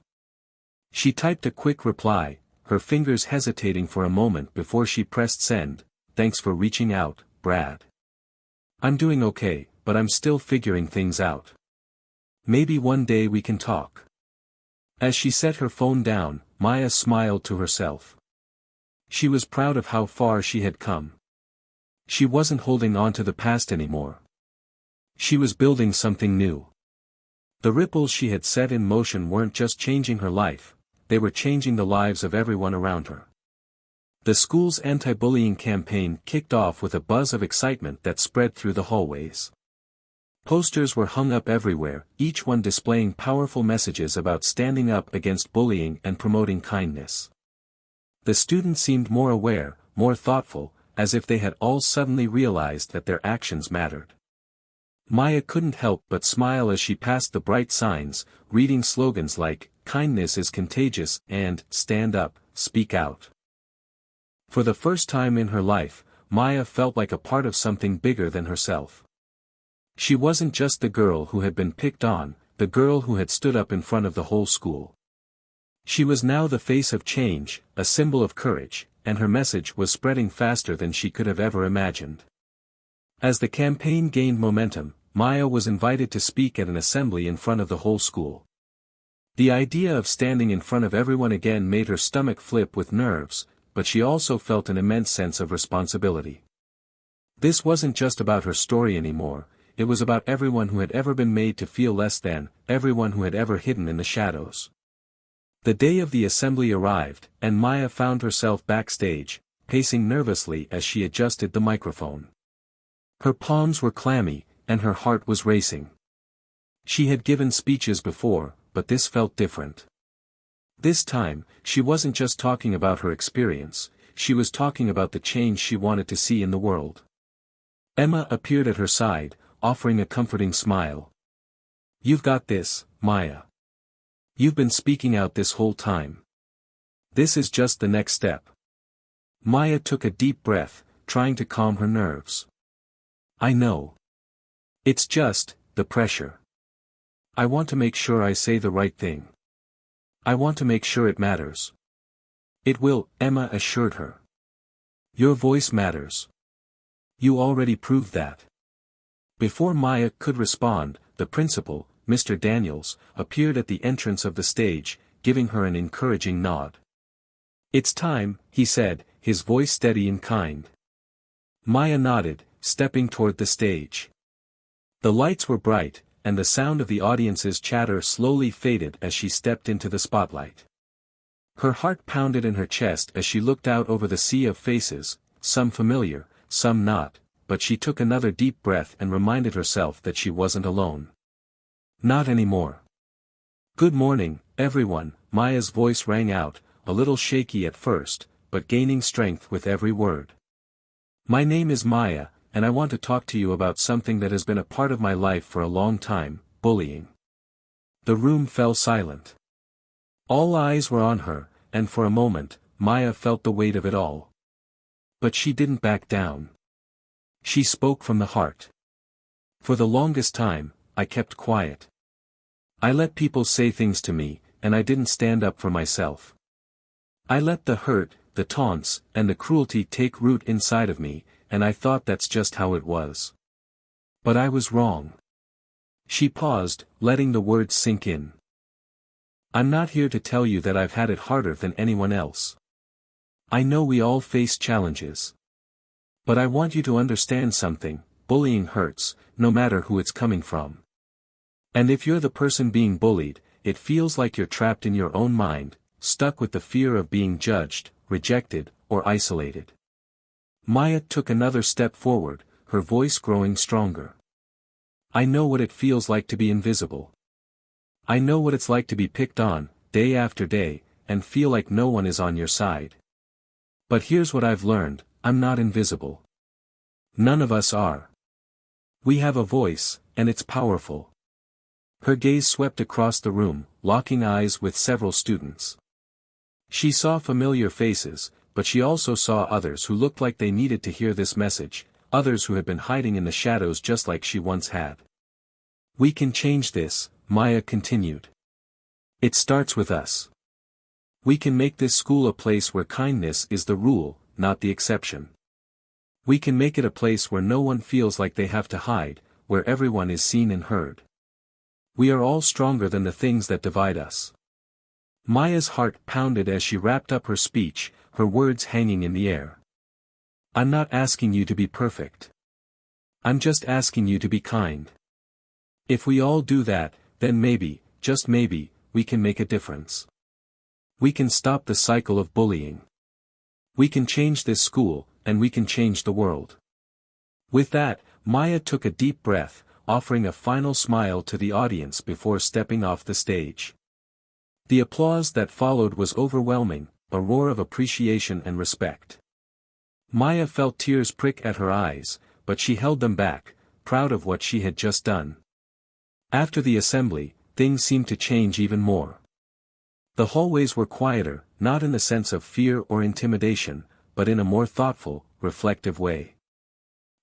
A: She typed a quick reply, her fingers hesitating for a moment before she pressed send. "Thanks for reaching out, Brad. I'm doing okay, but I'm still figuring things out. Maybe one day we can talk." As she set her phone down, Maya smiled to herself. She was proud of how far she had come. She wasn't holding on to the past anymore. She was building something new. The ripples she had set in motion weren't just changing her life, they were changing the lives of everyone around her. The school's anti-bullying campaign kicked off with a buzz of excitement that spread through the hallways. Posters were hung up everywhere, each one displaying powerful messages about standing up against bullying and promoting kindness. The students seemed more aware, more thoughtful, as if they had all suddenly realized that their actions mattered. Maya couldn't help but smile as she passed the bright signs, reading slogans like, "Kindness is contagious," and, "Stand up, speak out." For the first time in her life, Maya felt like a part of something bigger than herself. She wasn't just the girl who had been picked on, the girl who had stood up in front of the whole school. She was now the face of change, a symbol of courage, and her message was spreading faster than she could have ever imagined. As the campaign gained momentum, Maya was invited to speak at an assembly in front of the whole school. The idea of standing in front of everyone again made her stomach flip with nerves, but she also felt an immense sense of responsibility. This wasn't just about her story anymore, it was about everyone who had ever been made to feel less than, everyone who had ever hidden in the shadows. The day of the assembly arrived, and Maya found herself backstage, pacing nervously as she adjusted the microphone. Her palms were clammy, and her heart was racing. She had given speeches before, but this felt different. This time, she wasn't just talking about her experience, she was talking about the change she wanted to see in the world. Emma appeared at her side, offering a comforting smile. "You've got this, Maya. You've been speaking out this whole time. This is just the next step." Maya took a deep breath, trying to calm her nerves. "I know. It's just, the pressure. I want to make sure I say the right thing. I want to make sure it matters." "It will," Emma assured her. "Your voice matters. You already proved that." Before Maya could respond, the principal, Mr. Daniels, appeared at the entrance of the stage, giving her an encouraging nod. "It's time," he said, his voice steady and kind. Maya nodded, stepping toward the stage. The lights were bright, and the sound of the audience's chatter slowly faded as she stepped into the spotlight. Her heart pounded in her chest as she looked out over the sea of faces, some familiar, some not, but she took another deep breath and reminded herself that she wasn't alone. Not anymore. "Good morning, everyone," Maya's voice rang out, a little shaky at first, but gaining strength with every word. "My name is Maya, and I want to talk to you about something that has been a part of my life for a long time, bullying." The room fell silent. All eyes were on her, and for a moment, Maya felt the weight of it all. But she didn't back down. She spoke from the heart. "For the longest time, I kept quiet. I let people say things to me, and I didn't stand up for myself. I let the hurt, the taunts, and the cruelty take root inside of me, and I thought that's just how it was. But I was wrong." She paused, letting the words sink in. "I'm not here to tell you that I've had it harder than anyone else. I know we all face challenges. But I want you to understand something, bullying hurts, no matter who it's coming from. And if you're the person being bullied, it feels like you're trapped in your own mind, stuck with the fear of being judged, rejected, or isolated. Maya took another step forward, her voice growing stronger. I know what it feels like to be invisible. I know what it's like to be picked on, day after day, and feel like no one is on your side. But here's what I've learned, I'm not invisible. None of us are. We have a voice, and it's powerful. Her gaze swept across the room, locking eyes with several students. She saw familiar faces, but she also saw others who looked like they needed to hear this message, others who had been hiding in the shadows just like she once had. We can change this, Maya continued. It starts with us. We can make this school a place where kindness is the rule, not the exception. We can make it a place where no one feels like they have to hide, where everyone is seen and heard. We are all stronger than the things that divide us. Maya's heart pounded as she wrapped up her speech, her words hanging in the air. I'm not asking you to be perfect. I'm just asking you to be kind. If we all do that, then maybe, just maybe, we can make a difference. We can stop the cycle of bullying. We can change this school, and we can change the world. With that, Maya took a deep breath, offering a final smile to the audience before stepping off the stage. The applause that followed was overwhelming, a roar of appreciation and respect. Maya felt tears prick at her eyes, but she held them back, proud of what she had just done. After the assembly, things seemed to change even more. The hallways were quieter, not in the sense of fear or intimidation, but in a more thoughtful, reflective way.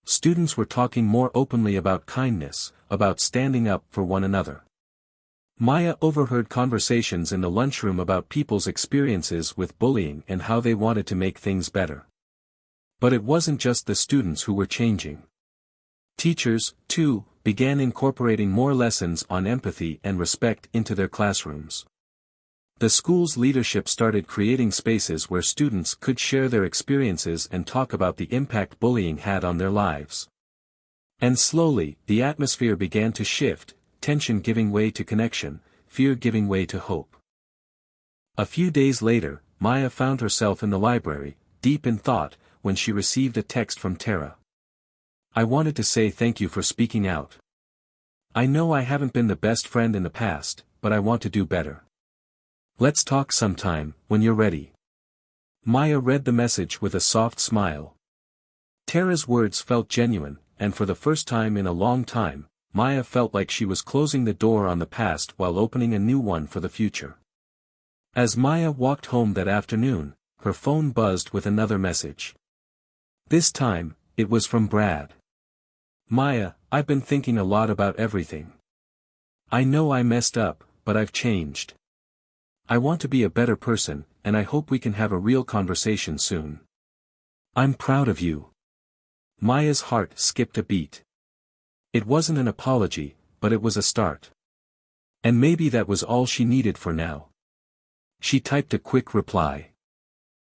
A: Students were talking more openly about kindness, about standing up for one another. Maya overheard conversations in the lunchroom about people's experiences with bullying and how they wanted to make things better. But it wasn't just the students who were changing. Teachers, too, began incorporating more lessons on empathy and respect into their classrooms. The school's leadership started creating spaces where students could share their experiences and talk about the impact bullying had on their lives. And slowly, the atmosphere began to shift, tension giving way to connection, fear giving way to hope. A few days later, Maya found herself in the library, deep in thought, when she received a text from Tara. I wanted to say thank you for speaking out. I know I haven't been the best friend in the past, but I want to do better. Let's talk sometime, when you're ready. Maya read the message with a soft smile. Tara's words felt genuine, and for the first time in a long time, Maya felt like she was closing the door on the past while opening a new one for the future. As Maya walked home that afternoon, her phone buzzed with another message. This time, it was from Brad. Maya, I've been thinking a lot about everything. I know I messed up, but I've changed. I want to be a better person, and I hope we can have a real conversation soon. I'm proud of you. Maya's heart skipped a beat. It wasn't an apology, but it was a start. And maybe that was all she needed for now. She typed a quick reply.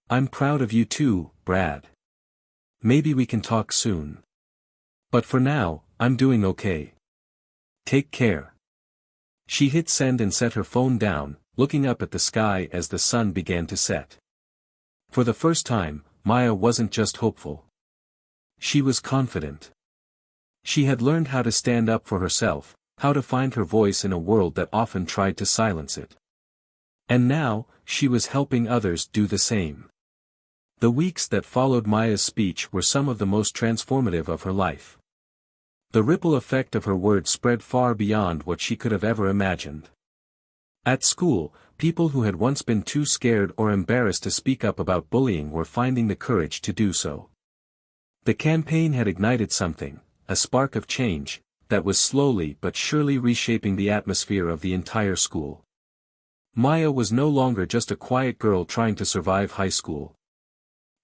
A: I'm proud of you too, Brad. Maybe we can talk soon. But for now, I'm doing okay. Take care. She hit send and set her phone down, looking up at the sky as the sun began to set. For the first time, Maya wasn't just hopeful. She was confident. She had learned how to stand up for herself, how to find her voice in a world that often tried to silence it. And now, she was helping others do the same. The weeks that followed Maya's speech were some of the most transformative of her life. The ripple effect of her words spread far beyond what she could have ever imagined. At school, people who had once been too scared or embarrassed to speak up about bullying were finding the courage to do so. The campaign had ignited something, a spark of change, that was slowly but surely reshaping the atmosphere of the entire school. Maya was no longer just a quiet girl trying to survive high school.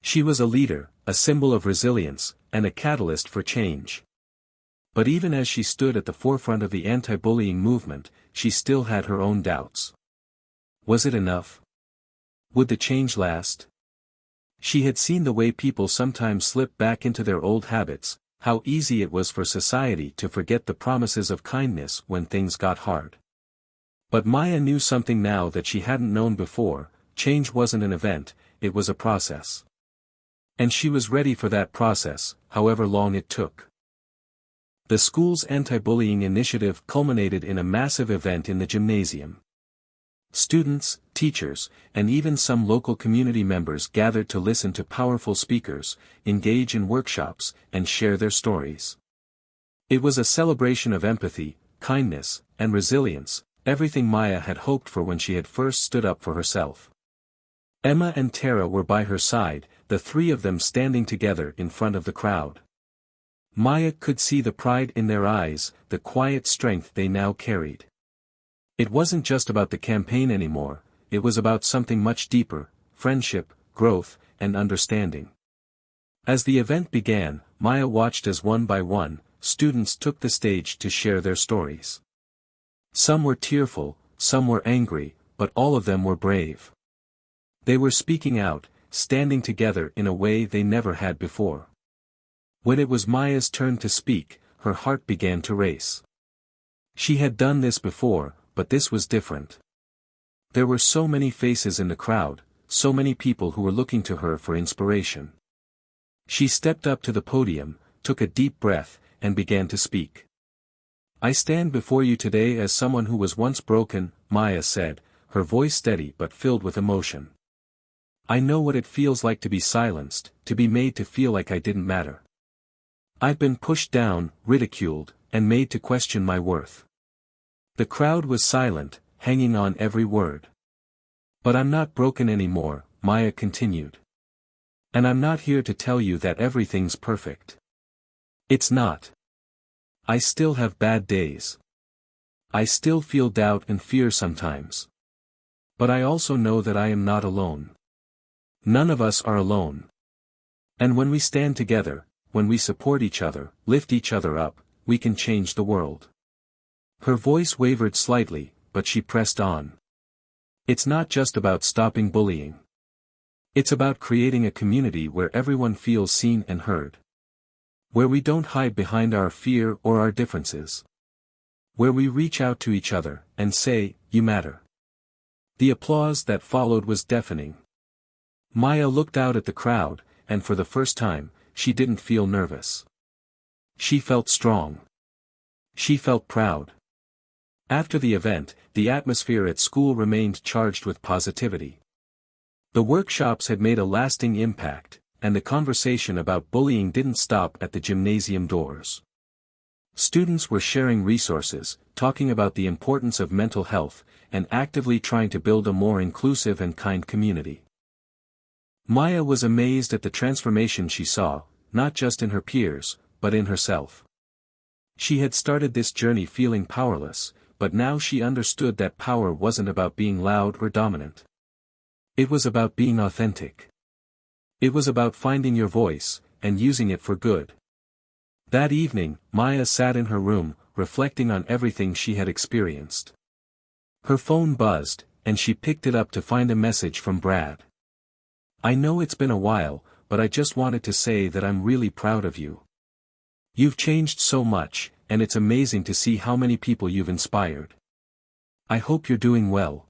A: She was a leader, a symbol of resilience, and a catalyst for change. But even as she stood at the forefront of the anti-bullying movement, she still had her own doubts. Was it enough? Would the change last? She had seen the way people sometimes slip back into their old habits, how easy it was for society to forget the promises of kindness when things got hard. But Maya knew something now that she hadn't known before: change wasn't an event, it was a process. And she was ready for that process, however long it took. The school's anti-bullying initiative culminated in a massive event in the gymnasium. Students, teachers, and even some local community members gathered to listen to powerful speakers, engage in workshops, and share their stories. It was a celebration of empathy, kindness, and resilience, everything Maya had hoped for when she had first stood up for herself. Emma and Tara were by her side, the three of them standing together in front of the crowd. Maya could see the pride in their eyes, the quiet strength they now carried. It wasn't just about the campaign anymore, it was about something much deeper: friendship, growth, and understanding. As the event began, Maya watched as one by one, students took the stage to share their stories. Some were tearful, some were angry, but all of them were brave. They were speaking out, standing together in a way they never had before. When it was Maya's turn to speak, her heart began to race. She had done this before, but this was different. There were so many faces in the crowd, so many people who were looking to her for inspiration. She stepped up to the podium, took a deep breath, and began to speak. "I stand before you today as someone who was once broken," Maya said, her voice steady but filled with emotion. "I know what it feels like to be silenced, to be made to feel like I didn't matter. I've been pushed down, ridiculed, and made to question my worth." The crowd was silent, hanging on every word. "But I'm not broken anymore," Maya continued. "And I'm not here to tell you that everything's perfect. It's not. I still have bad days. I still feel doubt and fear sometimes. But I also know that I am not alone. None of us are alone. And when we stand together, when we support each other, lift each other up, we can change the world." Her voice wavered slightly, but she pressed on. "It's not just about stopping bullying. It's about creating a community where everyone feels seen and heard. Where we don't hide behind our fear or our differences. Where we reach out to each other, and say, 'You matter.'" The applause that followed was deafening. Maya looked out at the crowd, and for the first time, she didn't feel nervous. She felt strong. She felt proud. After the event, the atmosphere at school remained charged with positivity. The workshops had made a lasting impact, and the conversation about bullying didn't stop at the gymnasium doors. Students were sharing resources, talking about the importance of mental health, and actively trying to build a more inclusive and kind community. Maya was amazed at the transformation she saw, not just in her peers, but in herself. She had started this journey feeling powerless, but now she understood that power wasn't about being loud or dominant. It was about being authentic. It was about finding your voice, and using it for good. That evening, Maya sat in her room, reflecting on everything she had experienced. Her phone buzzed, and she picked it up to find a message from Brad. "I know it's been a while, but I just wanted to say that I'm really proud of you. You've changed so much, and it's amazing to see how many people you've inspired. I hope you're doing well."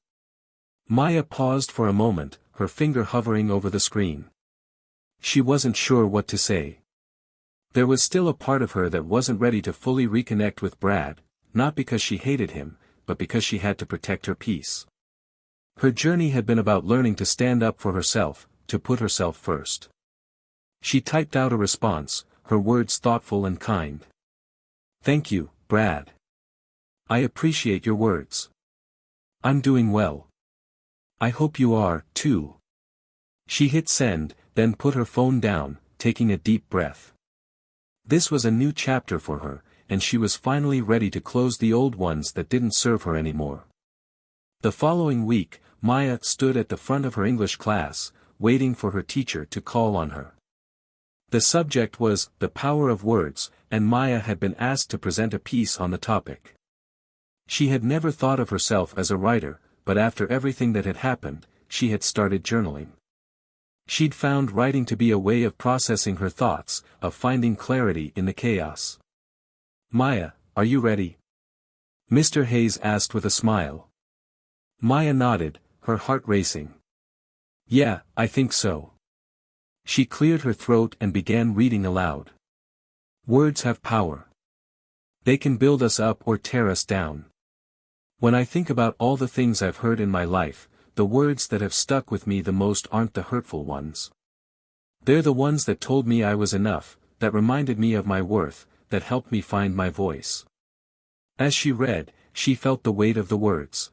A: Maya paused for a moment, her finger hovering over the screen. She wasn't sure what to say. There was still a part of her that wasn't ready to fully reconnect with Brad, not because she hated him, but because she had to protect her peace. Her journey had been about learning to stand up for herself, to put herself first. She typed out a response, her words thoughtful and kind. "Thank you, Brad. I appreciate your words. I'm doing well. I hope you are, too." She hit send, then put her phone down, taking a deep breath. This was a new chapter for her, and she was finally ready to close the old ones that didn't serve her anymore. The following week, Maya stood at the front of her English class, waiting for her teacher to call on her. The subject was "The Power of Words," and Maya had been asked to present a piece on the topic. She had never thought of herself as a writer, but after everything that had happened, she had started journaling. She'd found writing to be a way of processing her thoughts, of finding clarity in the chaos. "Maya, are you ready?" Mr. Hayes asked with a smile. Maya nodded, her heart racing. "Yeah, I think so." She cleared her throat and began reading aloud. "Words have power. They can build us up or tear us down. When I think about all the things I've heard in my life, the words that have stuck with me the most aren't the hurtful ones. They're the ones that told me I was enough, that reminded me of my worth, that helped me find my voice." As she read, she felt the weight of the words.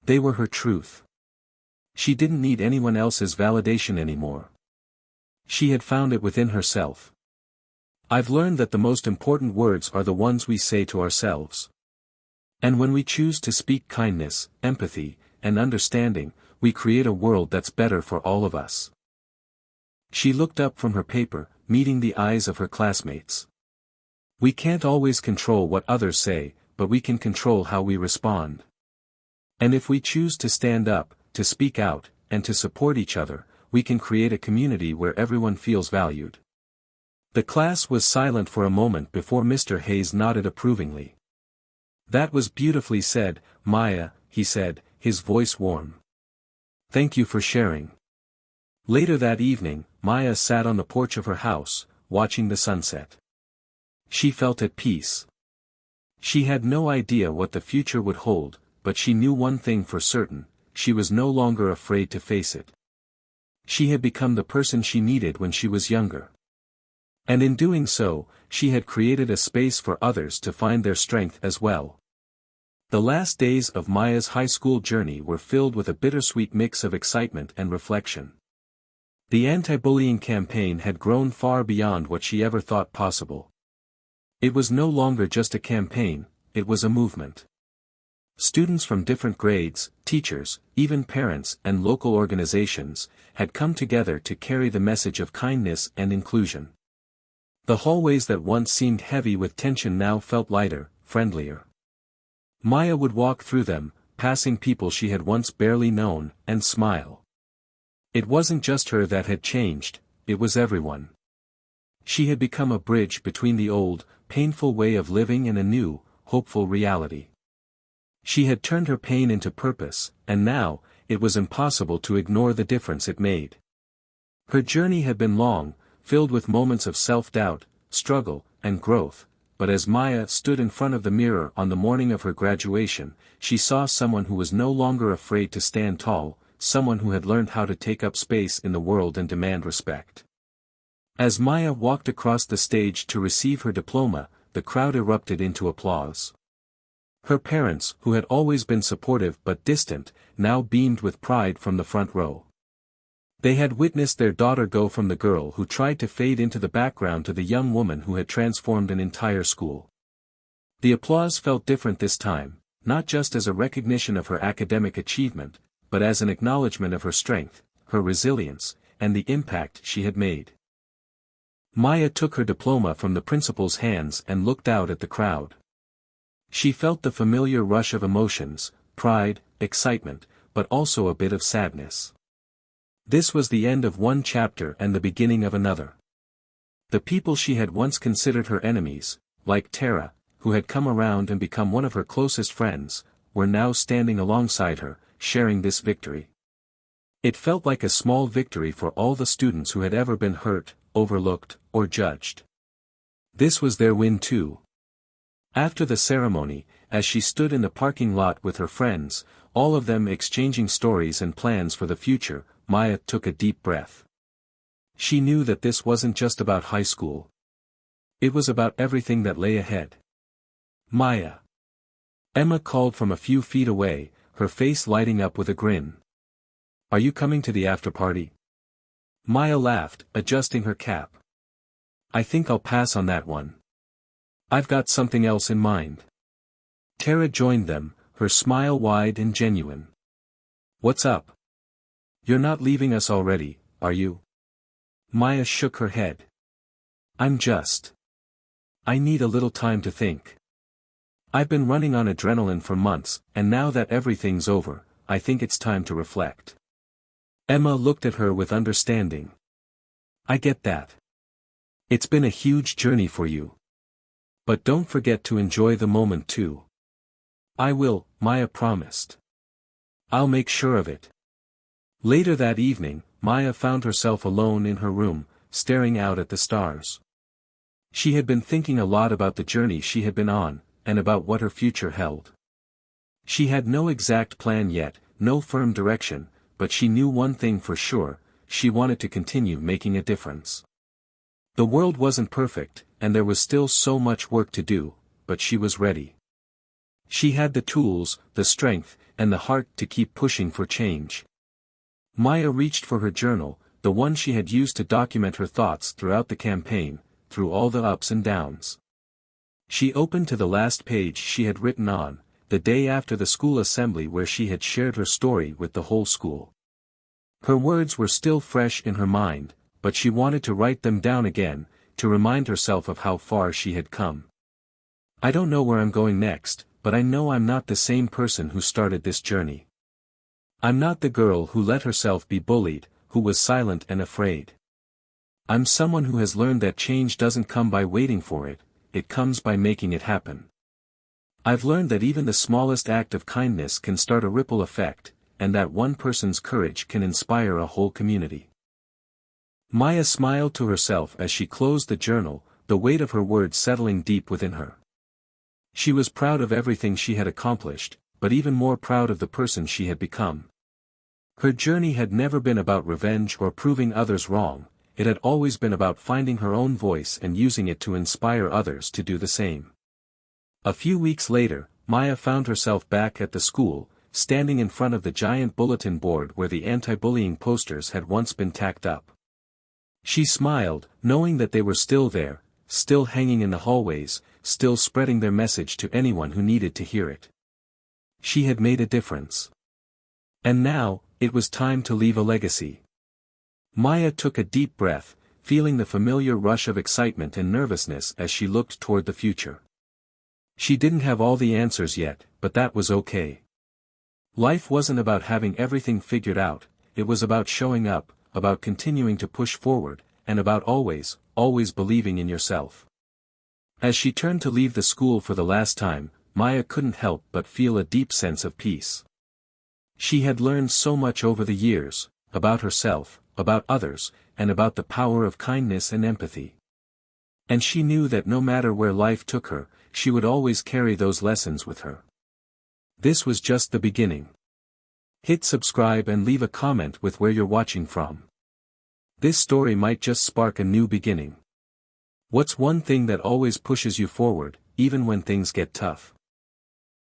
A: They were her truth. She didn't need anyone else's validation anymore. She had found it within herself. "I've learned that the most important words are the ones we say to ourselves. And when we choose to speak kindness, empathy, and understanding, we create a world that's better for all of us." She looked up from her paper, meeting the eyes of her classmates. "We can't always control what others say, but we can control how we respond. And if we choose to stand up, to speak out, and to support each other, we can create a community where everyone feels valued." The class was silent for a moment before Mr. Hayes nodded approvingly. "That was beautifully said, Maya," he said, his voice warm. "Thank you for sharing." Later that evening, Maya sat on the porch of her house, watching the sunset. She felt at peace. She had no idea what the future would hold, but she knew one thing for certain: she was no longer afraid to face it. She had become the person she needed when she was younger. And in doing so, she had created a space for others to find their strength as well. The last days of Maya's high school journey were filled with a bittersweet mix of excitement and reflection. The anti-bullying campaign had grown far beyond what she ever thought possible. It was no longer just a campaign, it was a movement. Students from different grades, teachers, even parents and local organizations, had come together to carry the message of kindness and inclusion. The hallways that once seemed heavy with tension now felt lighter, friendlier. Maya would walk through them, passing people she had once barely known, and smile. It wasn't just her that had changed, it was everyone. She had become a bridge between the old, painful way of living and a new, hopeful reality. She had turned her pain into purpose, and now, it was impossible to ignore the difference it made. Her journey had been long, filled with moments of self-doubt, struggle, and growth, but as Maya stood in front of the mirror on the morning of her graduation, she saw someone who was no longer afraid to stand tall, someone who had learned how to take up space in the world and demand respect. As Maya walked across the stage to receive her diploma, the crowd erupted into applause. Her parents, who had always been supportive but distant, now beamed with pride from the front row. They had witnessed their daughter go from the girl who tried to fade into the background to the young woman who had transformed an entire school. The applause felt different this time, not just as a recognition of her academic achievement, but as an acknowledgement of her strength, her resilience, and the impact she had made. Maya took her diploma from the principal's hands and looked out at the crowd. She felt the familiar rush of emotions, pride, excitement, but also a bit of sadness. This was the end of one chapter and the beginning of another. The people she had once considered her enemies, like Tara, who had come around and become one of her closest friends, were now standing alongside her, sharing this victory. It felt like a small victory for all the students who had ever been hurt, overlooked, or judged. This was their win too. After the ceremony, as she stood in the parking lot with her friends, all of them exchanging stories and plans for the future, Maya took a deep breath. She knew that this wasn't just about high school. It was about everything that lay ahead. "Maya." Emma called from a few feet away, her face lighting up with a grin. "Are you coming to the after-party?" Maya laughed, adjusting her cap. "I think I'll pass on that one. I've got something else in mind." Tara joined them, her smile wide and genuine. "What's up? You're not leaving us already, are you?" Maya shook her head. I need a little time to think. I've been running on adrenaline for months, and now that everything's over, I think it's time to reflect." Emma looked at her with understanding. I get that. It's been a huge journey for you. But don't forget to enjoy the moment too. I will, Maya promised. I'll make sure of it. Later that evening, Maya found herself alone in her room, staring out at the stars. She had been thinking a lot about the journey she had been on, and about what her future held. She had no exact plan yet, no firm direction, but she knew one thing for sure: she wanted to continue making a difference. The world wasn't perfect, and there was still so much work to do, but she was ready. She had the tools, the strength, and the heart to keep pushing for change. Maya reached for her journal, the one she had used to document her thoughts throughout the campaign, through all the ups and downs. She opened to the last page she had written on, the day after the school assembly where she had shared her story with the whole school. Her words were still fresh in her mind, but she wanted to write them down again, to remind herself of how far she had come. I don't know where I'm going next, but I know I'm not the same person who started this journey. I'm not the girl who let herself be bullied, who was silent and afraid. I'm someone who has learned that change doesn't come by waiting for it, it comes by making it happen. I've learned that even the smallest act of kindness can start a ripple effect, and that one person's courage can inspire a whole community. Maya smiled to herself as she closed the journal, the weight of her words settling deep within her. She was proud of everything she had accomplished, but even more proud of the person she had become. Her journey had never been about revenge or proving others wrong, it had always been about finding her own voice and using it to inspire others to do the same. A few weeks later, Maya found herself back at the school, standing in front of the giant bulletin board where the anti-bullying posters had once been tacked up. She smiled, knowing that they were still there, still hanging in the hallways, still spreading their message to anyone who needed to hear it. She had made a difference. And now, it was time to leave a legacy. Maya took a deep breath, feeling the familiar rush of excitement and nervousness as she looked toward the future. She didn't have all the answers yet, but that was okay. Life wasn't about having everything figured out, it was about showing up, about continuing to push forward, and about always believing in yourself. As she turned to leave the school for the last time, Maya couldn't help but feel a deep sense of peace. She had learned so much over the years, about herself, about others, and about the power of kindness and empathy. And she knew that no matter where life took her, she would always carry those lessons with her. This was just the beginning. Hit subscribe and leave a comment with where you're watching from. This story might just spark a new beginning. What's one thing that always pushes you forward, even when things get tough?